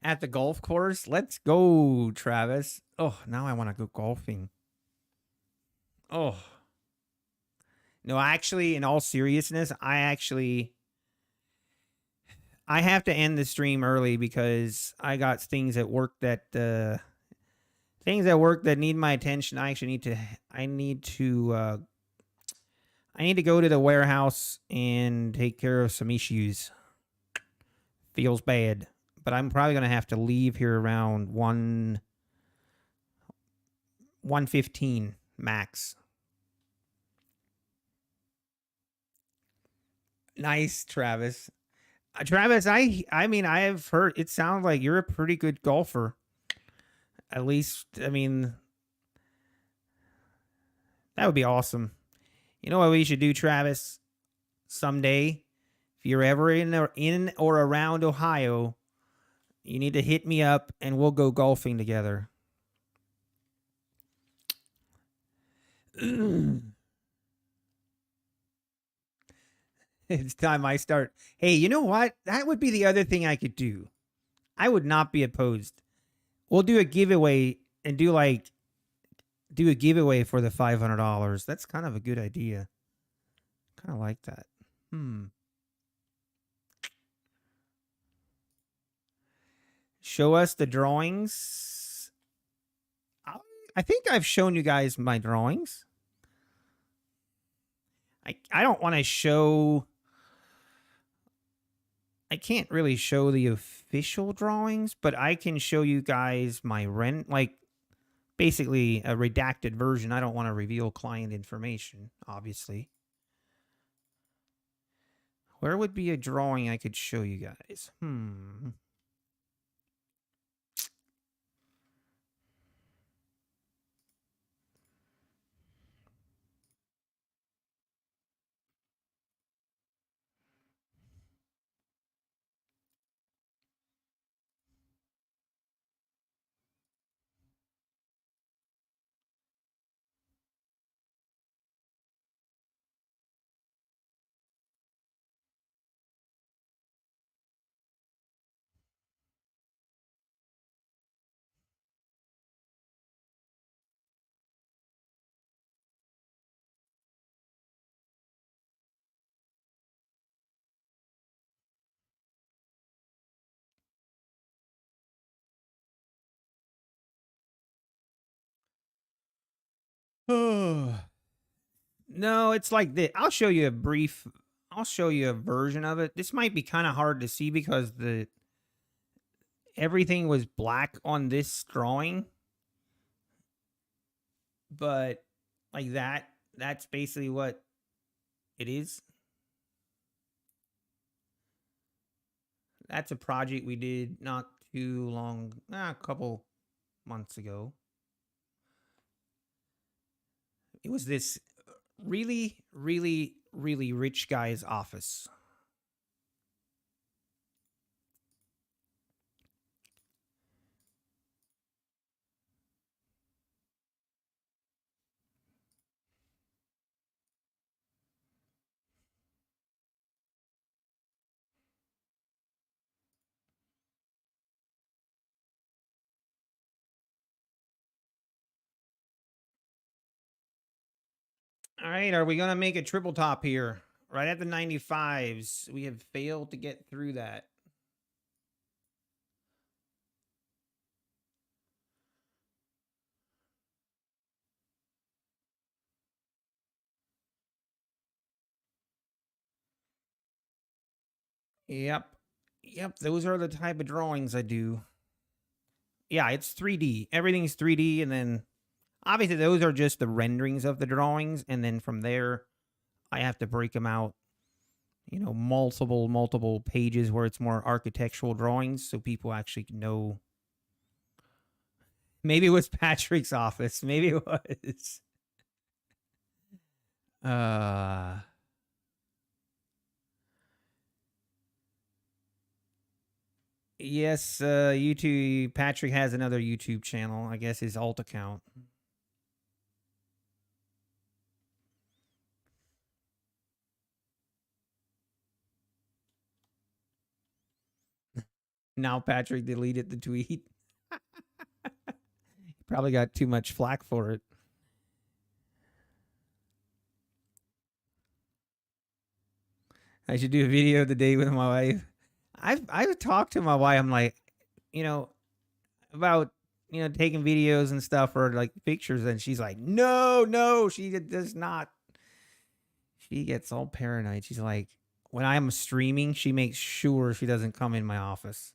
At the golf course? Let's go, Travis. Oh, now I want to go golfing. Oh. No, actually, in all seriousness, I have to end the stream early because I got things at work that need my attention. I actually need to go to the warehouse and take care of some issues. Feels bad, but I'm probably going to have to leave here around 1:15 max. Nice, Travis. Travis, I mean, I have heard it sounds like you're a pretty good golfer. At least, I mean, that would be awesome. You know what we should do, Travis? Someday, if you're ever in or around Ohio, you need to hit me up and we'll go golfing together. It's time I start. Hey, you know what? That would be the other thing I could do. I would not be opposed. We'll do a giveaway and do a giveaway for the $500. That's kind of a good idea. Kind of like that. Show us the drawings. I think I've shown you guys my drawings. I don't want to show. I can't really show the official drawings, but I can show you guys my like basically a redacted version. I don't want to reveal client information, obviously. Where would be a drawing I could show you guys? No, it's like this. I'll show you a brief. I'll show you a version of it. This might be kind of hard to see because the everything was black on this drawing, but like that. That's basically what it is. That's a project we did not too long, a couple months ago. It was this really, really, really rich guy's office. All right, are we going to make a triple top here? Right at the 95s. We have failed to get through that. Yep. Yep, those are the type of drawings I do. Yeah, it's 3D. Everything's 3D, and then obviously those are just the renderings of the drawings, and then from there I have to break them out, multiple pages where it's more architectural drawings so people actually know. Maybe it was Patrick's office. Maybe it was. Yes, YouTube. Patrick has another YouTube channel. I guess his alt account. Now Patrick deleted the tweet. Probably got too much flack for it. I should do a video today with my wife. I've talked to my wife. I'm like, about taking videos and stuff or like pictures, and she's like, no, she does not. She gets all paranoid. She's like, when I'm streaming, she makes sure she doesn't come in my office.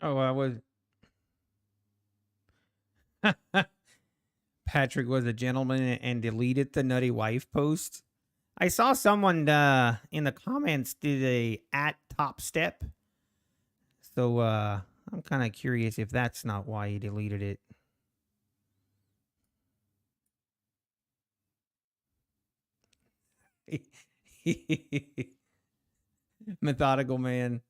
Oh, I was. Patrick was a gentleman and deleted the Nutty Wife post. I saw someone in the comments did a at Top Step. So I'm kind of curious if that's not why he deleted it. Methodical man.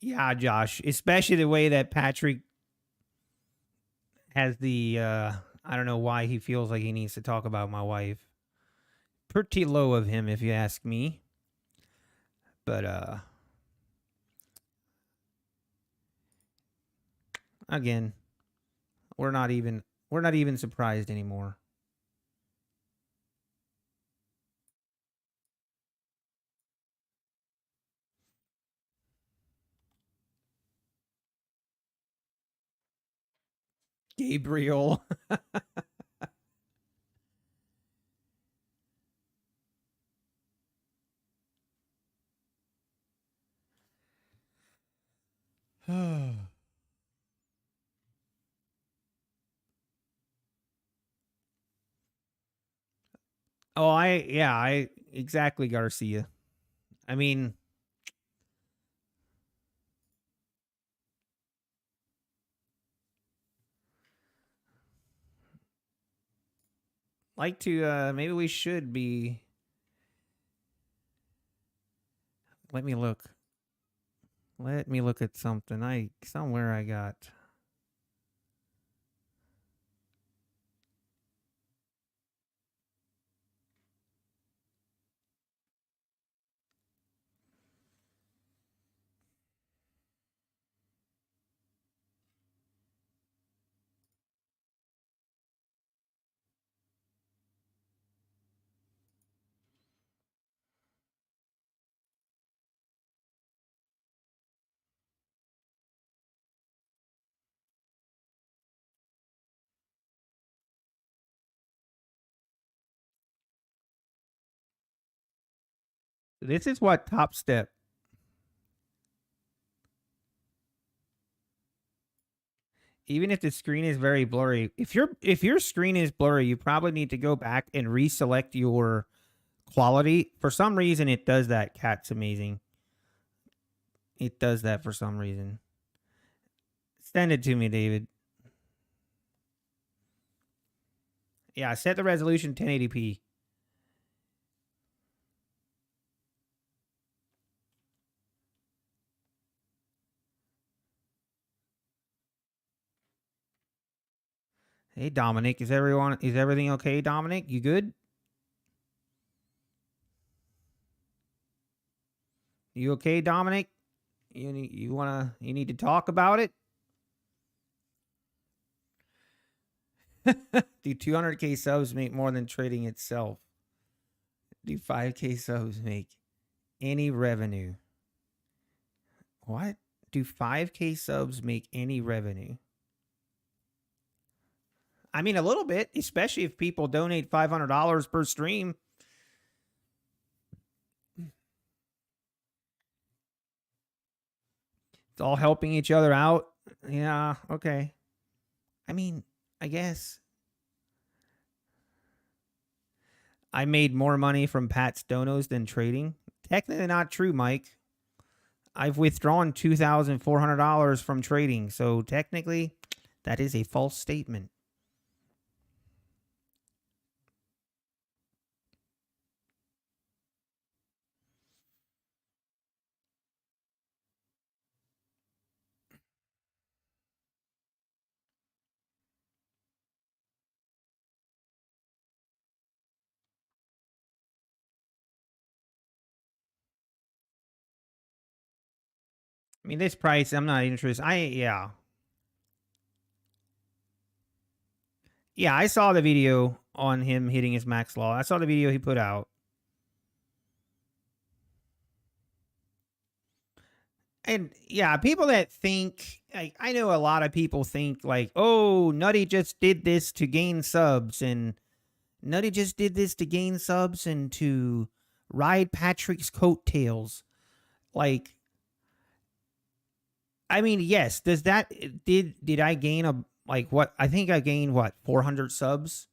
Yeah, Josh, especially the way that Patrick has the I don't know why he feels like he needs to talk about my wife. Pretty low of him if you ask me. But again, we're not even surprised anymore. Gabriel. I exactly, Garcia. I mean, like to maybe we should be. Let me look. Let me look at something. Somewhere I got. This is what Top Step. Even if the screen is very blurry, if your screen is blurry, you probably need to go back and reselect your quality. For some reason, it does that. Cat's amazing. It does that for some reason. Send it to me, David. Yeah, set the resolution 1080p. Hey, Dominic, is everything okay, Dominic? You good? You okay, Dominic? You need to talk about it? Do 200k subs make more than trading itself? Do 5k subs make any revenue? What? Do 5k subs make any revenue? I mean, a little bit, especially if people donate $500 per stream. It's all helping each other out. Yeah, okay. I mean, I guess I made more money from Pat's donos than trading. Technically not true, Mike. I've withdrawn $2,400 from trading, so technically that is a false statement. I mean, this price, I'm not interested. Yeah, I saw the video on him hitting his max law. I saw the video he put out. And yeah, people that think, like, I know a lot of people think like, oh, Nutty just did this to gain subs, and Nutty just did this to gain subs and to ride Patrick's coattails. Like, I mean, yes, does that did I gain a like what I think I gained what 400 subs?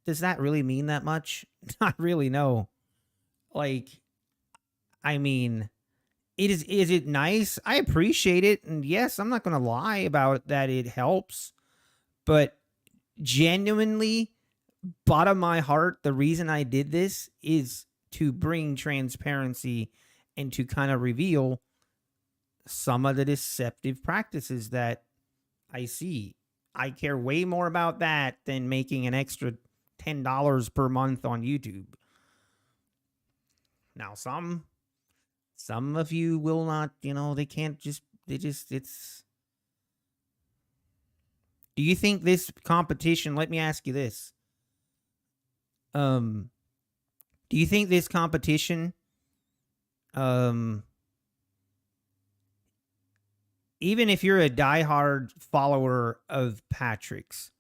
Does that really mean that much? Not really, no. Like, I mean, is it nice? I appreciate it, and yes, I'm not going to lie about that it helps, but genuinely bottom of my heart, the reason I did this is to bring transparency and to kind of reveal some of the deceptive practices that I see. I care way more about that than making an extra $10 per month on YouTube. Now, some of you will not, they can't just they just it's do you think this competition, let me ask you this. Um do you think this competition um even if you're a diehard follower of Patrick's,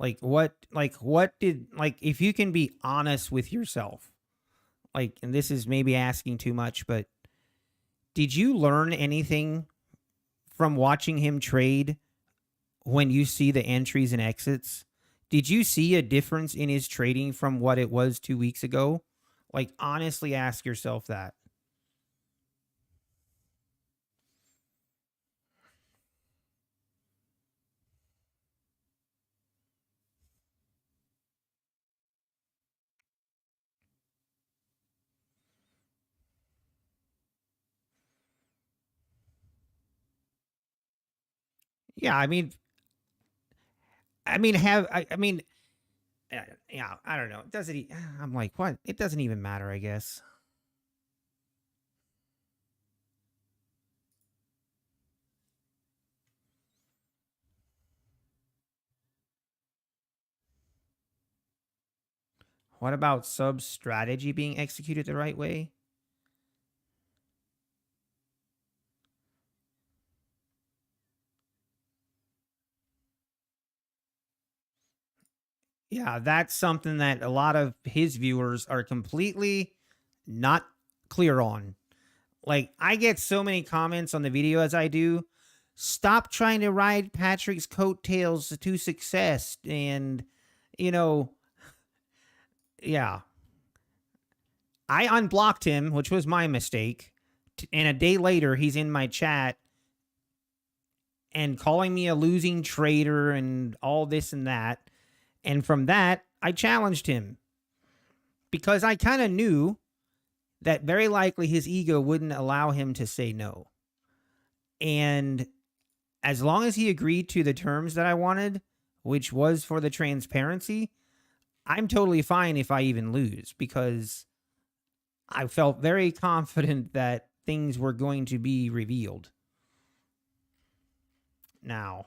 if you can be honest with yourself, and this is maybe asking too much, but did you learn anything from watching him trade when you see the entries and exits? Did you see a difference in his trading from what it was 2 weeks ago? Like, honestly ask yourself that. Yeah, I mean, yeah, I don't know. It doesn't. I'm like, what? It doesn't even matter, I guess. What about sub strategy being executed the right way? Yeah, that's something that a lot of his viewers are completely not clear on. Like, I get so many comments on the video as I do. Stop trying to ride Patrick's coattails to success. And, you know, yeah, I unblocked him, which was my mistake. And a day later, he's in my chat and calling me a losing trader and all this and that. And from that, I challenged him because I kind of knew that very likely his ego wouldn't allow him to say no. And as long as he agreed to the terms that I wanted, which was for the transparency, I'm totally fine if I even lose because I felt very confident that things were going to be revealed. Now,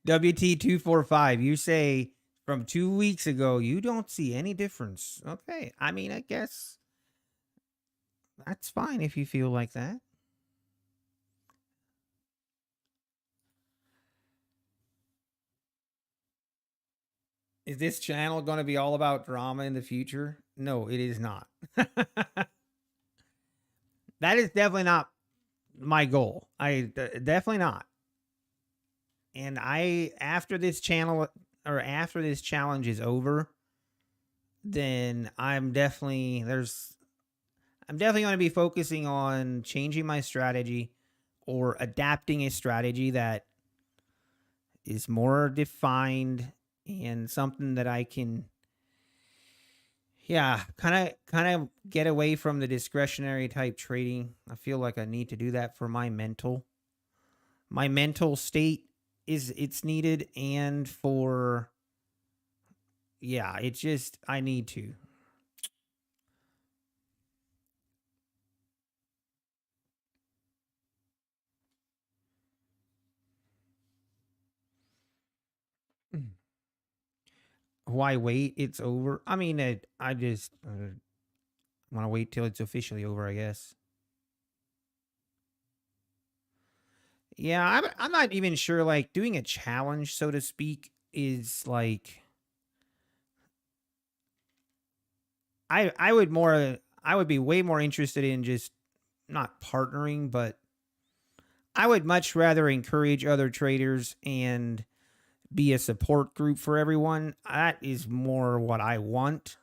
WT245, you say from 2 weeks ago, you don't see any difference. Okay. I mean, I guess that's fine if you feel like that. Is this channel going to be all about drama in the future? No, it is not. That is definitely not my goal. Definitely not. And after this channel or after this challenge is over, then I'm definitely going to be focusing on changing my strategy or adapting a strategy that is more defined and something that I can, yeah, kind of get away from the discretionary type trading. I feel like I need to do that for my mental state is it's needed, and for, yeah, it's just I need to. Why wait? It's over. I mean, I just want to wait till it's officially over, I guess. Yeah, I'm not even sure. Like doing a challenge, so to speak, is like I would be way more interested in just not partnering, but I would much rather encourage other traders and be a support group for everyone. That is more what I want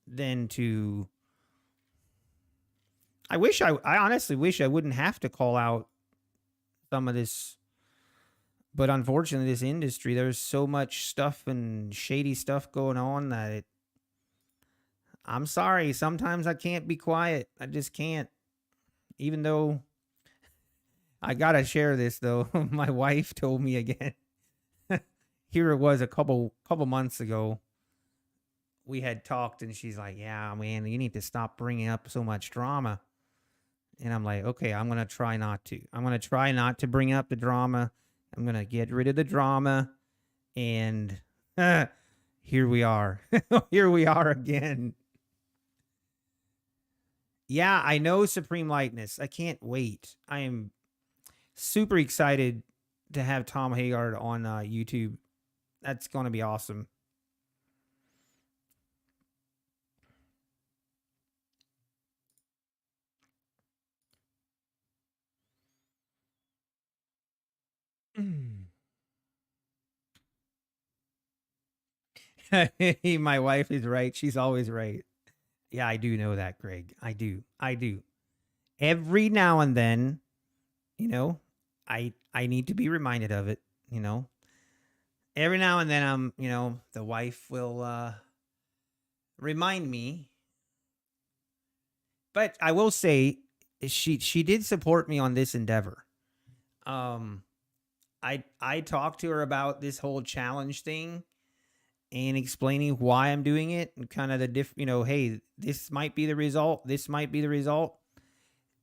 than to. I honestly wish I wouldn't have to call out some of this, but unfortunately, this industry, there's so much stuff and shady stuff going on that I'm sorry. Sometimes I can't be quiet. I just can't. Even though I gotta share this though, my wife told me again. Here it was a couple months ago. We had talked, and she's like, "Yeah, man, you need to stop bringing up so much drama." And I'm like, "Okay, I'm gonna try not to. I'm gonna try not to bring up the drama. I'm gonna get rid of the drama." And here we are. Here we are again. Yeah, I know Supreme Lightness. I can't wait. I am super excited to have Tom Haggard on YouTube. That's going to be awesome. My wife is right. She's always right. Yeah, I do know that, Greg. I do. I do. Every now and then, you know, I need to be reminded of it, you know. Every now and then the wife will remind me. But I will say she did support me on this endeavor. Um I talked to her about this whole challenge thing and explaining why I'm doing it and kind of the hey, this might be the result, this might be the result.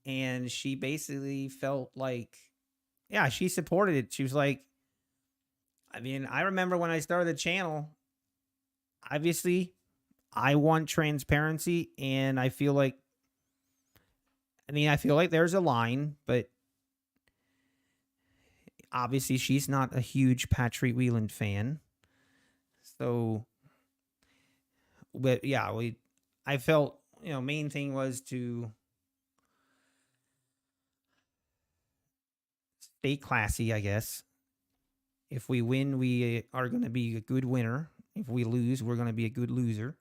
And she basically felt like, yeah, she supported it. She was like, I mean, I remember when I started the channel, obviously, I want transparency, and I feel like, there's a line, but obviously she's not a huge Patrick Whelan fan. So, but yeah, I felt, main thing was to stay classy, I guess. If we win, we are going to be a good winner. If we lose, we're going to be a good loser.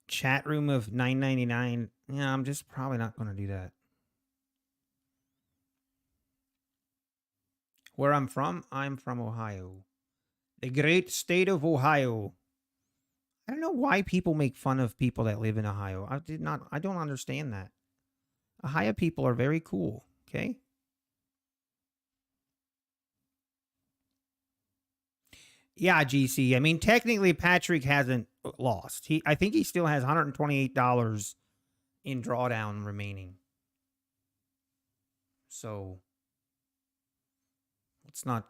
Chat room of 9.99. Yeah, I'm just probably not going to do that. Where I'm from Ohio. The great state of Ohio. I don't know why people make fun of people that live in Ohio. I don't understand that. Ohio people are very cool, okay? Yeah, GC. I mean, technically Patrick hasn't lost. I think he still has $128 in drawdown remaining. So it's not,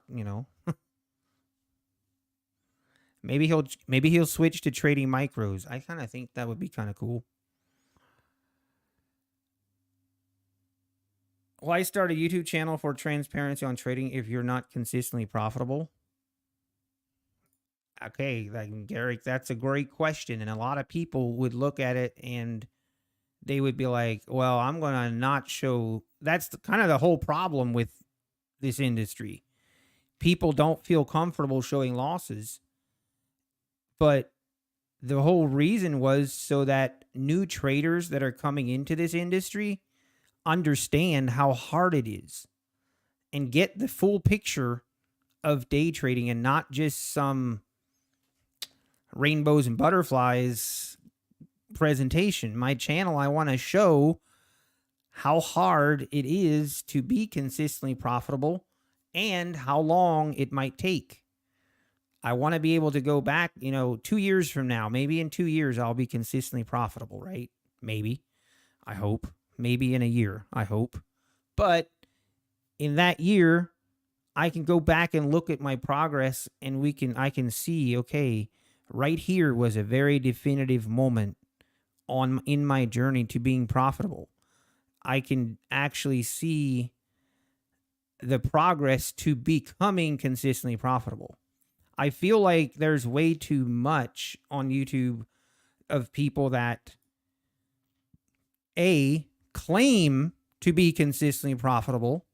maybe he'll switch to trading micros. I kind of think that would be kind of cool. Why start a YouTube channel for transparency on trading if you're not consistently profitable? Okay, like Garrick, that's a great question. And a lot of people would look at it and they would be like, well, I'm going to not show. That's kind of the whole problem with this industry. People don't feel comfortable showing losses. But the whole reason was so that new traders that are coming into this industry understand how hard it is and get the full picture of day trading and not just some rainbows and butterflies presentation. My channel, I want to show how hard it is to be consistently profitable and how long it might take. I want to be able to go back, 2 years from now, maybe in 2 years, I'll be consistently profitable, right? Maybe. I hope. Maybe in a year, I hope. But in that year, I can go back and look at my progress and I can see, okay, right here was a very definitive moment in my journey to being profitable. I can actually see the progress to becoming consistently profitable. I feel like there's way too much on YouTube of people that claim to be consistently profitable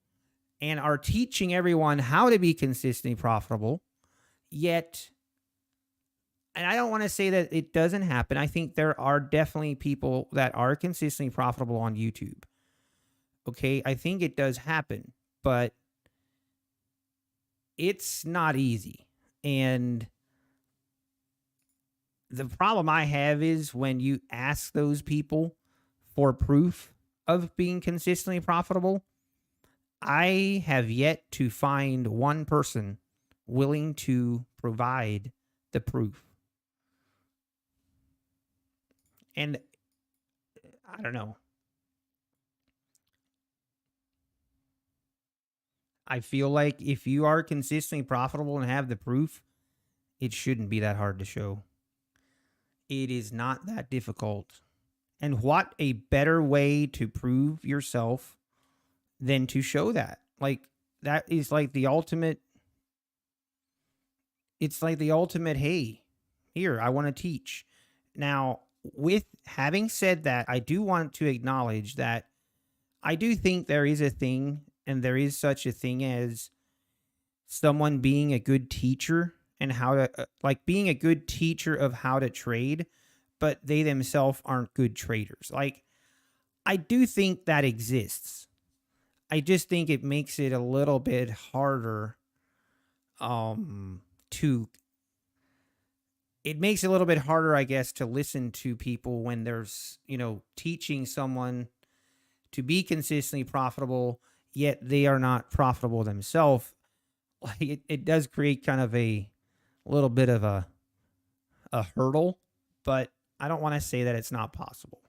and are teaching everyone how to be consistently profitable, yet, and I don't want to say that it doesn't happen. I think there are definitely people that are consistently profitable on YouTube. Okay, I think it does happen, but it's not easy. And the problem I have is when you ask those people for proof of being consistently profitable, I have yet to find one person willing to provide the proof. And I don't know. I feel like if you are consistently profitable and have the proof, it shouldn't be that hard to show. It is not that difficult. And what a better way to prove yourself than to show that. Like, that is like the ultimate. It's like the ultimate, hey, here, I want to teach. Now, with having said that, I do want to acknowledge that I do think there is a thing, and there is such a thing as someone being a good teacher and how to, like, being a good teacher of how to trade, but they themselves aren't good traders. Like, I do think that exists. I just think it makes it a little bit harder to it makes it a little bit harder, I guess, to listen to people when there's, teaching someone to be consistently profitable, yet they are not profitable themselves. Like, it does create kind of a little bit of a hurdle, but I don't want to say that it's not possible.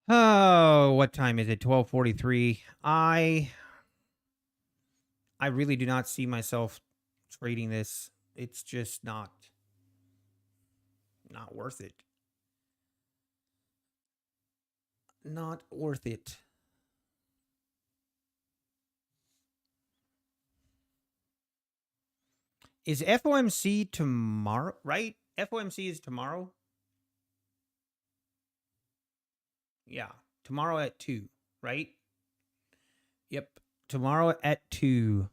Oh, what time is it? 12:43. I really do not see myself trading this. It's just not worth it. Not worth it. Is FOMC tomorrow, right? FOMC is tomorrow? Yeah, tomorrow at 2, right? Yep, tomorrow at 2.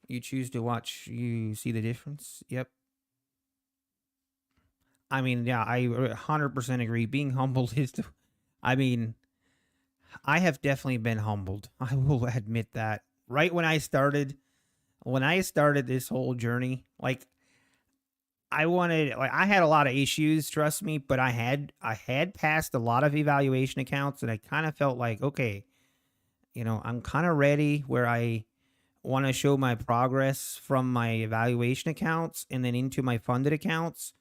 You choose to watch, you see the difference? Yep. I mean, yeah, I 100% agree. Being humbled is I mean, I have definitely been humbled. I will admit that. Right when I started this whole journey, like, I had a lot of issues, trust me, but I had passed a lot of evaluation accounts, and I kind of felt like, okay, I'm kind of ready where I want to show my progress from my evaluation accounts and then into my funded accounts.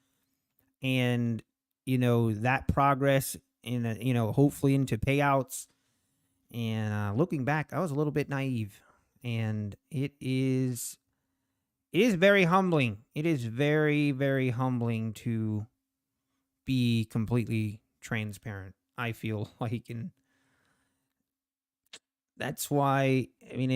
And, that progress in, hopefully into payouts. And looking back, I was a little bit naive, and it is very humbling. It is very, very humbling to be completely transparent. I feel like, That's why, I mean,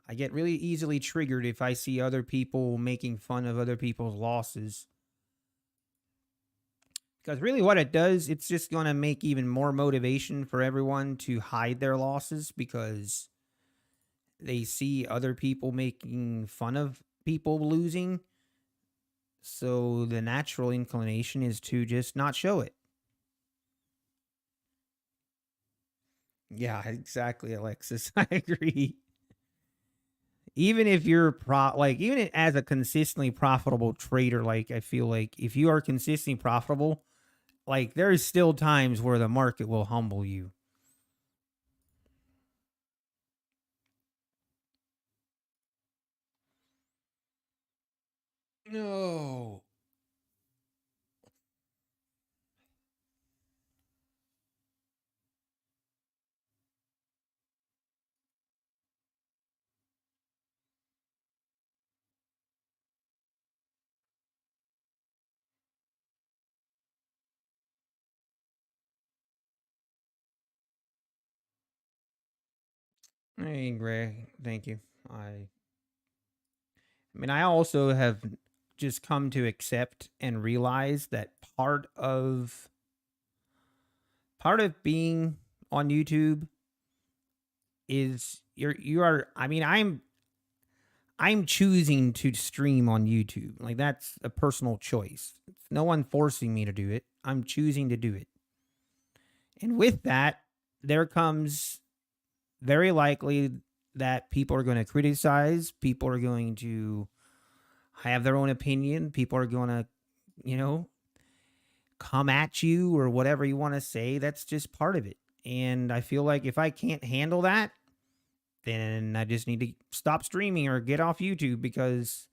I get really easily triggered if I see other people making fun of other people's losses. Because really what it does, it's just going to make even more motivation for everyone to hide their losses because they see other people making fun of people losing. So the natural inclination is to just not show it. Yeah, exactly, Alexis. I agree. Even if you're even as a consistently profitable trader, like I feel like if you are consistently profitable, like there's still times where the market will humble you. No. Hey, Greg. Thank you. I mean, I also have just come to accept and realize that part of being on YouTube is you are I mean, I'm choosing to stream on YouTube. Like that's a personal choice. It's no one forcing me to do it. I'm choosing to do it. And with that, there comes very likely that people are going to criticize, people are going to have their own opinion, people are going to, you know, come at you or whatever you want to say. That's just part of it. And I feel like if I can't handle that, then I just need to stop streaming or get off YouTube because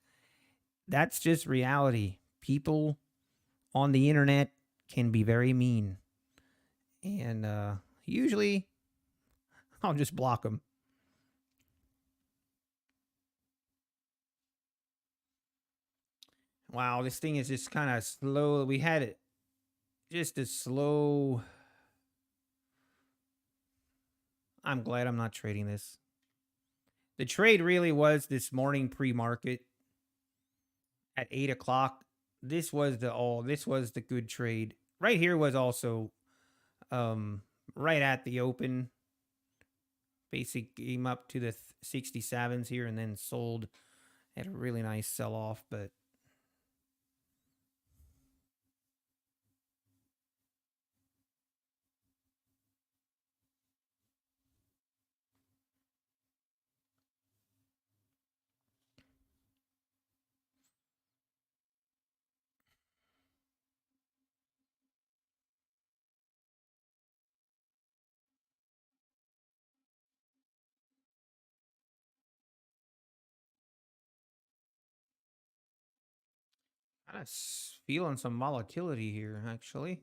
that's just reality. People on the internet can be very mean. And usually I'll just block them. Wow, this thing is just kind of slow. We had it just a slow. I'm glad I'm not trading this. The trade really was this morning pre-market at 8 o'clock. This was the good trade. Right here was also right at the open. Basic came up to the 67s here and then sold at a really nice sell off, but kind of feeling some volatility here actually.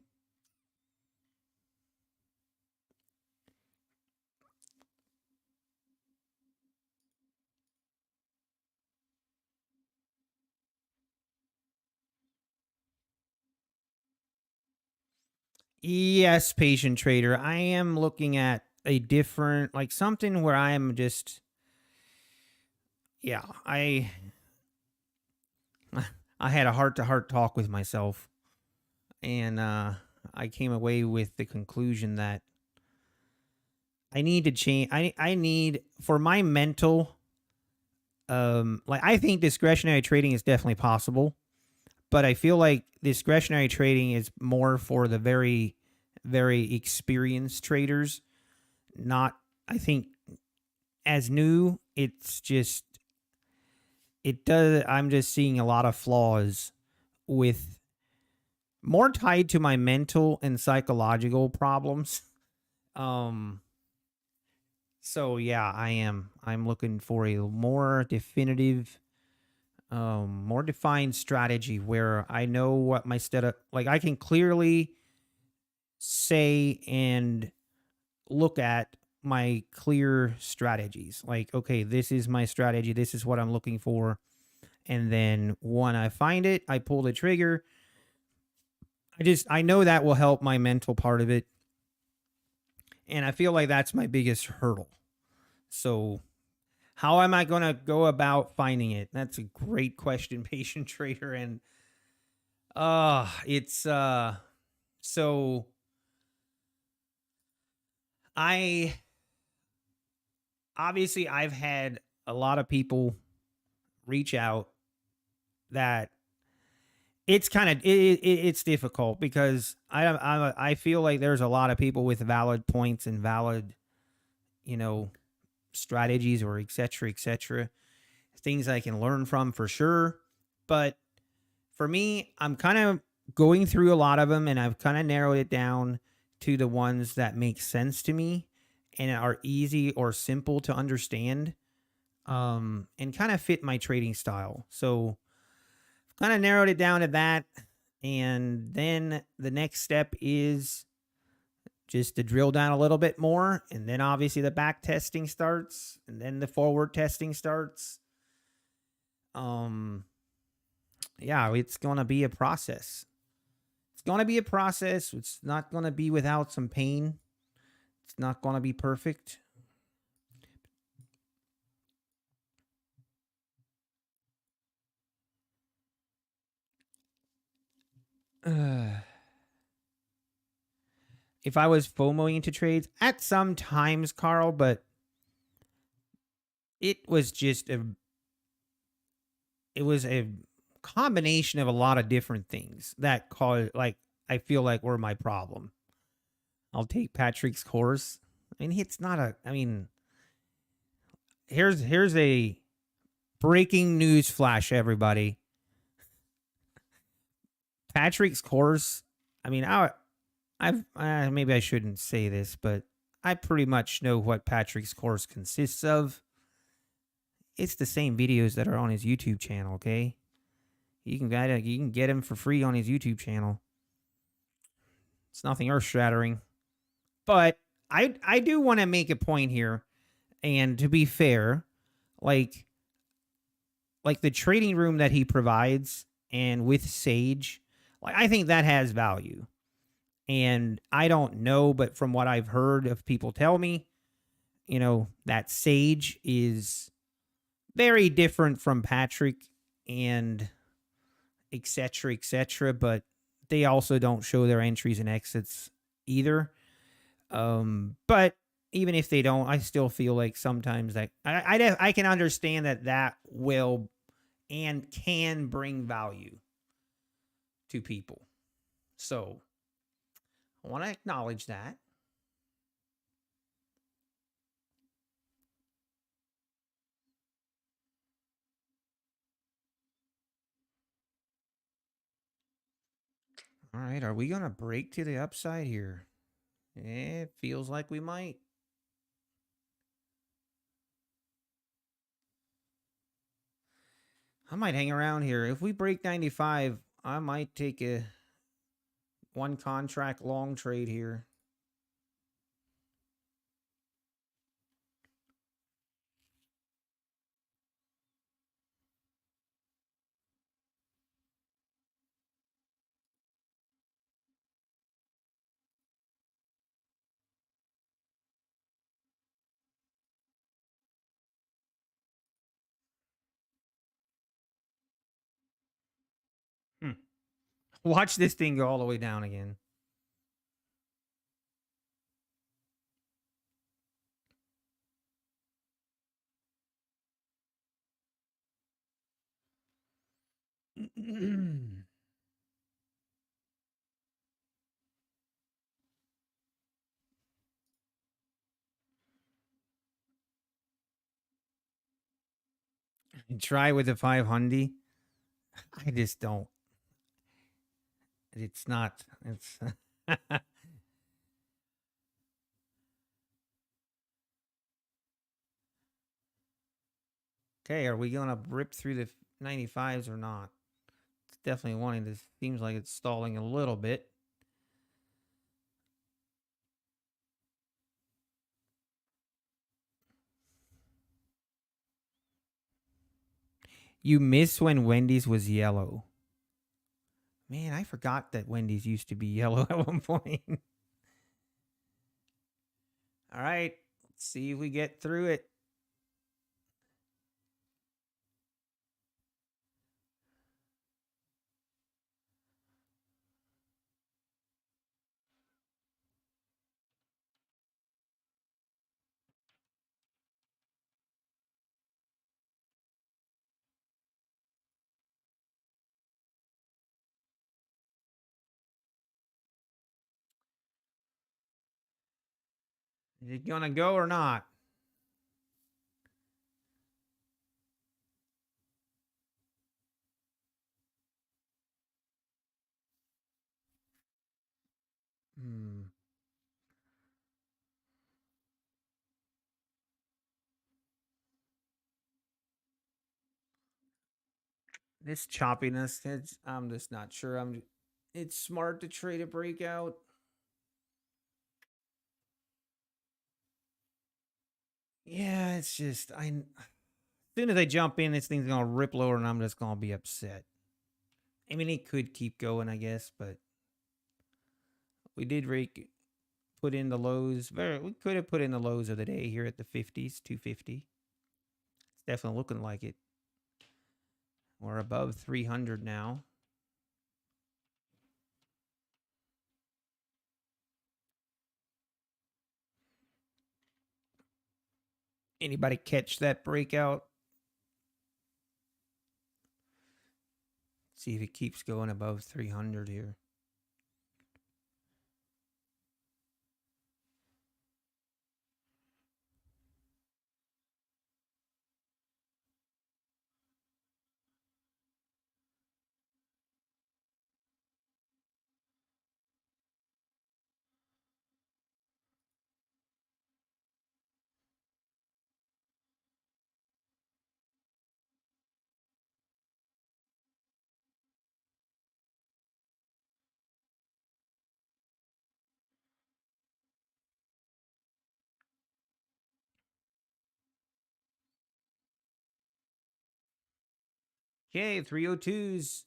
Yes, patient trader. I am looking at a different, like something where I'm just, yeah, I had a heart to heart talk with myself, and I came away with the conclusion that I need to change. I need for my mental, like I think discretionary trading is definitely possible, but I feel like discretionary trading is more for the very, very experienced traders. Not, I think, as new, it's just it does. I'm just seeing a lot of flaws with more tied to my mental and psychological problems. Um, so yeah, I'm looking for a more definitive, more defined strategy where I know what my setup. Like I can clearly say and look at my clear strategies. Like, okay, this is my strategy. This is what I'm looking for. And then when I find it, I pull the trigger. I know that will help my mental part of it. And I feel like that's my biggest hurdle. So how am I going to go about finding it? That's a great question, patient trader. And it's so I obviously I've had a lot of people reach out that it's kind of it's difficult because I feel like there's a lot of people with valid points and valid, you know, strategies or et cetera, things I can learn from for sure. But for me, I'm kind of going through a lot of them and I've kind of narrowed it down to the ones that make sense to me and are easy or simple to understand, and kind of fit my trading style. So kind of narrowed it down to that. And then the next step is just to drill down a little bit more. And then obviously the back testing starts and then the forward testing starts. Yeah, it's going to be a process. It's going to be a process. It's not going to be without some pain. It's not going to be perfect. If I was FOMOing into trades at some times, Carl, but it was a combination of a lot of different things that caused, like, I feel like were my problem. I'll take Patrick's course. I mean, it's not a, I mean, here's a breaking news flash, everybody. Patrick's course, I mean, I've maybe I shouldn't say this, but I pretty much know what Patrick's course consists of. It's the same videos that are on his YouTube channel, okay? You can get him for free on his YouTube channel. It's nothing earth-shattering. But I do want to make a point here, and to be fair, like the trading room that he provides and with Sage, like I think that has value. And I don't know, but from what I've heard of people tell me, you know, that Sage is very different from Patrick and et cetera, but they also don't show their entries and exits either. But even if they don't, I still feel like sometimes that I can understand that will and can bring value to people. So I want to acknowledge that. All right, are we going to break to the upside here? It feels like we might. I might hang around here. If we break 95, I might take a one contract long trade here. Watch this thing go all the way down again. Try with the 500. I just don't. It's not. It's. Okay, are we going to rip through the 95s or not? It's definitely wanting to. Seems like it's stalling a little bit. You miss when Wendy's was yellow. Man, I forgot that Wendy's used to be yellow at one point. All right. Let's see if we get through it. Is it going to go or not? Hmm. This choppiness, I'm just not sure. It's smart to trade a breakout. Yeah, it's just as soon as I jump in, this thing's gonna rip lower, and I'm just gonna be upset. I mean, it could keep going, I guess, but we did put in the lows. We could have put in the lows of the day here at the 50s, 250. It's definitely looking like it. We're above 300 now. Anybody catch that breakout? See if it keeps going above 300 here. Okay, 302s.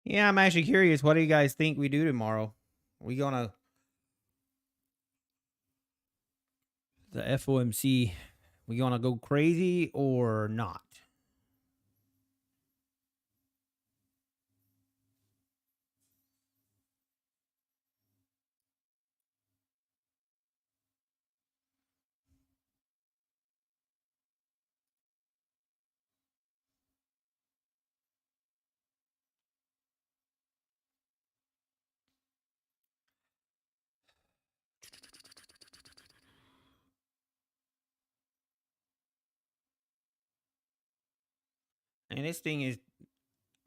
Yeah, I'm actually curious. What do you guys think we do tomorrow? We gonna the FOMC? We gonna go crazy or not? And this thing is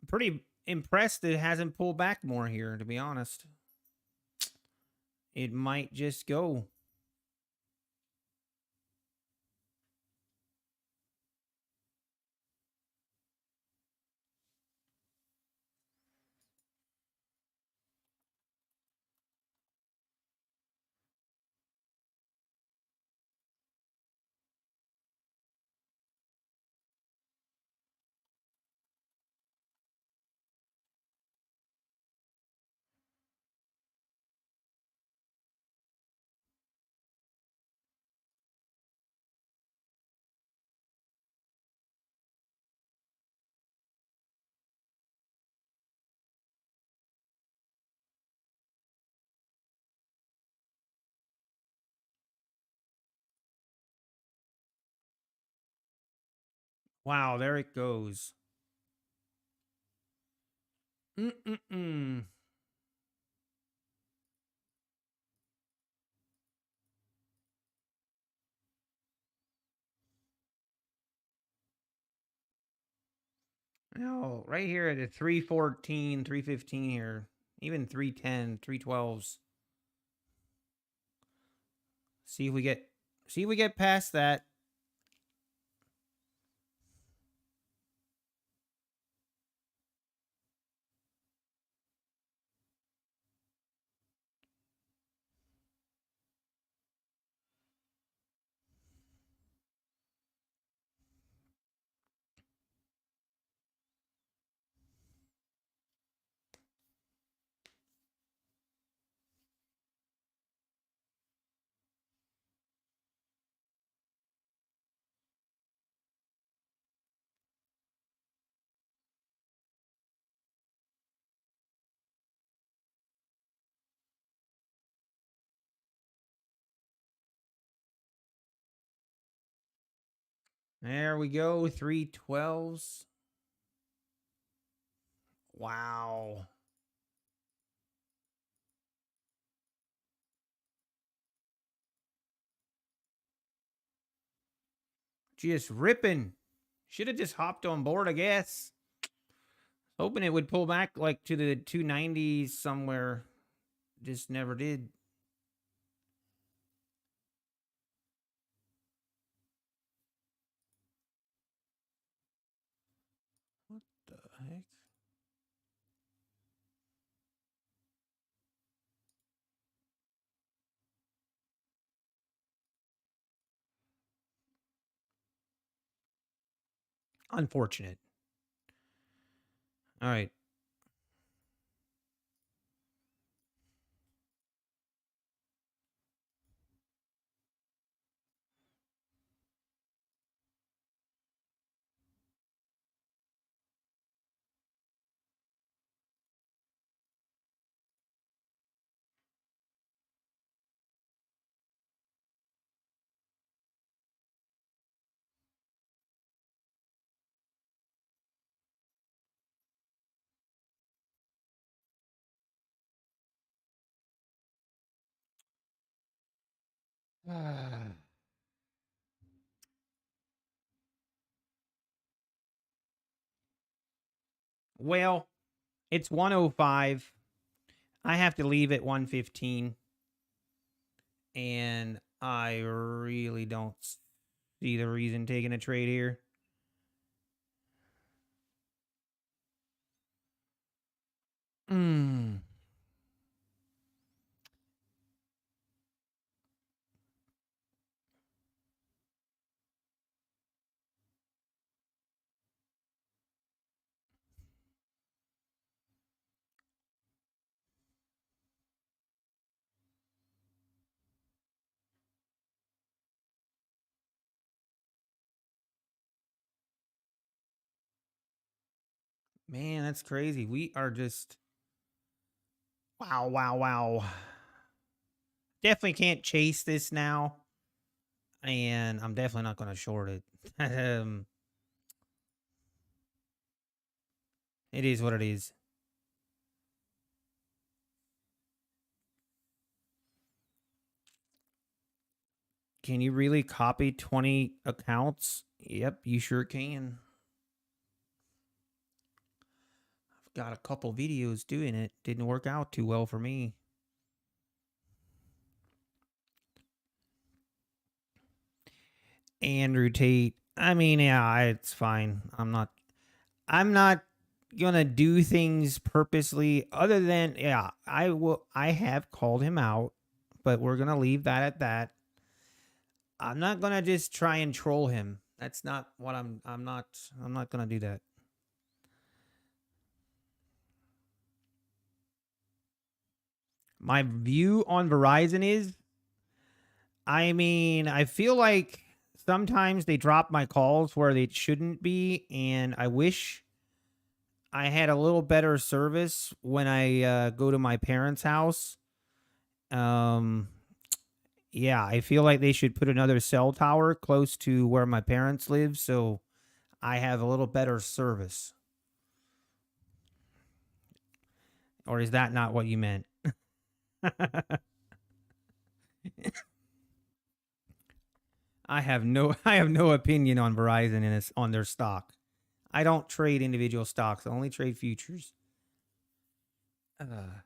pretty impressed that it hasn't pulled back more here, to be honest. It might just go. Wow, there it goes. Mm-mm-mm. No, right here at the 314, 315 here. Even 310, 312s. See if we get past that. There we go. 312s. Wow. Just ripping. Should have just hopped on board, I guess. Hoping it would pull back like to the 290s somewhere. Just never did. What the heck? Unfortunate. All right. Well, it's 105. I have to leave at 115. And I really don't see the reason taking a trade here. Mm. Man, that's crazy. We are just wow, wow, wow. Definitely can't chase this now, and I'm definitely not going to short it. It is what it is. Can you really copy 20 accounts? Yep, you sure can. I've got a couple videos doing it. Didn't work out too well for me. Andrew Tate. I mean, yeah, it's fine. I'm not gonna do things purposely other than yeah, I have called him out, but we're gonna leave that at that. I'm not gonna just try and troll him. That's not what I'm not gonna do that. My view on Verizon is I mean, I feel like sometimes they drop my calls where they shouldn't be, and I wish I had a little better service when I go to my parents' house. Um, yeah, I feel like they should put another cell tower close to where my parents live so I have a little better service. Or is that not what you meant? I have no opinion on Verizon and it's on their stock. I don't trade individual stocks. I only trade futures. Uh,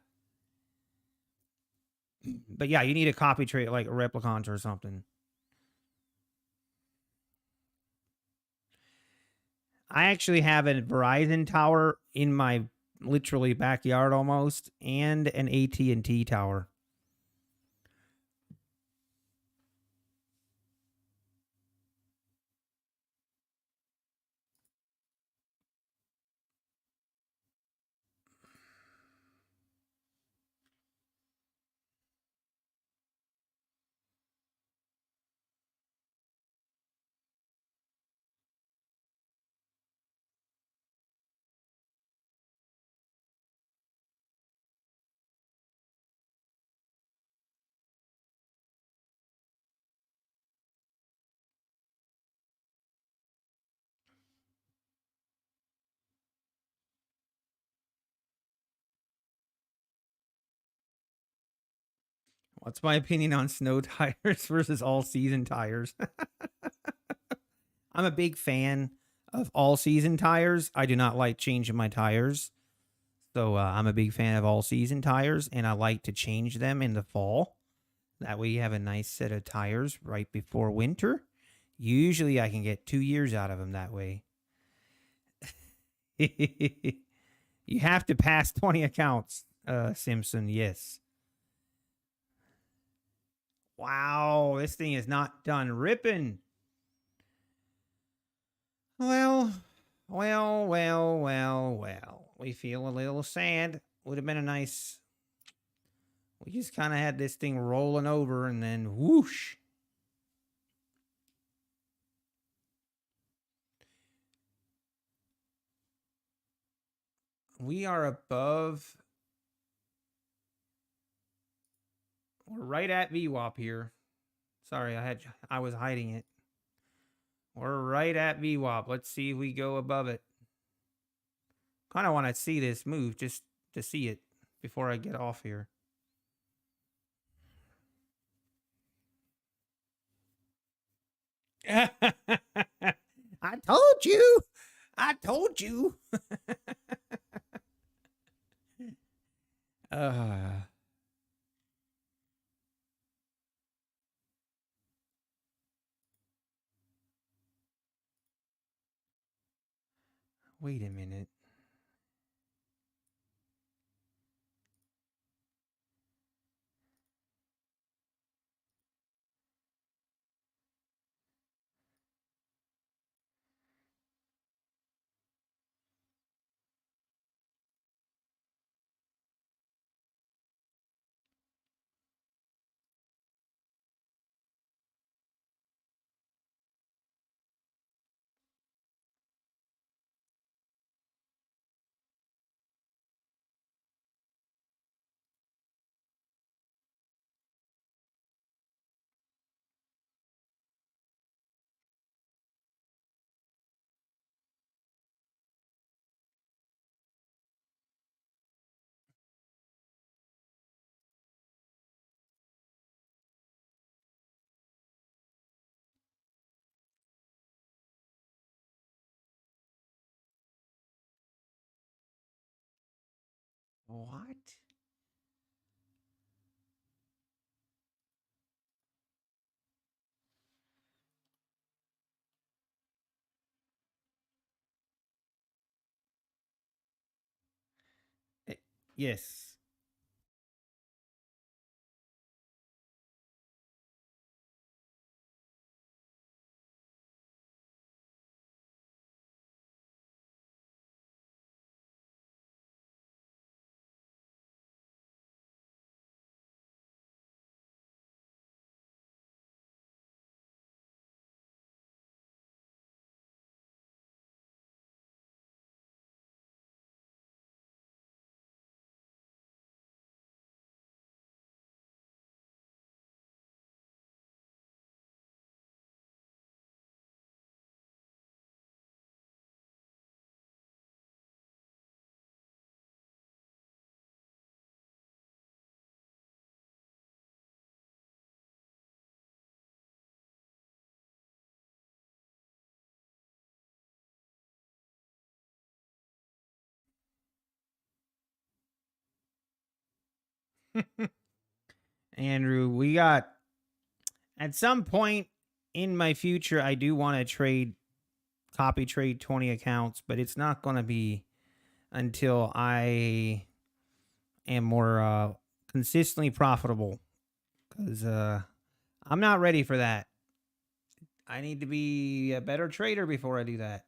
but yeah, you need a copy trade like a replicant or something. I actually have a Verizon tower in my literally backyard almost, and an AT&T tower. What's my opinion on snow tires versus all season tires? I'm a big fan of all season tires. I do not like changing my tires. So I'm a big fan of all season tires, and I like to change them in the fall. That way you have a nice set of tires right before winter. Usually I can get 2 years out of them that way. You have to pass 20 accounts, Simpson. Yes. Wow, this thing is not done ripping. Well, well. We feel a little sad. Would have been a nice. We just kind of had this thing rolling over and then whoosh. We are above. We're right at VWAP here. Sorry, I was hiding it. We're right at VWAP. Let's see if we go above it. Kind of want to see this move just to see it before I get off here. I told you. I told you. uh, wait a minute. What? Yes. Andrew, we got at some point in my future, I do want to copy trade 20 accounts, but it's not going to be until I am more consistently profitable because I'm not ready for that. I need to be a better trader before I do that.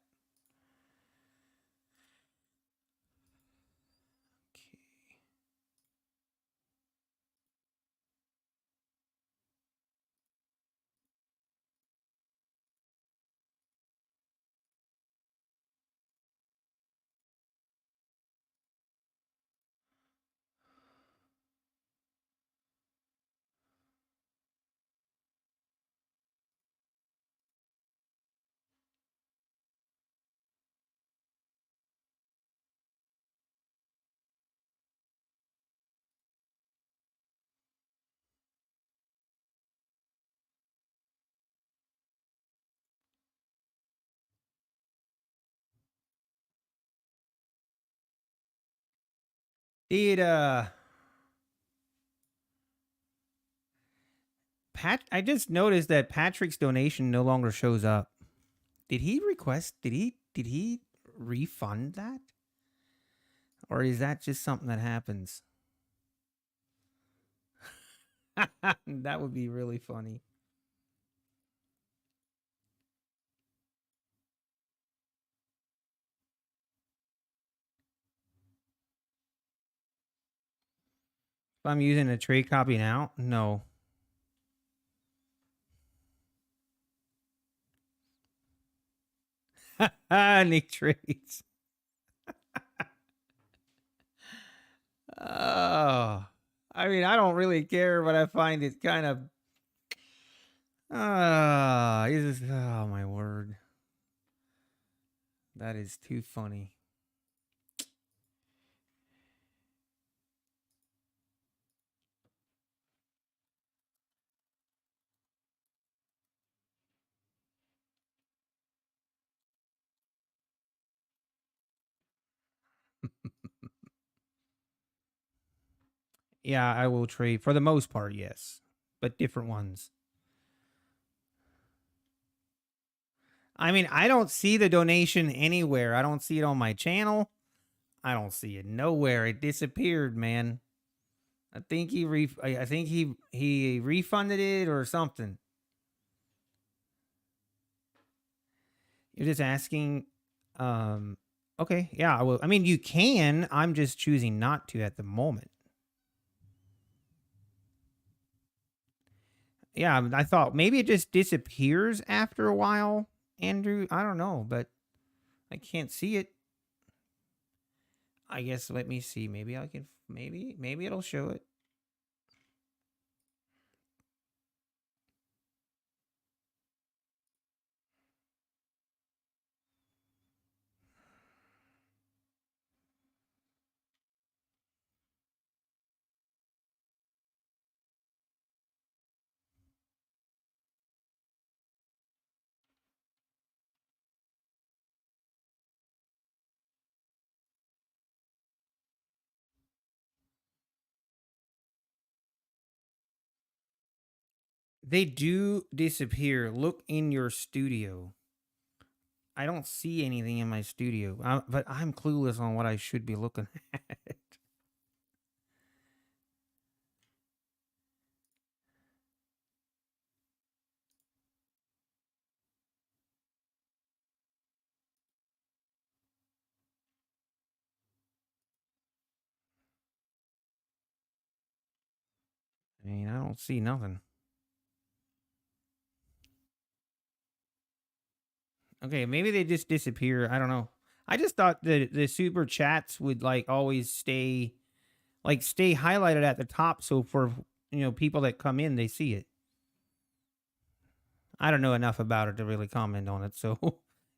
Did I just noticed that Patrick's donation no longer shows up. Did he request? Did he refund that? Or is that just something that happens? That would be really funny. If I'm using a trade copy now, no. Nick trades. Oh, I mean, I don't really care, but I find it kind of. Oh my word. That is too funny. Yeah, I will trade for the most part, yes, but different ones. I mean, I don't see the donation anywhere. I don't see it on my channel. I don't see it nowhere. It disappeared, man. I think I think he refunded it or something. You're just asking. Okay, yeah. I will. I mean, you can. I'm just choosing not to at the moment. Yeah, I thought maybe it just disappears after a while, Andrew. I don't know, but I can't see it. I guess let me see. Maybe I can. Maybe it'll show it. They do disappear. Look in your studio. I don't see anything in my studio, but I'm clueless on what I should be looking at. I mean, I don't see nothing. Okay, maybe they just disappear. I don't know. I just thought the super chats would like always stay highlighted at the top, so for people that come in, they see it. I don't know enough about it to really comment on it, so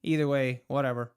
either way, whatever.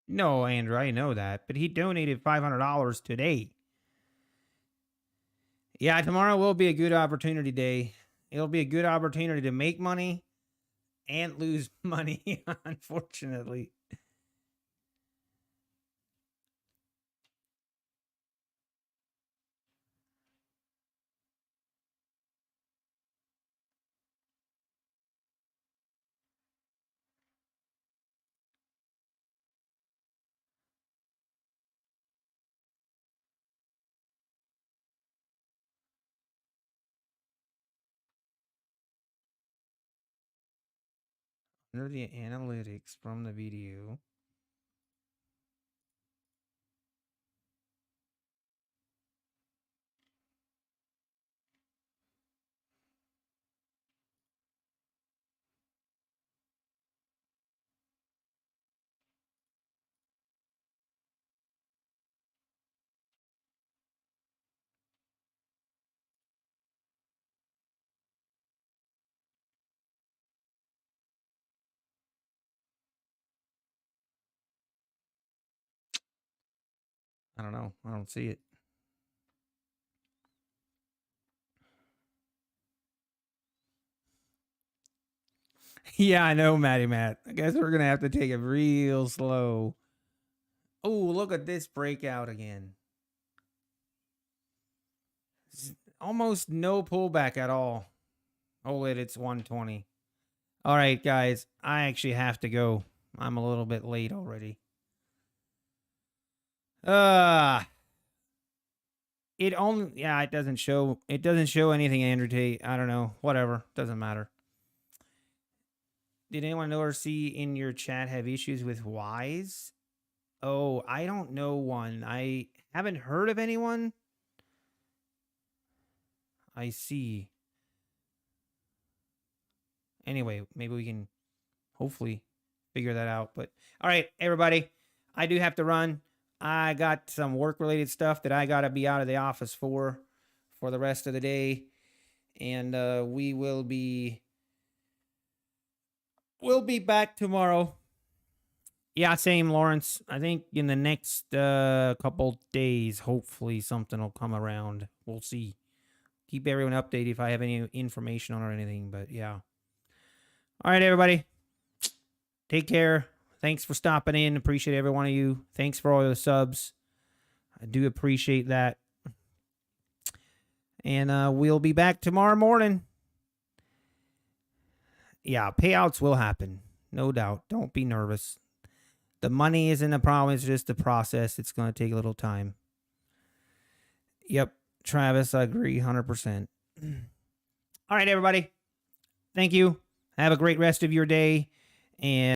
No, Andrew, I know that, but he donated $500 today. Yeah, tomorrow will be a good opportunity day. It'll be a good opportunity to make money and lose money, unfortunately. Under the analytics from the video. I don't know. I don't see it. Yeah, I know, Matty Matt. I guess we're gonna have to take it real slow. Oh, look at this breakout again. Almost no pullback at all. Oh, wait, it's 120. All right, guys. I actually have to go. I'm a little bit late already. It doesn't show anything, Andrew Tate. I don't know. Whatever. Doesn't matter. Did anyone know or see in your chat have issues with Wise? Oh, I don't know one. I haven't heard of anyone. I see. Anyway, maybe we can hopefully figure that out. But all right, everybody, I do have to run. I got some work related stuff that I got to be out of the office for the rest of the day. And we'll be back tomorrow. Yeah, same, Lawrence. I think in the next couple days, hopefully something will come around. We'll see. Keep everyone updated if I have any information on or anything. But yeah. All right, everybody. Take care. Thanks for stopping in. Appreciate every one of you. Thanks for all the subs. I do appreciate that. And we'll be back tomorrow morning. Yeah, payouts will happen. No doubt. Don't be nervous. The money isn't a problem. It's just the process. It's going to take a little time. Yep. Travis, I agree 100%. All right, everybody. Thank you. Have a great rest of your day. And